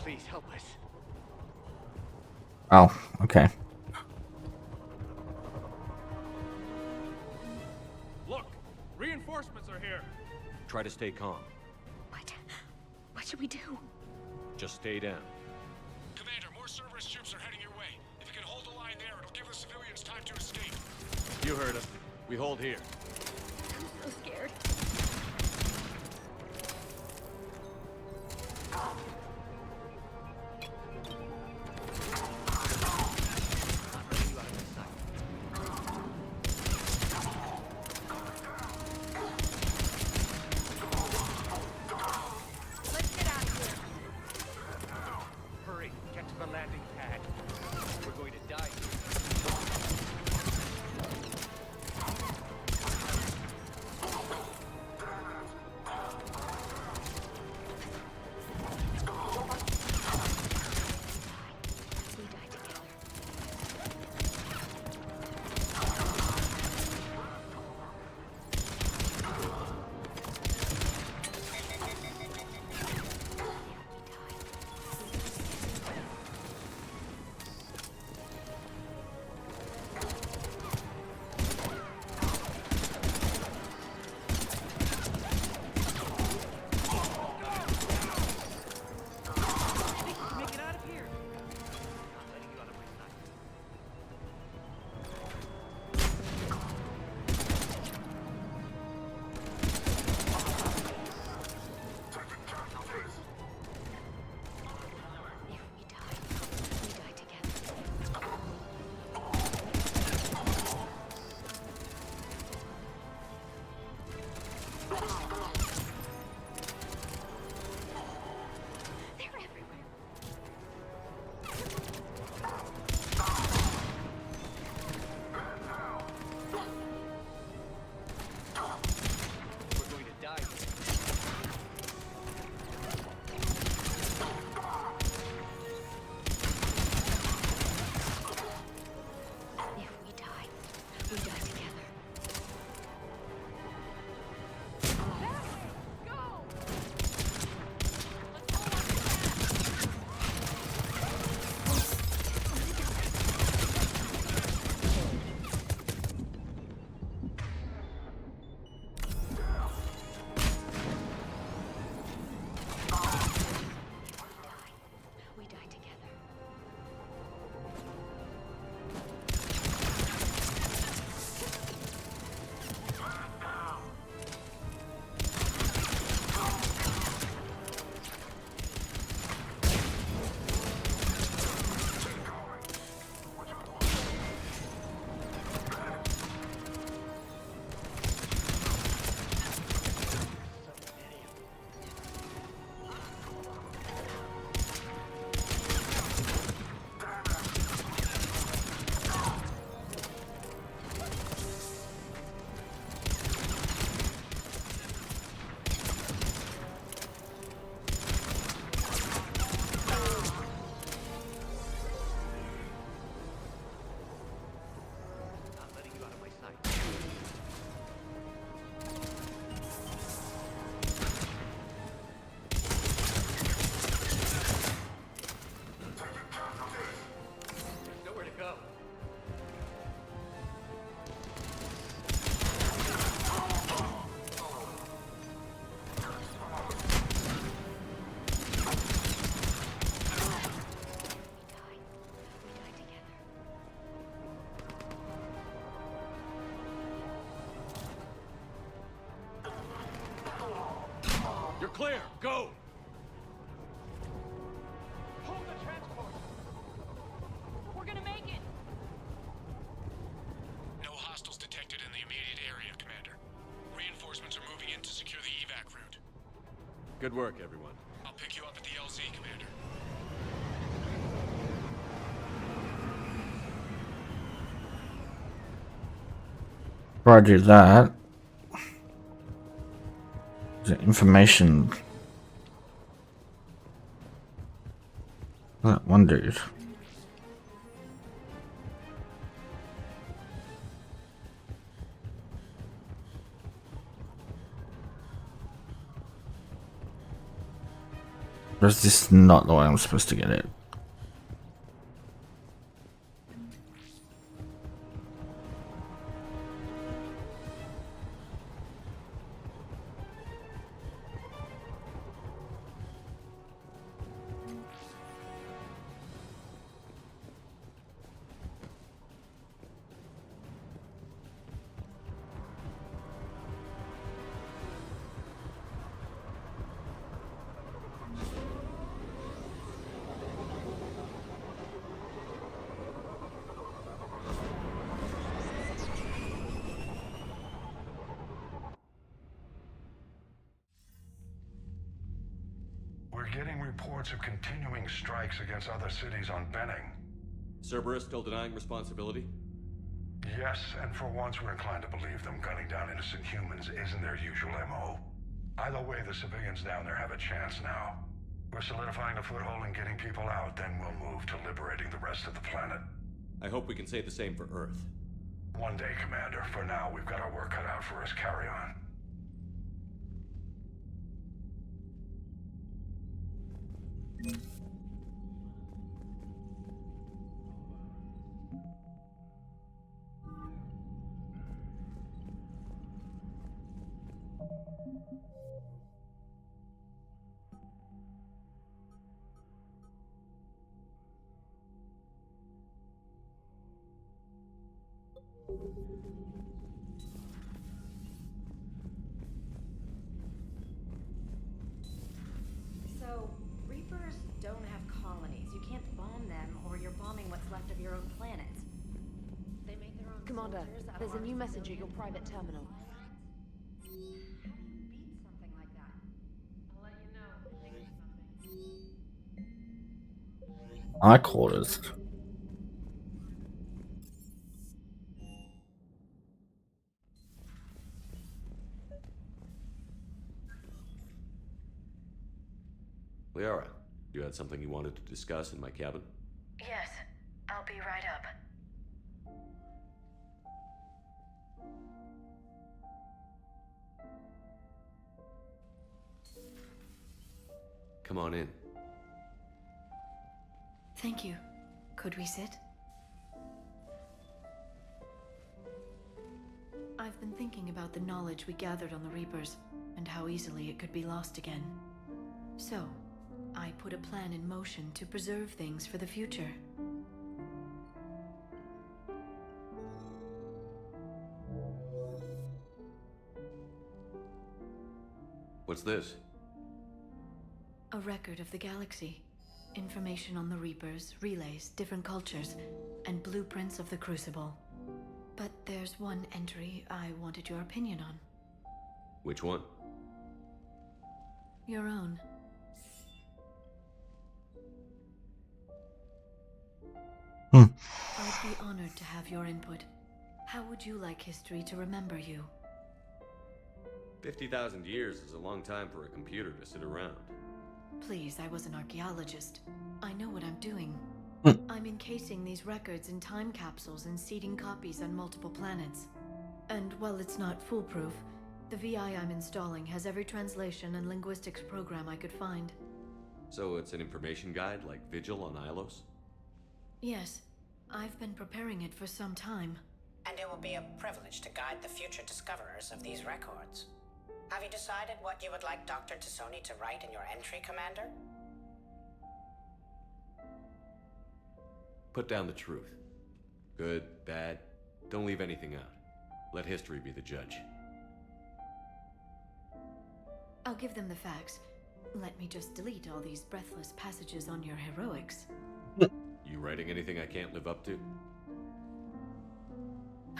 Please help us. Oh, okay. Look, reinforcements are here. Try to stay calm. What should we do? Just stay down. Commander, more Cerberus troops are heading your way. If you can hold the line there, it'll give the civilians time to escape. You heard us. We hold here. I'm so scared. Let's get out of here. Hurry, get to the landing pad. We're going to die here. We die together. Make it out of here. Not letting you out of my sight. If we die together. They're everywhere. We're going to die here. If we die together. We die together. Not letting you out of my sight. There's nowhere to go. We die together. You're clear. Go. Hold the transport. We're gonna make it. No hostiles Good work, everyone. I'll pick you up at the LZ, Commander. Before I do that, the information. That one dude. Or is this not the way I'm supposed to get it? We're getting reports of continuing strikes against other cities on Benning. Cerberus still denying responsibility? Yes, and for once we're inclined to believe them. Gunning down innocent humans isn't their usual MO. Either way, the civilians down there have a chance now. We're solidifying a foothold and getting people out, then we'll move to liberating the rest of the planet. I hope we can say the same for Earth. One day, Commander. For now, we've got our work cut out for us. Carry on. So, Reapers don't have colonies. You can't bomb them, or you're bombing what's left of your own planet. They make their own Commander, soldiers out of there's a our new message at facility. your private terminal. How do you beat something like that? I'll let you know if I think of something. My quarters. Liara, you had something you wanted to discuss in my cabin? Yes, I'll be right up. Come on in. Thank you. Could we sit? I've been thinking about the knowledge we gathered on the Reapers, and how easily it could be lost again. So, I put a plan in motion to preserve things for the future. What's this? A record of the galaxy. Information on the Reapers, relays, different cultures, and blueprints of the Crucible. But there's one entry I wanted your opinion on. Which one? Your own. I'd be honored to have your input. How would you like history to remember you? 50,000 years is a long time for a computer to sit around. Please, I was an archaeologist. I know what I'm doing. I'm encasing these records in time capsules and seeding copies on multiple planets. And while it's not foolproof, the VI I'm installing has every translation and linguistics program I could find. So it's an information guide like Vigil on Ilos? Yes, I've been preparing it for some time. And it will be a privilege to guide the future discoverers of these records. Have you decided what you would like Dr. Tassoni to write in your entry, Commander? Put down the truth. Good, bad, don't leave anything out. Let history be the judge. I'll give them the facts. Let me just delete all these breathless passages on your heroics. You writing anything I can't live up to?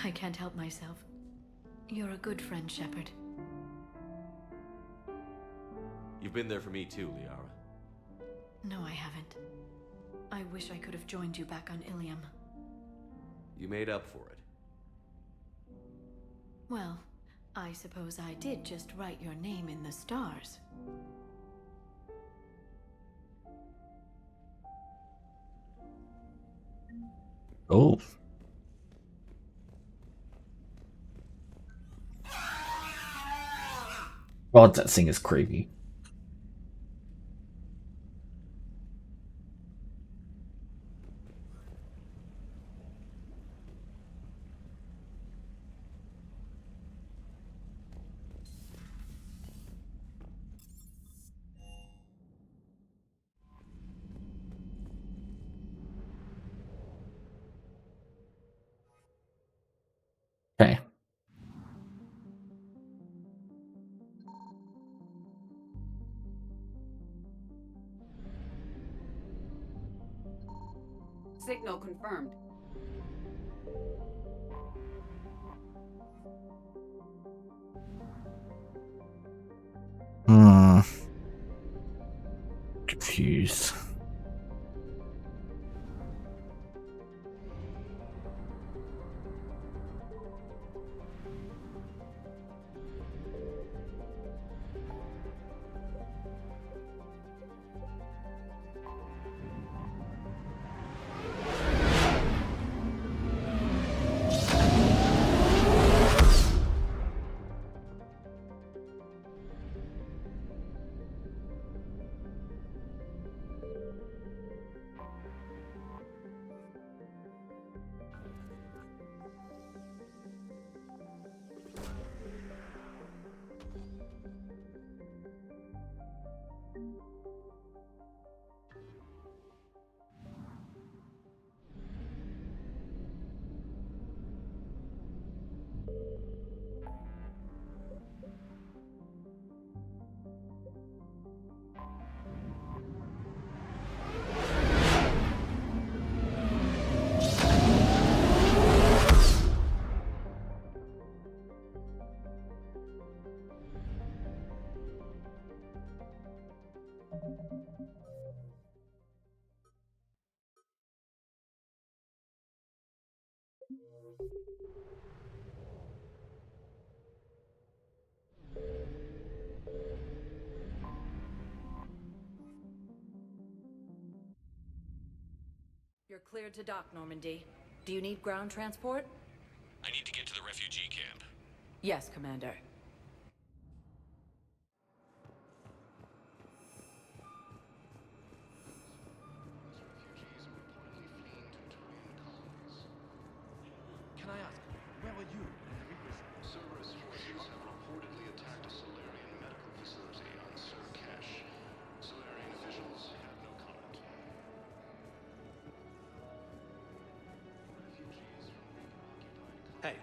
I can't help myself. You're a good friend, Shepard. You've been there for me too, Liara. No, I haven't. I wish I could have joined you back on Ilium. You made up for it. Well, I suppose I did just write your name in the stars. Oh. God, that thing is creepy. Okay. Signal confirmed. Confused. You're cleared to dock, Normandy. Do you need ground transport? I need to get to the refugee camp. Yes, Commander. Can I ask, where were you when the Reapers... Cerberus forces have reportedly attacked a Solarian medical facility on Cercash. Solarian officials have no comment. Hey,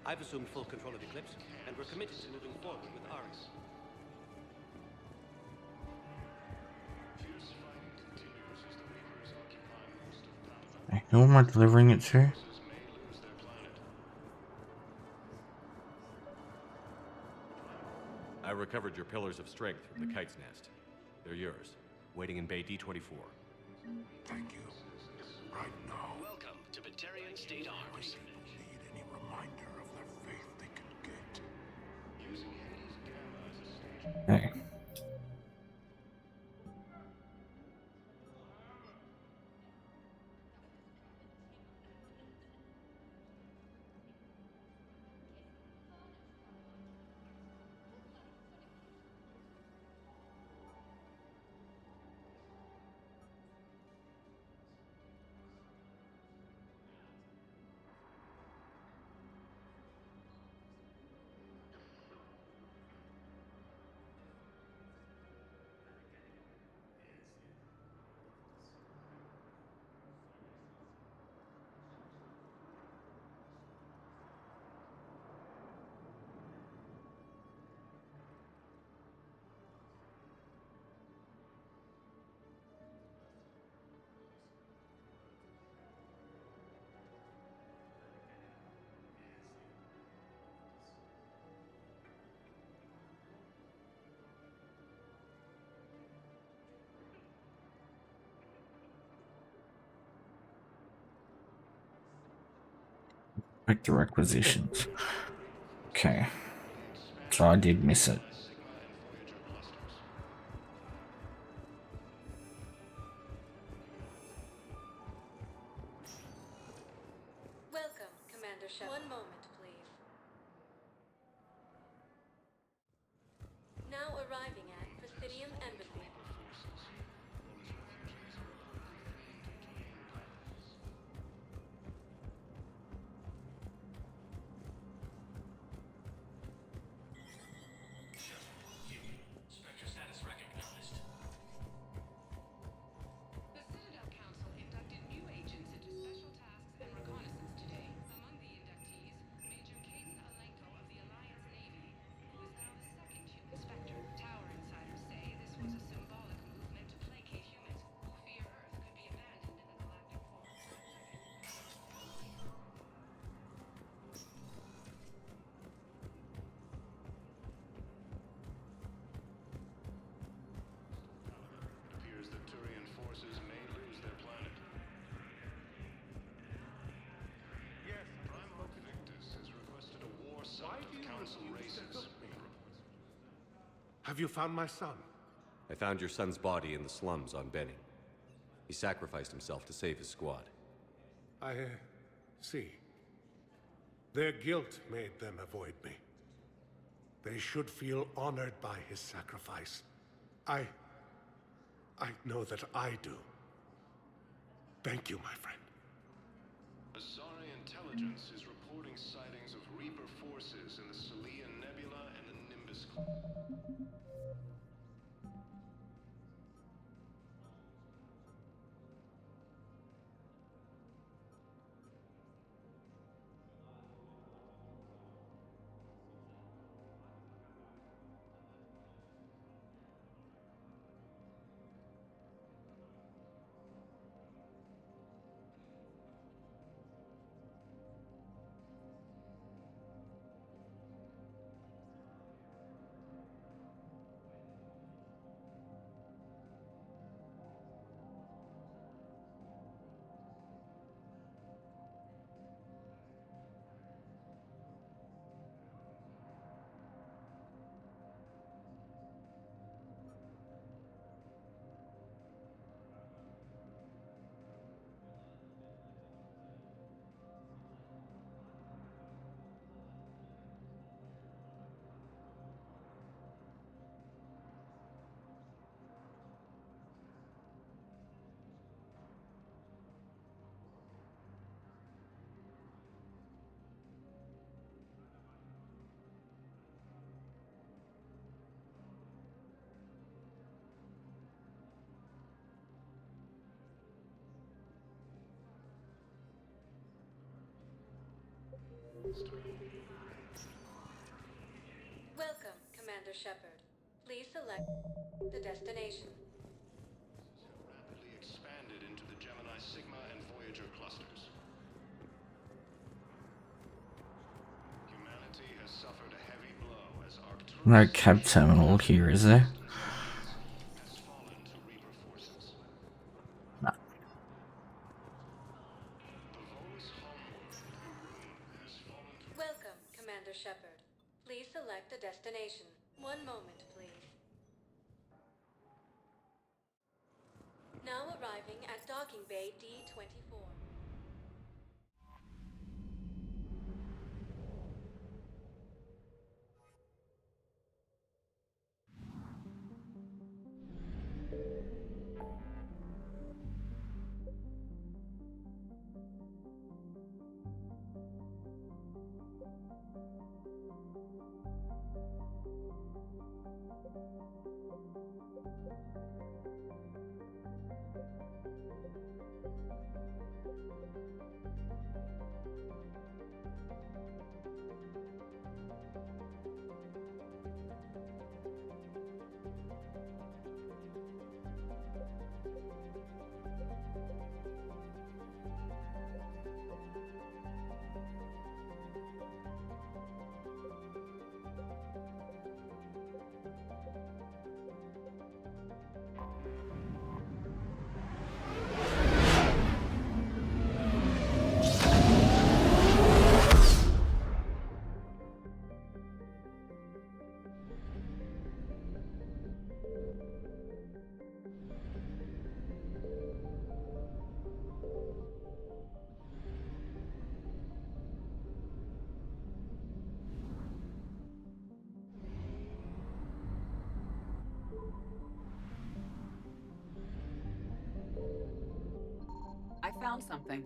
I've assumed full control of Eclipse, and we're committed to moving forward with Aria. Fierce fighting continues as the Reapers occupy most of Panama. Okay, who am I delivering it to? Forces may lose their planet. I recovered your pillars of strength from the Kite's Nest. They're yours, waiting in Bay D-24. Thank you. Right now, Welcome to Batarian State Arms. people need any reminder of their faith they can get. Using Hades Gamma as a stage. Okay. Check the requisitions. Okay. So I did miss it. Welcome, Commander Shepard. One moment, please. Now arriving at Presidium Embassy. Spectre status recognized. The Citadel Council inducted new agents into special tasks and reconnaissance today. Among the inductees, Major Caden Alenko of the Alliance Navy, who is now the second human Spectre. Tower insiders say this was a symbolic movement to placate humans who fear Earth could be abandoned in the galactic war. It appears the Turian forces may lose their planet. Yes, Prime Victus has requested a war summit of Council races. Have you found my son? I found your son's body in the slums on Benny. He sacrificed himself to save his squad. I see. Their guilt made them avoid me. They should feel honored by his sacrifice. I know that I do. Thank you, my friend. Asari intelligence is reporting sightings of Reaper forces in the Celian Nebula and the Nimbus. Welcome, Commander Shepard. Please select the destination. Rapidly expanded into the Gemini Sigma and Voyager clusters. Humanity has suffered a heavy blow as Arcturus No cab terminal here, is there? has fallen to Reaper forces. No. The Volus homeworld has fallen to Welcome, Commander Shepard. Please select a destination. One moment, please. Now arriving at Docking Bay D-24. found something.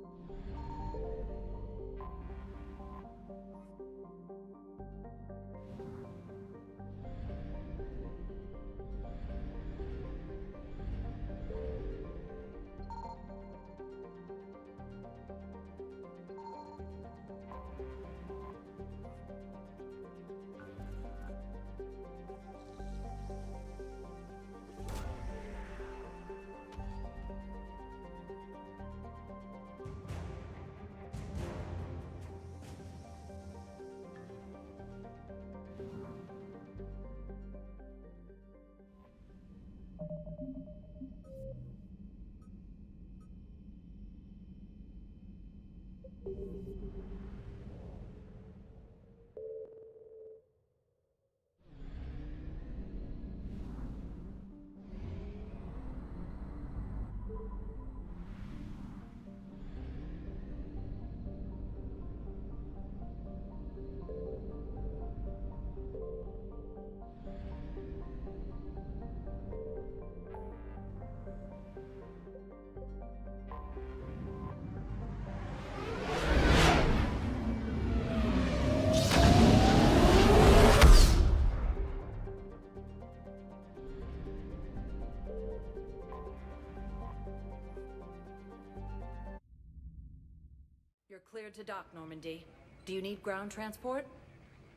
You're cleared to dock, Normandy. Do you need ground transport?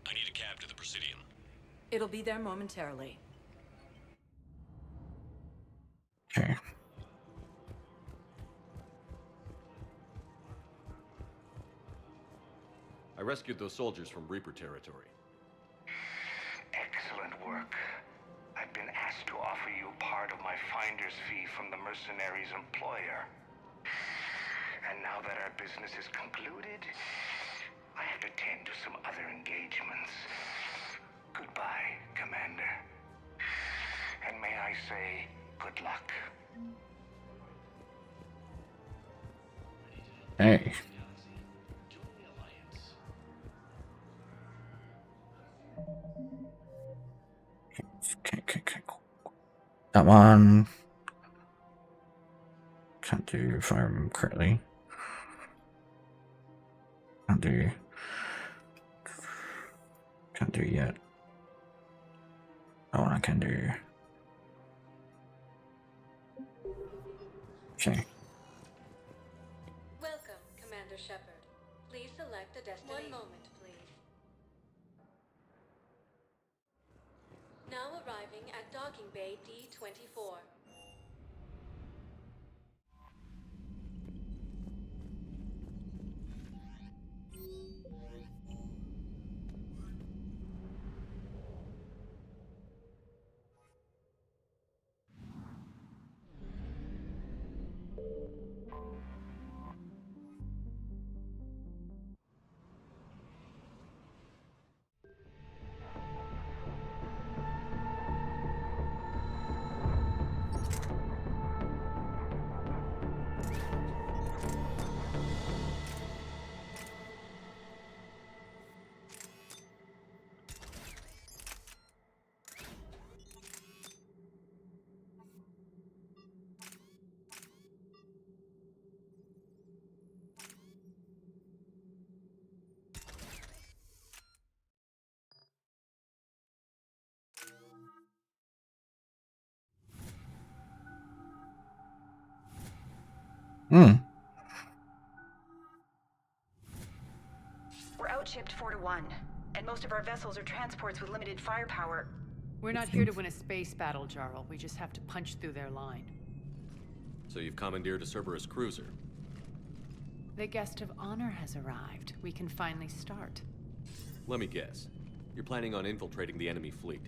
I need a cab to the Presidium. It'll be there momentarily. Okay. I rescued those soldiers from Reaper territory. Excellent work. I've been asked to offer you part of my finder's fee from the mercenaries' employer. And now that our business is concluded, I have to tend to some other engagements. Goodbye, Commander. And may I say, good luck. Hey. Okay, cool. That one can't do if I remember correctly. Can't do yet. That one I can do. Okay. Welcome, Commander Shepard. Please select a destination. 1 moment, please. Now arriving at docking bay D-24. We're outshipped 4-1, and most of our vessels are transports with limited firepower. We're not here to win a space battle, Jarl. We just have to punch through their line. So you've commandeered a Cerberus cruiser. The guest of honor has arrived. We can finally start. Let me guess. You're planning on infiltrating the enemy fleet.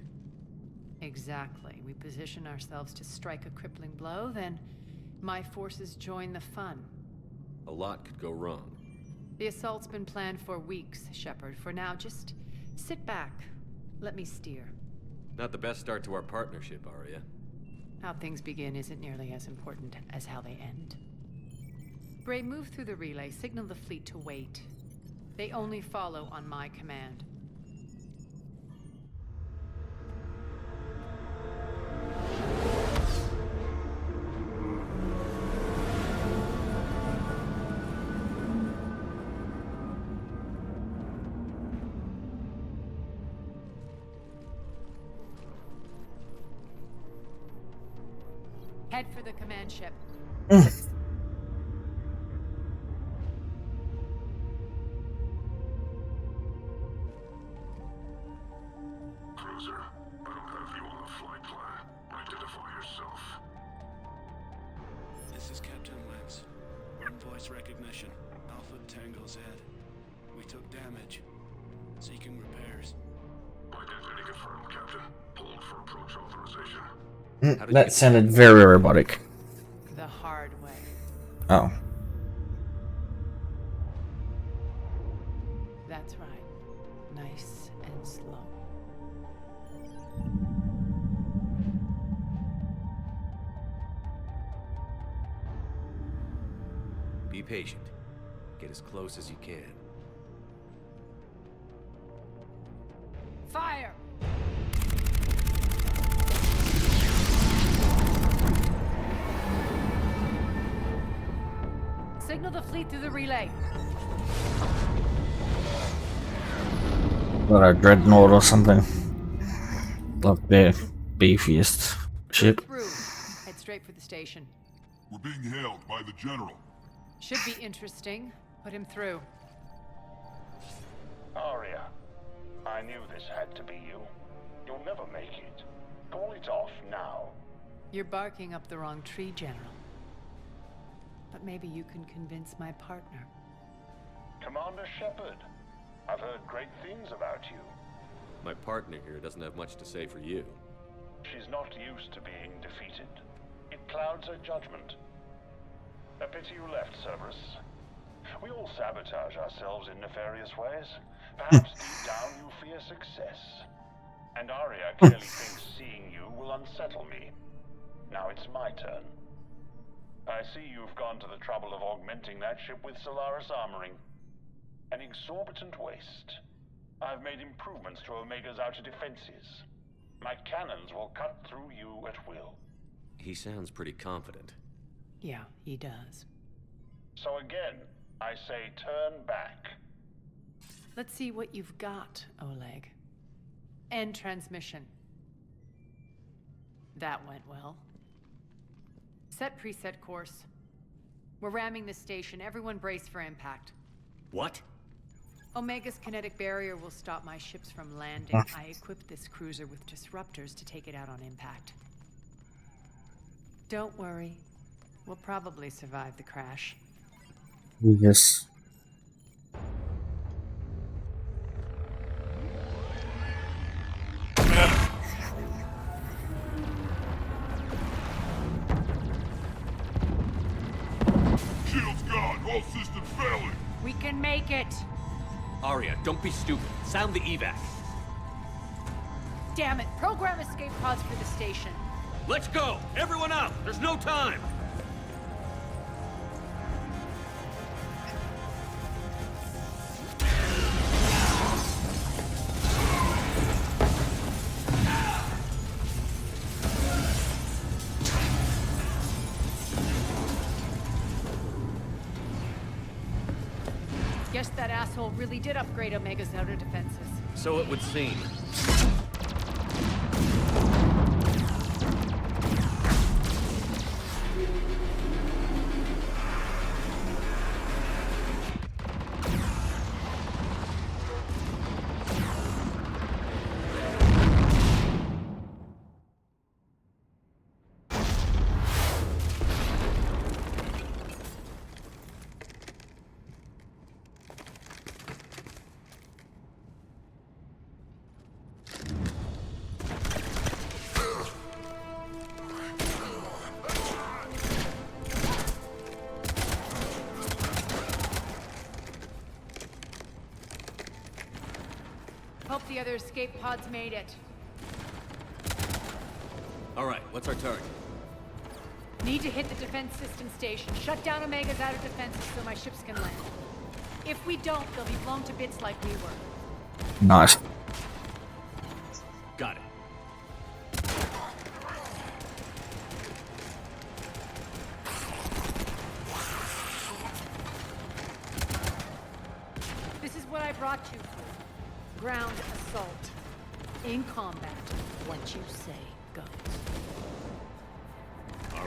Exactly. We position ourselves to strike a crippling blow, then my forces join the fun. A lot could go wrong. The assault's been planned for weeks, Shepard. For now, just sit back. Let me steer. Not the best start to our partnership, Aria. How things begin isn't nearly as important as how they end. Bray, move through the relay. Signal the fleet to wait. They only follow on my command. Head for the command ship. Cruiser, I don't have you on the flight plan. Identify yourself. This is Captain Lance. We're in voice recognition. Alpha Tango Z. We took damage. Seeking repairs. Identity confirmed, Captain. Hold for approach authorization. That sounded very robotic. The hard way. Oh. That's right. Nice and slow. Be patient. Get as close as you can. Fire! Signal the fleet through the relay. Got a dreadnought or something. Like their beefiest ship. Through. Head straight for the station. We're being hailed by the General. Should be interesting. Put him through. Aria, I knew this had to be you. You'll never make it. Call it off now. You're barking up the wrong tree, General. But maybe you can convince my partner. Commander Shepard, I've heard great things about you. My partner here doesn't have much to say for you. She's not used to being defeated. It clouds her judgment. A pity you left, Cerberus. We all sabotage ourselves in nefarious ways. Perhaps deep down you fear success. And Aria clearly thinks seeing you will unsettle me. Now it's my turn. I see you've gone to the trouble of augmenting that ship with Solaris armoring. An exorbitant waste. I've made improvements to Omega's outer defenses. My cannons will cut through you at will. He sounds pretty confident. Yeah, he does. So again, I say turn back. Let's see what you've got, Oleg. End transmission. That went well. Set preset course. We're ramming the station. Everyone brace for impact. What? Omega's kinetic barrier will stop my ships from landing. I equipped this cruiser with disruptors to take it out on impact. Don't worry. We'll probably survive the crash. Yes. Shield's gone. All systems failing. We can make it! Aria, don't be stupid. Sound the evac. Damn it! Program escape pods for the station. Let's go! Everyone out! There's no time! Guess that asshole really did upgrade Omega's outer defenses. So it would seem. Hope the other escape pods made it. Alright, what's our target? Need to hit the defense system station. Shut down Omega's outer defenses so my ships can land. If we don't, they'll be blown to bits like we were. Nice. Got it. This is what I brought you for. Ground assault. In combat, what you say goes.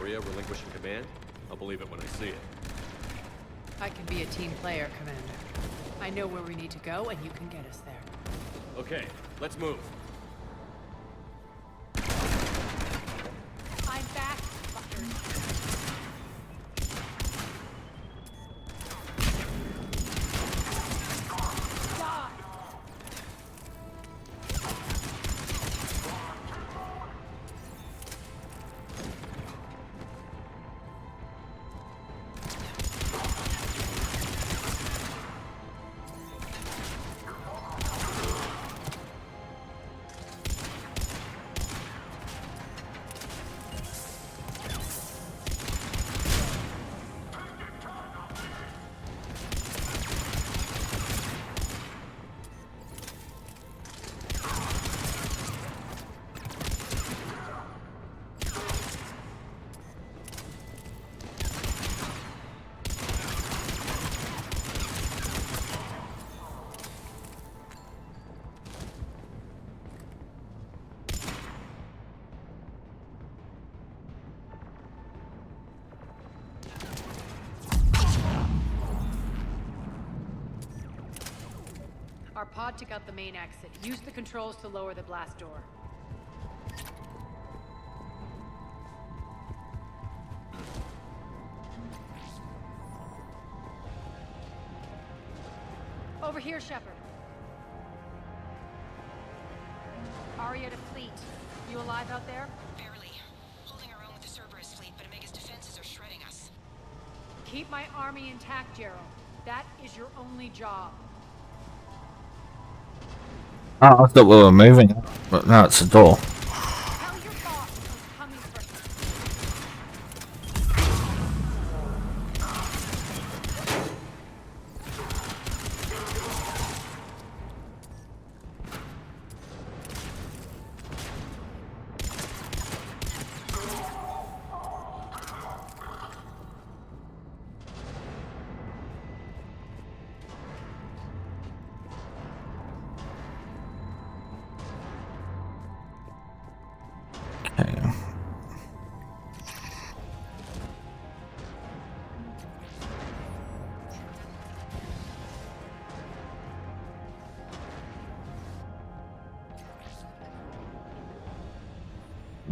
Aria relinquishing command? I'll believe it when I see it. I can be a team player, Commander. I know where we need to go, and you can get us there. Okay, let's move. I'm back, fuckers. Our pod took out the main exit. Use the controls to lower the blast door. Over here, Shepard. Aria to fleet. You alive out there? Barely. Holding our own with the Cerberus fleet, but Omega's defenses are shredding us. Keep my army intact, Gerald. That is your only job. Oh, I thought we were moving, but no, it's a door. Tell your boss who's coming for him.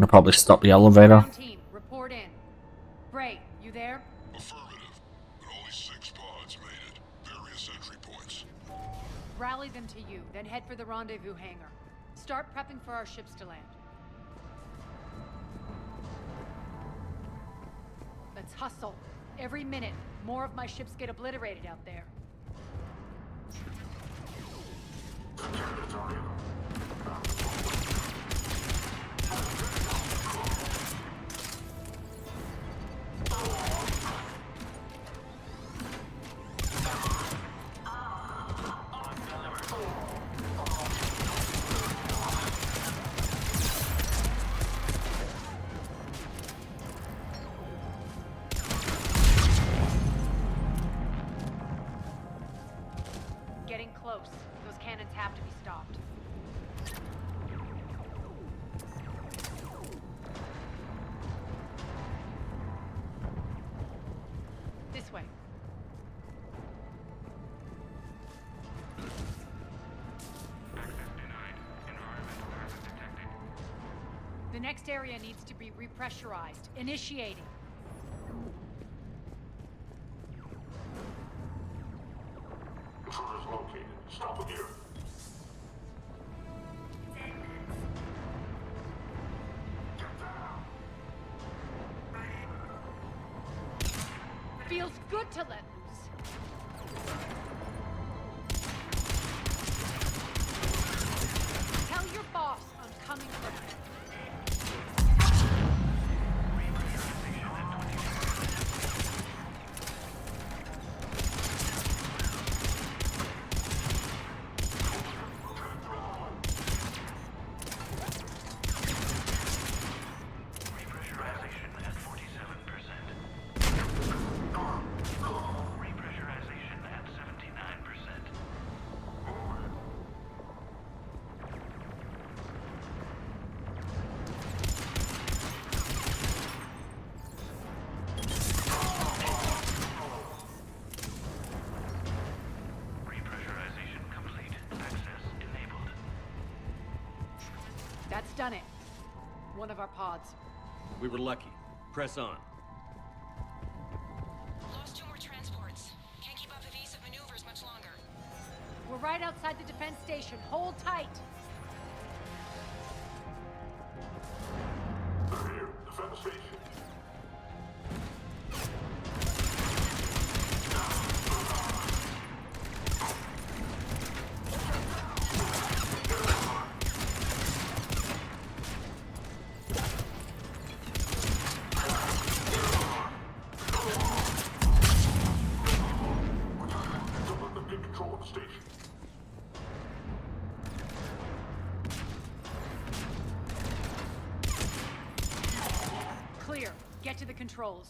I'll probably stop the elevator. Team, report in. Bray, you there? Affirmative. But only 6 pods made it. Various entry points. Rally them to you, then head for the rendezvous hangar. Start prepping for our ships to land. Let's hustle. Every minute, more of my ships get obliterated out there. Getting close. Those cannons have to be stopped. This way. The next area needs to be repressurized. Initiating. Intruders located. Stop them here. Feels good to let loose. Tell your boss I'm coming for him. That's done it. One of our pods. We were lucky. Press on. Lost 2 more transports. Can't keep up evasive maneuvers much longer. We're right outside the defense station. Hold tight. They're here. Defend the station. Clear. Get to the controls.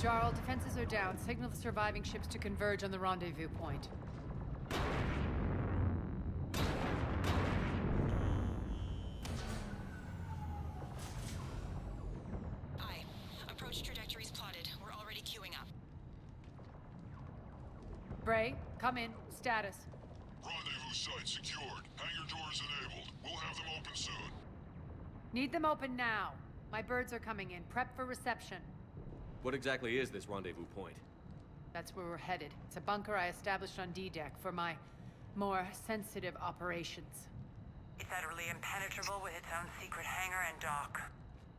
Jarl, defenses are down. Signal the surviving ships to converge on the rendezvous point. Aye. Approach trajectories plotted. We're already queuing up. Bray, come in. Status. Rendezvous site secured. Hangar doors enabled. We'll have them open soon. Need them open now. My birds are coming in. Prep for reception. What exactly is this rendezvous point? That's where we're headed. It's a bunker I established on D-Deck for my more sensitive operations. It's utterly impenetrable with its own secret hangar and dock.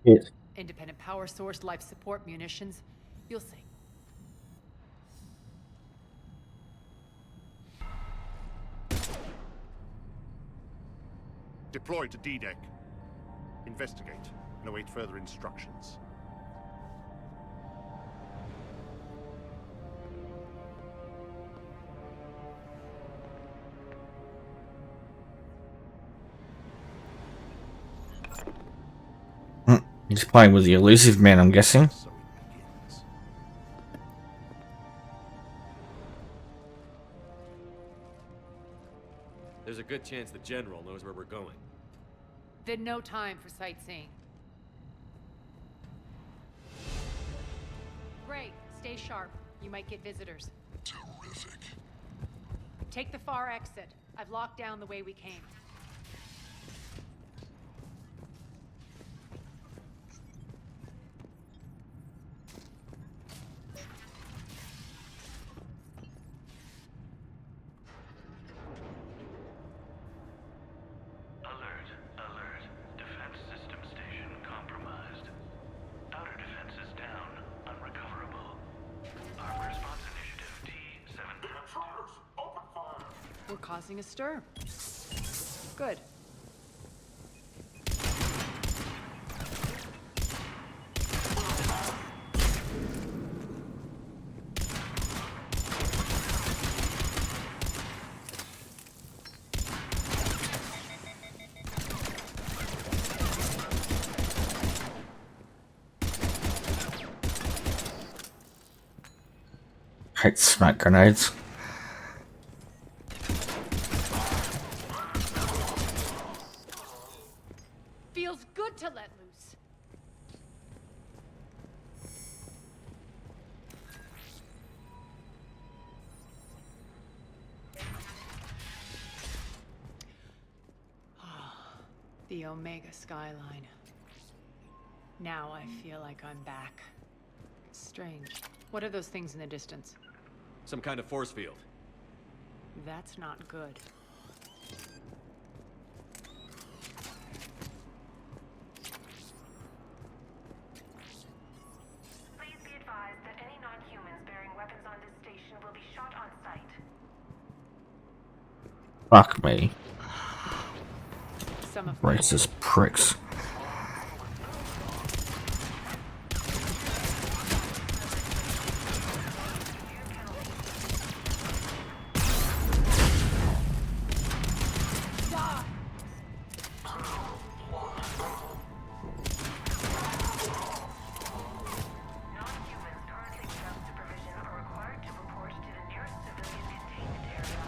Yes. Independent power source, life support, munitions. You'll see. Deploy to D-Deck. Investigate and await further instructions. He's playing with the elusive man, I'm guessing. So it begins. There's a good chance the General knows where we're going. Then no time for sightseeing. Great. Stay sharp. You might get visitors. Terrific. Take the far exit. I've locked down the way we came. Alert, alert. Defense system station compromised. Outer defenses down, unrecoverable. Armed response initiative T-7. Intruders! Open fire! We're causing a stir. Good. Hate smack grenades. Feels good to let loose. The Omega skyline. Now I feel like I'm back. Strange. What are those things in the distance? Some kind of force field. That's not good. Please be advised that any non-humans bearing weapons on this station will be shot on sight. Fuck me. Some of Racist pricks. Non-humans currently without supervision are required to report to the nearest civilian containment area.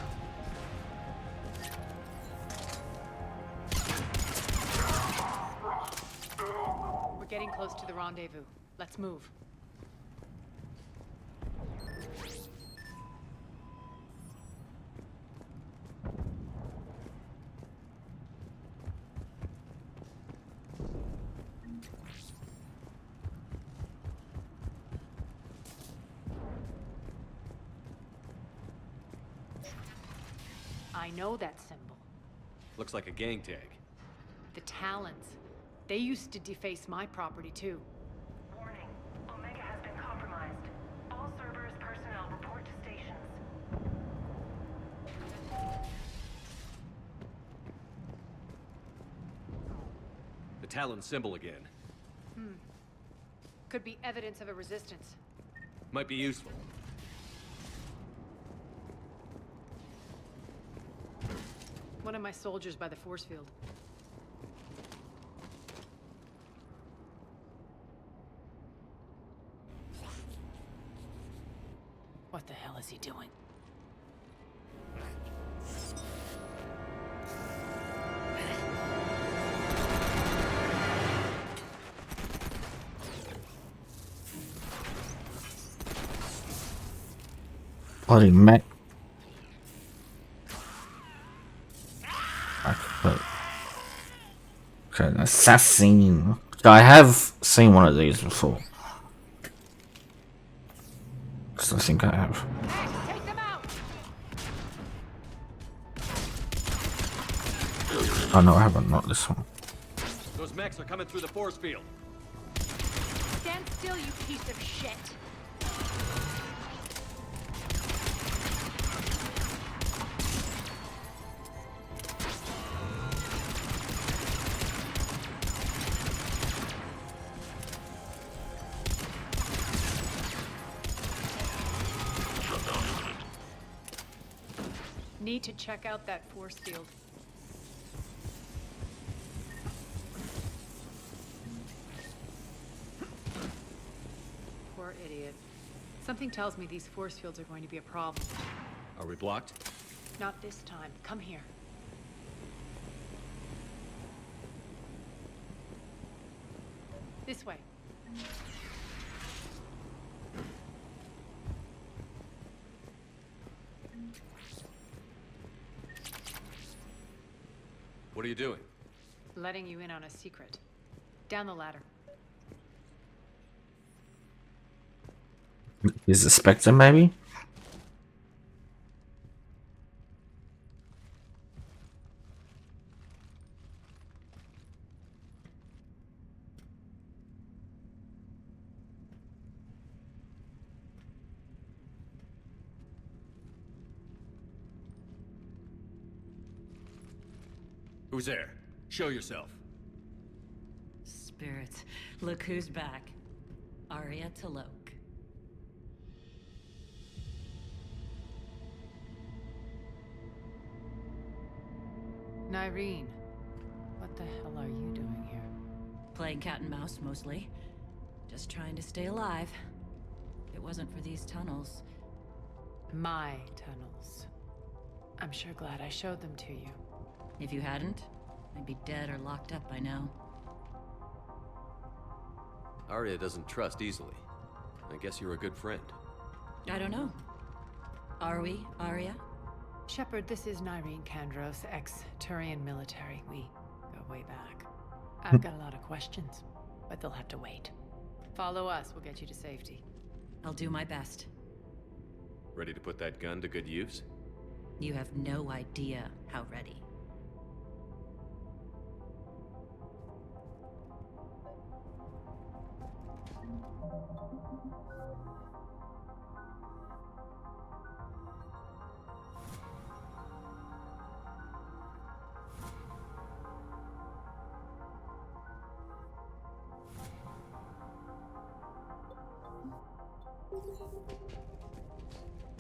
We're getting close to the rendezvous. Let's move. I know that symbol. Looks like a gang tag. The Talons. They used to deface my property too. Warning. Omega has been compromised. All Cerberus personnel report to stations. The Talon symbol again. Could be evidence of a resistance. Might be useful. One of my soldiers by the force field. What the hell is he doing? Bloody mech. Okay, an assassin. I have seen one of these before. Because I think I have. Take them out! Oh no, I haven't. Not this one. Those mechs are coming through the force field. Stand still, you piece of shit! Need to check out that force field. Poor idiot. Something tells me these force fields are going to be a problem. Are we blocked? Not this time. Come here. This way. What are you doing? Letting you in on a secret. Down the ladder. Is the Spectre maybe? Who's there? Show yourself. Spirits, look who's back. Aria Taloke. Nyreen, what the hell are you doing here? Playing cat and mouse, mostly. Just trying to stay alive. If it wasn't for these tunnels. My tunnels. I'm sure glad I showed them to you. If you hadn't, I'd be dead or locked up by now. Aria doesn't trust easily. I guess you're a good friend. I don't know. Are we, Aria? Shepard, this is Nyreen Kandros, ex-Turian military. We go way back. I've got a lot of questions, but they'll have to wait. Follow us, we'll get you to safety. I'll do my best. Ready to put that gun to good use? You have no idea how ready.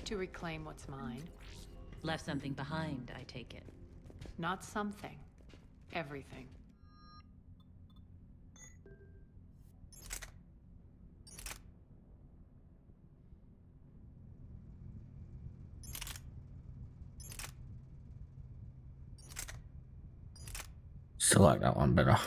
To reclaim what's mine. Left something behind, I take it. Not something. Everything. Still like that one better.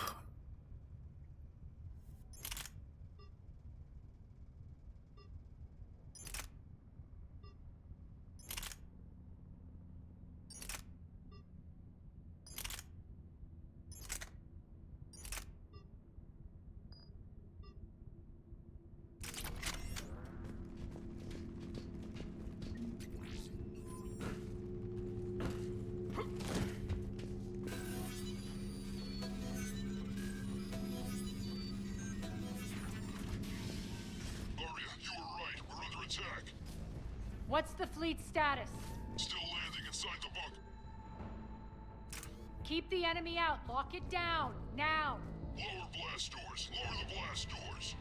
What's the fleet's status? Still landing inside the bunker. Keep the enemy out. Lock it down. Now. Lower blast doors. Lower the blast doors.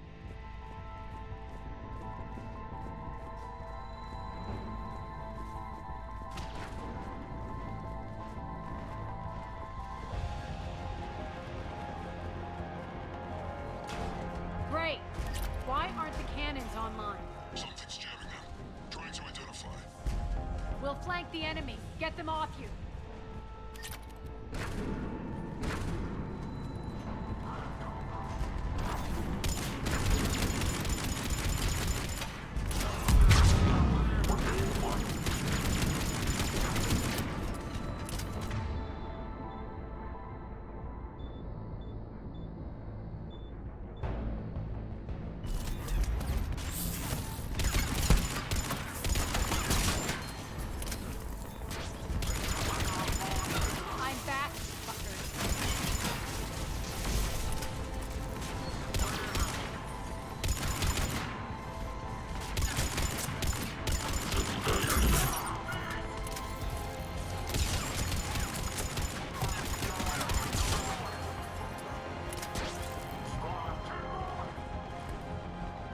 Great. Why aren't the cannons online? Something's jamming them. Trying to identify. We'll flank the enemy. Get them off you. I'm back, fuckers.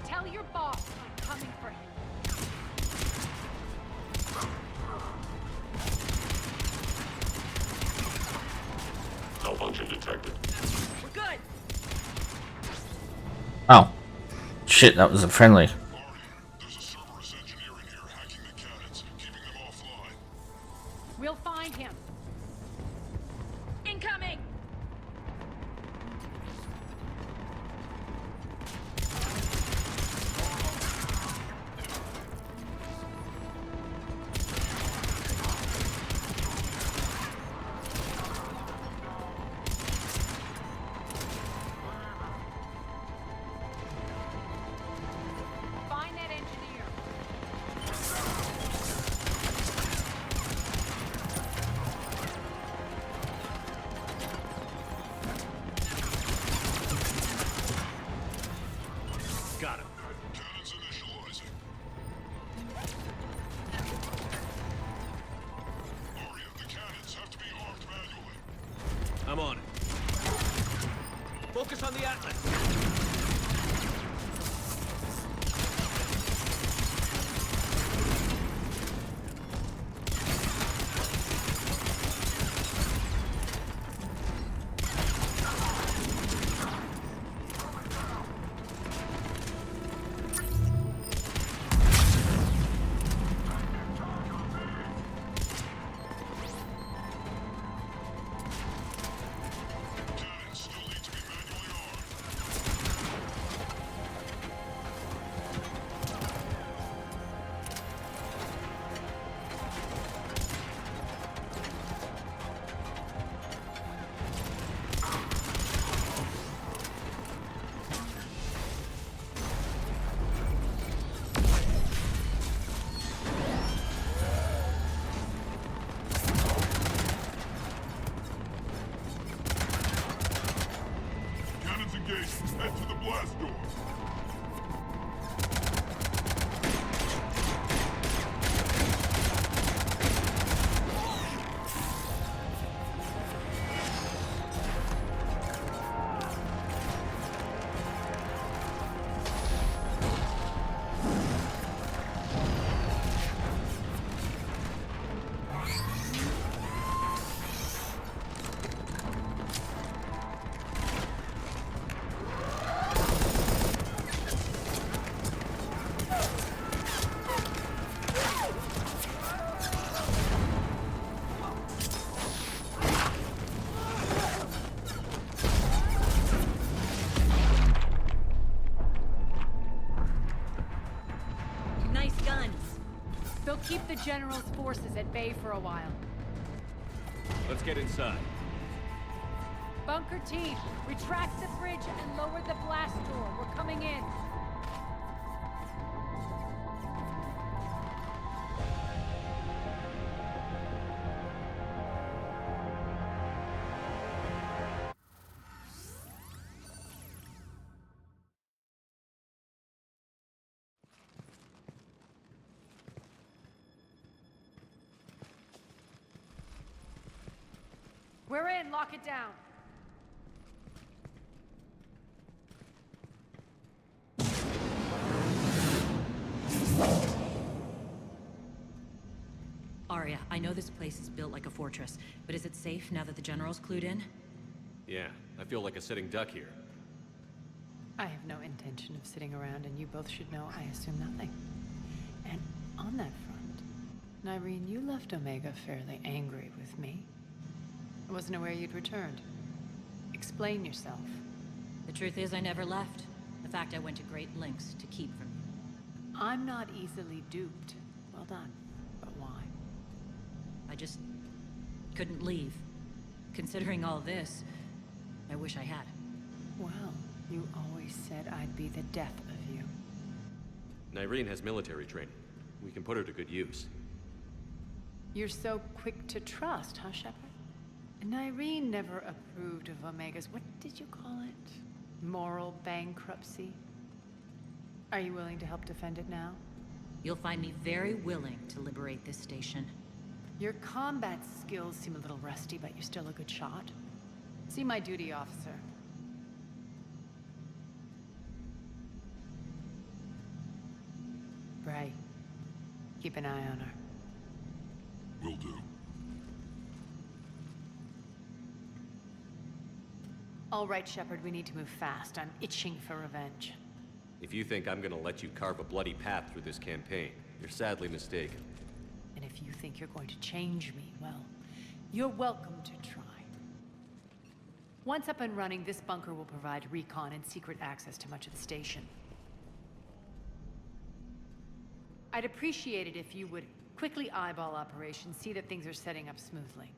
Tell your boss I'm coming for him. Malfunction detected. We're good. Oh. Shit, that was a friendly. Aria, there's a Cerberus engineer in here hacking the cannons, keeping them offline. We'll find him. Incoming! Find that engineer. Got him. Cannons initializing. Aria, the cannons have to be armed manually. I'm on it. Focus on the Atlas. Cannons still need to be manually armed. Cannons engaged. Head to the blast door. Nice guns. They'll keep the General's forces at bay for a while. Let's get inside. Bunker team, retract the bridge and lower the blast door. We're coming in. We're in. Lock it down. Aria, I know this place is built like a fortress, but is it safe now that the General's clued in? Yeah, I feel like a sitting duck here. I have no intention of sitting around, and you both should know I assume nothing. And on that front, Nyreen, you left Omega fairly angry with me. I wasn't aware you'd returned. Explain yourself. The truth is, I never left. The fact I went to great lengths to keep from you. I'm not easily duped. Well done. But why? I just couldn't leave. Considering all this, I wish I had. Well, you always said I'd be the death of you. Nyreen has military training. We can put her to good use. You're so quick to trust, huh, Shepard? Nyreen never approved of Omega's, what did you call it? Moral bankruptcy? Are you willing to help defend it now? You'll find me very willing to liberate this station. Your combat skills seem a little rusty, but you're still a good shot. See my duty officer. Bray, keep an eye on her. Will do. All right, Shepard, we need to move fast. I'm itching for revenge. If you think I'm gonna let you carve a bloody path through this campaign, you're sadly mistaken. And if you think you're going to change me, well, you're welcome to try. Once up and running, this bunker will provide recon and secret access to much of the station. I'd appreciate it if you would quickly eyeball operations, see that things are setting up smoothly.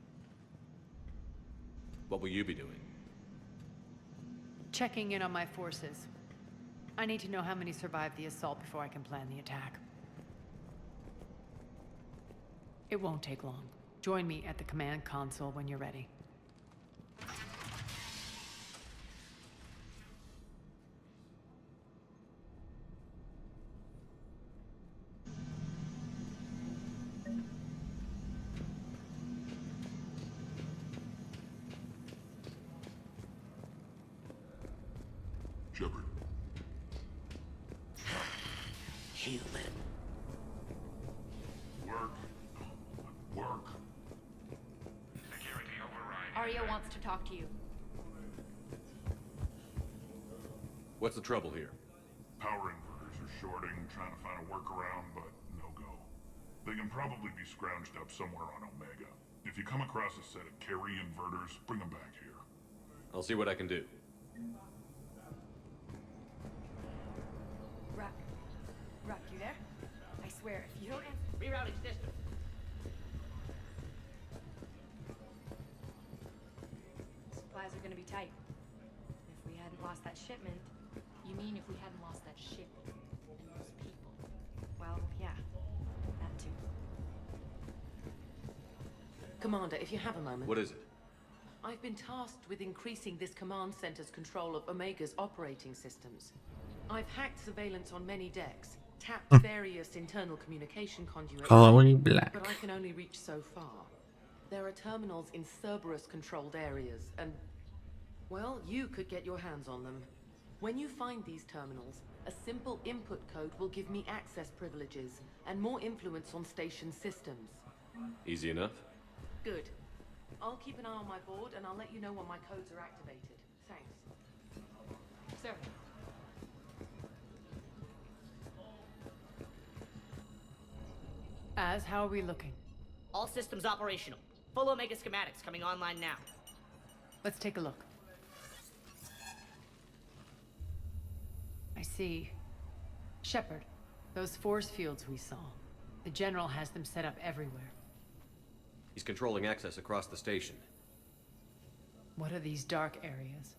What will you be doing? Checking in on my forces. I need to know how many survived the assault before I can plan the attack. It won't take long. Join me at the command console when you're ready. Shepard. Human. Work. Work. Security override. Aria wants to talk to you. What's the trouble here? Power inverters are shorting, trying to find a workaround, but no go. They can probably be scrounged up somewhere on Omega. If you come across a set of carry inverters, bring them back here. I'll see what I can do. Ruck, you there? I swear, if you don't answer... Rerouting system. Supplies are gonna be tight. If we hadn't lost that shipment... You mean if we hadn't lost that ship and those people? Well, yeah. That too. Commander, if you have a moment. What is it? I've been tasked with increasing this command center's control of Omega's operating systems. I've hacked surveillance on many decks, tapped various internal communication conduits, Color me black. but I can only reach so far. There are terminals in Cerberus-controlled areas, and, well, you could get your hands on them. When you find these terminals, a simple input code will give me access privileges and more influence on station systems. Easy enough? Good. I'll keep an eye on my board, and I'll let you know when my codes are activated. Thanks. Sir. How are we looking? All systems operational. Full Omega schematics coming online now. Let's take a look. I see. Shepard, those force fields we saw. The General has them set up everywhere. He's controlling access across the station. What are these dark areas?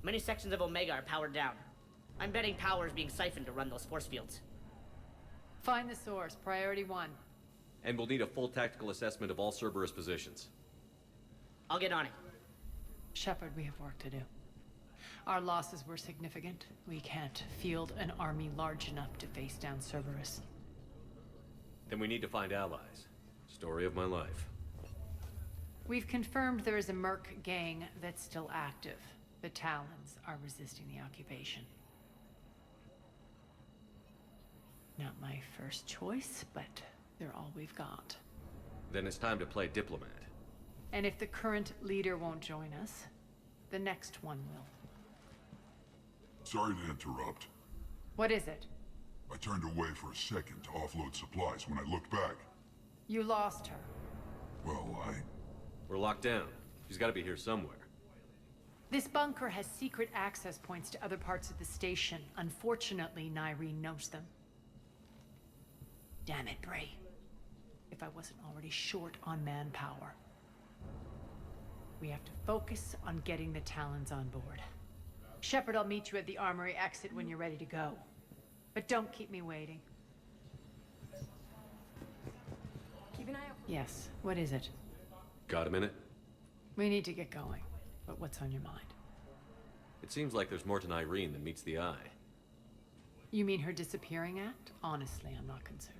Many sections of Omega are powered down. I'm betting power is being siphoned to run those force fields. Find the source, priority 1. And we'll need a full tactical assessment of all Cerberus positions. I'll get on it. Shepard, we have work to do. Our losses were significant. We can't field an army large enough to face down Cerberus. Then we need to find allies. Story of my life. We've confirmed there is a merc gang that's still active. The Talons are resisting the occupation. Not my first choice, but they're all we've got. Then it's time to play diplomat. And if the current leader won't join us, the next one will. Sorry to interrupt. What is it? I turned away for a second to offload supplies. When I looked back, You lost her. well, We're locked down. She's got to be here somewhere. This bunker has secret access points to other parts of the station. Unfortunately, Nyreen knows them. Damn it, Bray. If I wasn't already short on manpower. We have to focus on getting the Talons on board. Shepard, I'll meet you at the armory exit when you're ready to go. But don't keep me waiting. Keep an eye out. Yes, what is it? Got a minute? We need to get going. But what's on your mind? It seems like there's more to Nyreen than meets the eye. You mean her disappearing act? Honestly, I'm not concerned.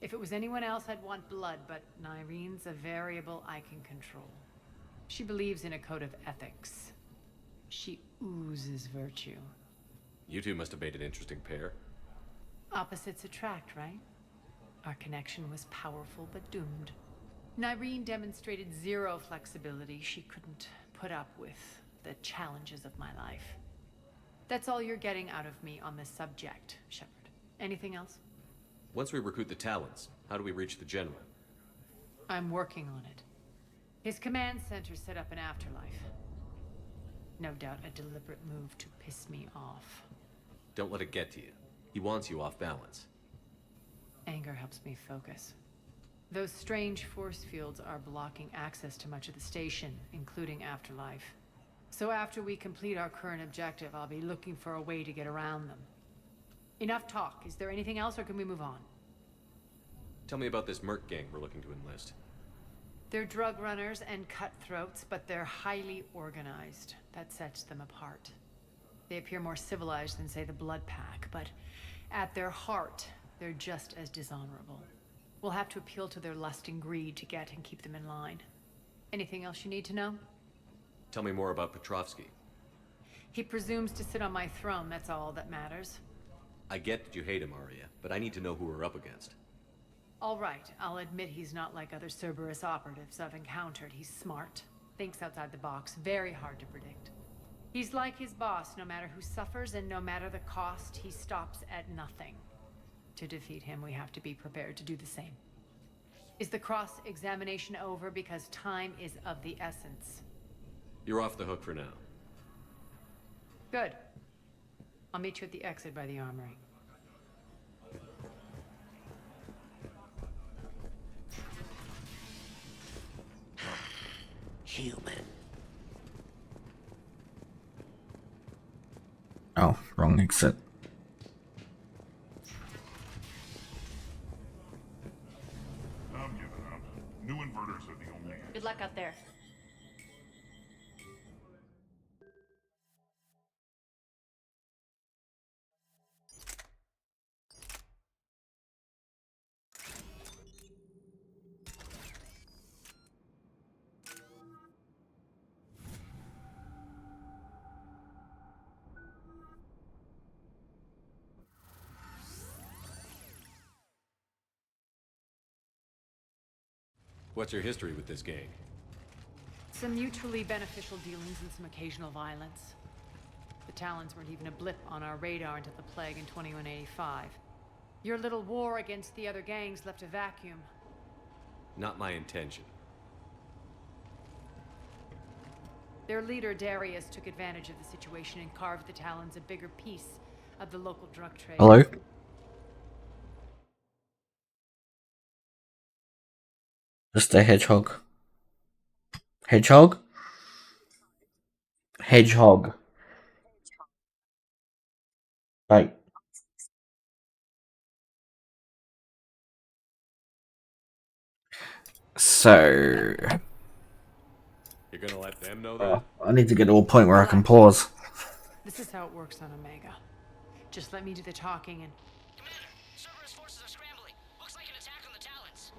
If it was anyone else, I'd want blood, but Nyreen's a variable I can control. She believes in a code of ethics. She oozes virtue. You two must have made an interesting pair. Opposites attract, right? Our connection was powerful but doomed. Nyreen demonstrated zero flexibility. She couldn't put up with the challenges of my life. That's all you're getting out of me on this subject, Shepard. Anything else? Once we recruit the Talons, how do we reach the General? I'm working on it. His command center set up an afterlife. No doubt a deliberate move to piss me off. Don't let it get to you. He wants you off balance. Anger helps me focus. Those strange force fields are blocking access to much of the station, including Afterlife. So after we complete our current objective, I'll be looking for a way to get around them. Enough talk. Is there anything else, or can we move on? Tell me about this merc gang we're looking to enlist. They're drug runners and cutthroats, but they're highly organized. That sets them apart. They appear more civilized than, say, the Blood Pack, but at their heart, they're just as dishonorable. We'll have to appeal to their lust and greed to get and keep them in line. Anything else you need to know? Tell me more about Petrovsky. He presumes to sit on my throne, that's all that matters. I get that you hate him, Aria, but I need to know who we're up against. All right, I'll admit he's not like other Cerberus operatives I've encountered. He's smart, thinks outside the box, very hard to predict. He's like his boss, no matter who suffers and no matter the cost, he stops at nothing. To defeat him, we have to be prepared to do the same. Is the cross-examination over? Because time is of the essence. You're off the hook for now. Good. I'll meet you at the exit by the armory. Human. Oh, wrong exit. I'm giving up. New inverters are the only... Good luck out there. What's your history with this gang? Some mutually beneficial dealings and some occasional violence. The Talons weren't even a blip on our radar until the plague in 2185. Your little war against the other gangs left a vacuum. Not my intention. Their leader, Darius, took advantage of the situation and carved the Talons a bigger piece of the local drug trade. Hello? Just a hedgehog. Hedgehog? Hedgehog. Right. So... You're gonna let them know that? I need to get to a point where I can pause. This is how it works on Omega. Just let me do the talking and... Commander, Cerberus forces are scrambling. Looks like an attack on the Talons.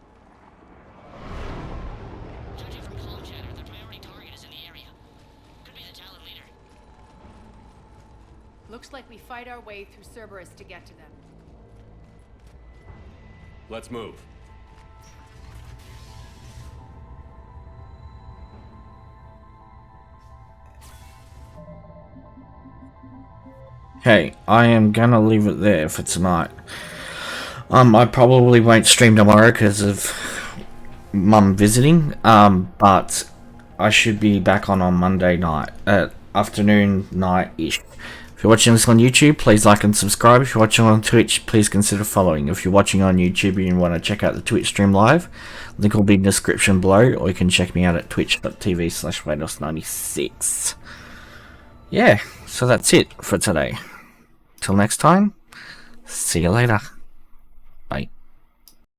Judging from Looks like we fight our way through Cerberus to get to them. Let's move. Okay, I am gonna leave it there for tonight. I probably won't stream tomorrow because of Mum visiting. But I should be back on Monday night, afternoon, night-ish. If you're watching this on YouTube, please like and subscribe. If you're watching on Twitch, please consider following. If you're watching on YouTube and you want to check out the Twitch stream live, link will be in the description below, or you can check me out at twitch.tv/Wados96. Yeah, so that's it for today. Till next time, see you later.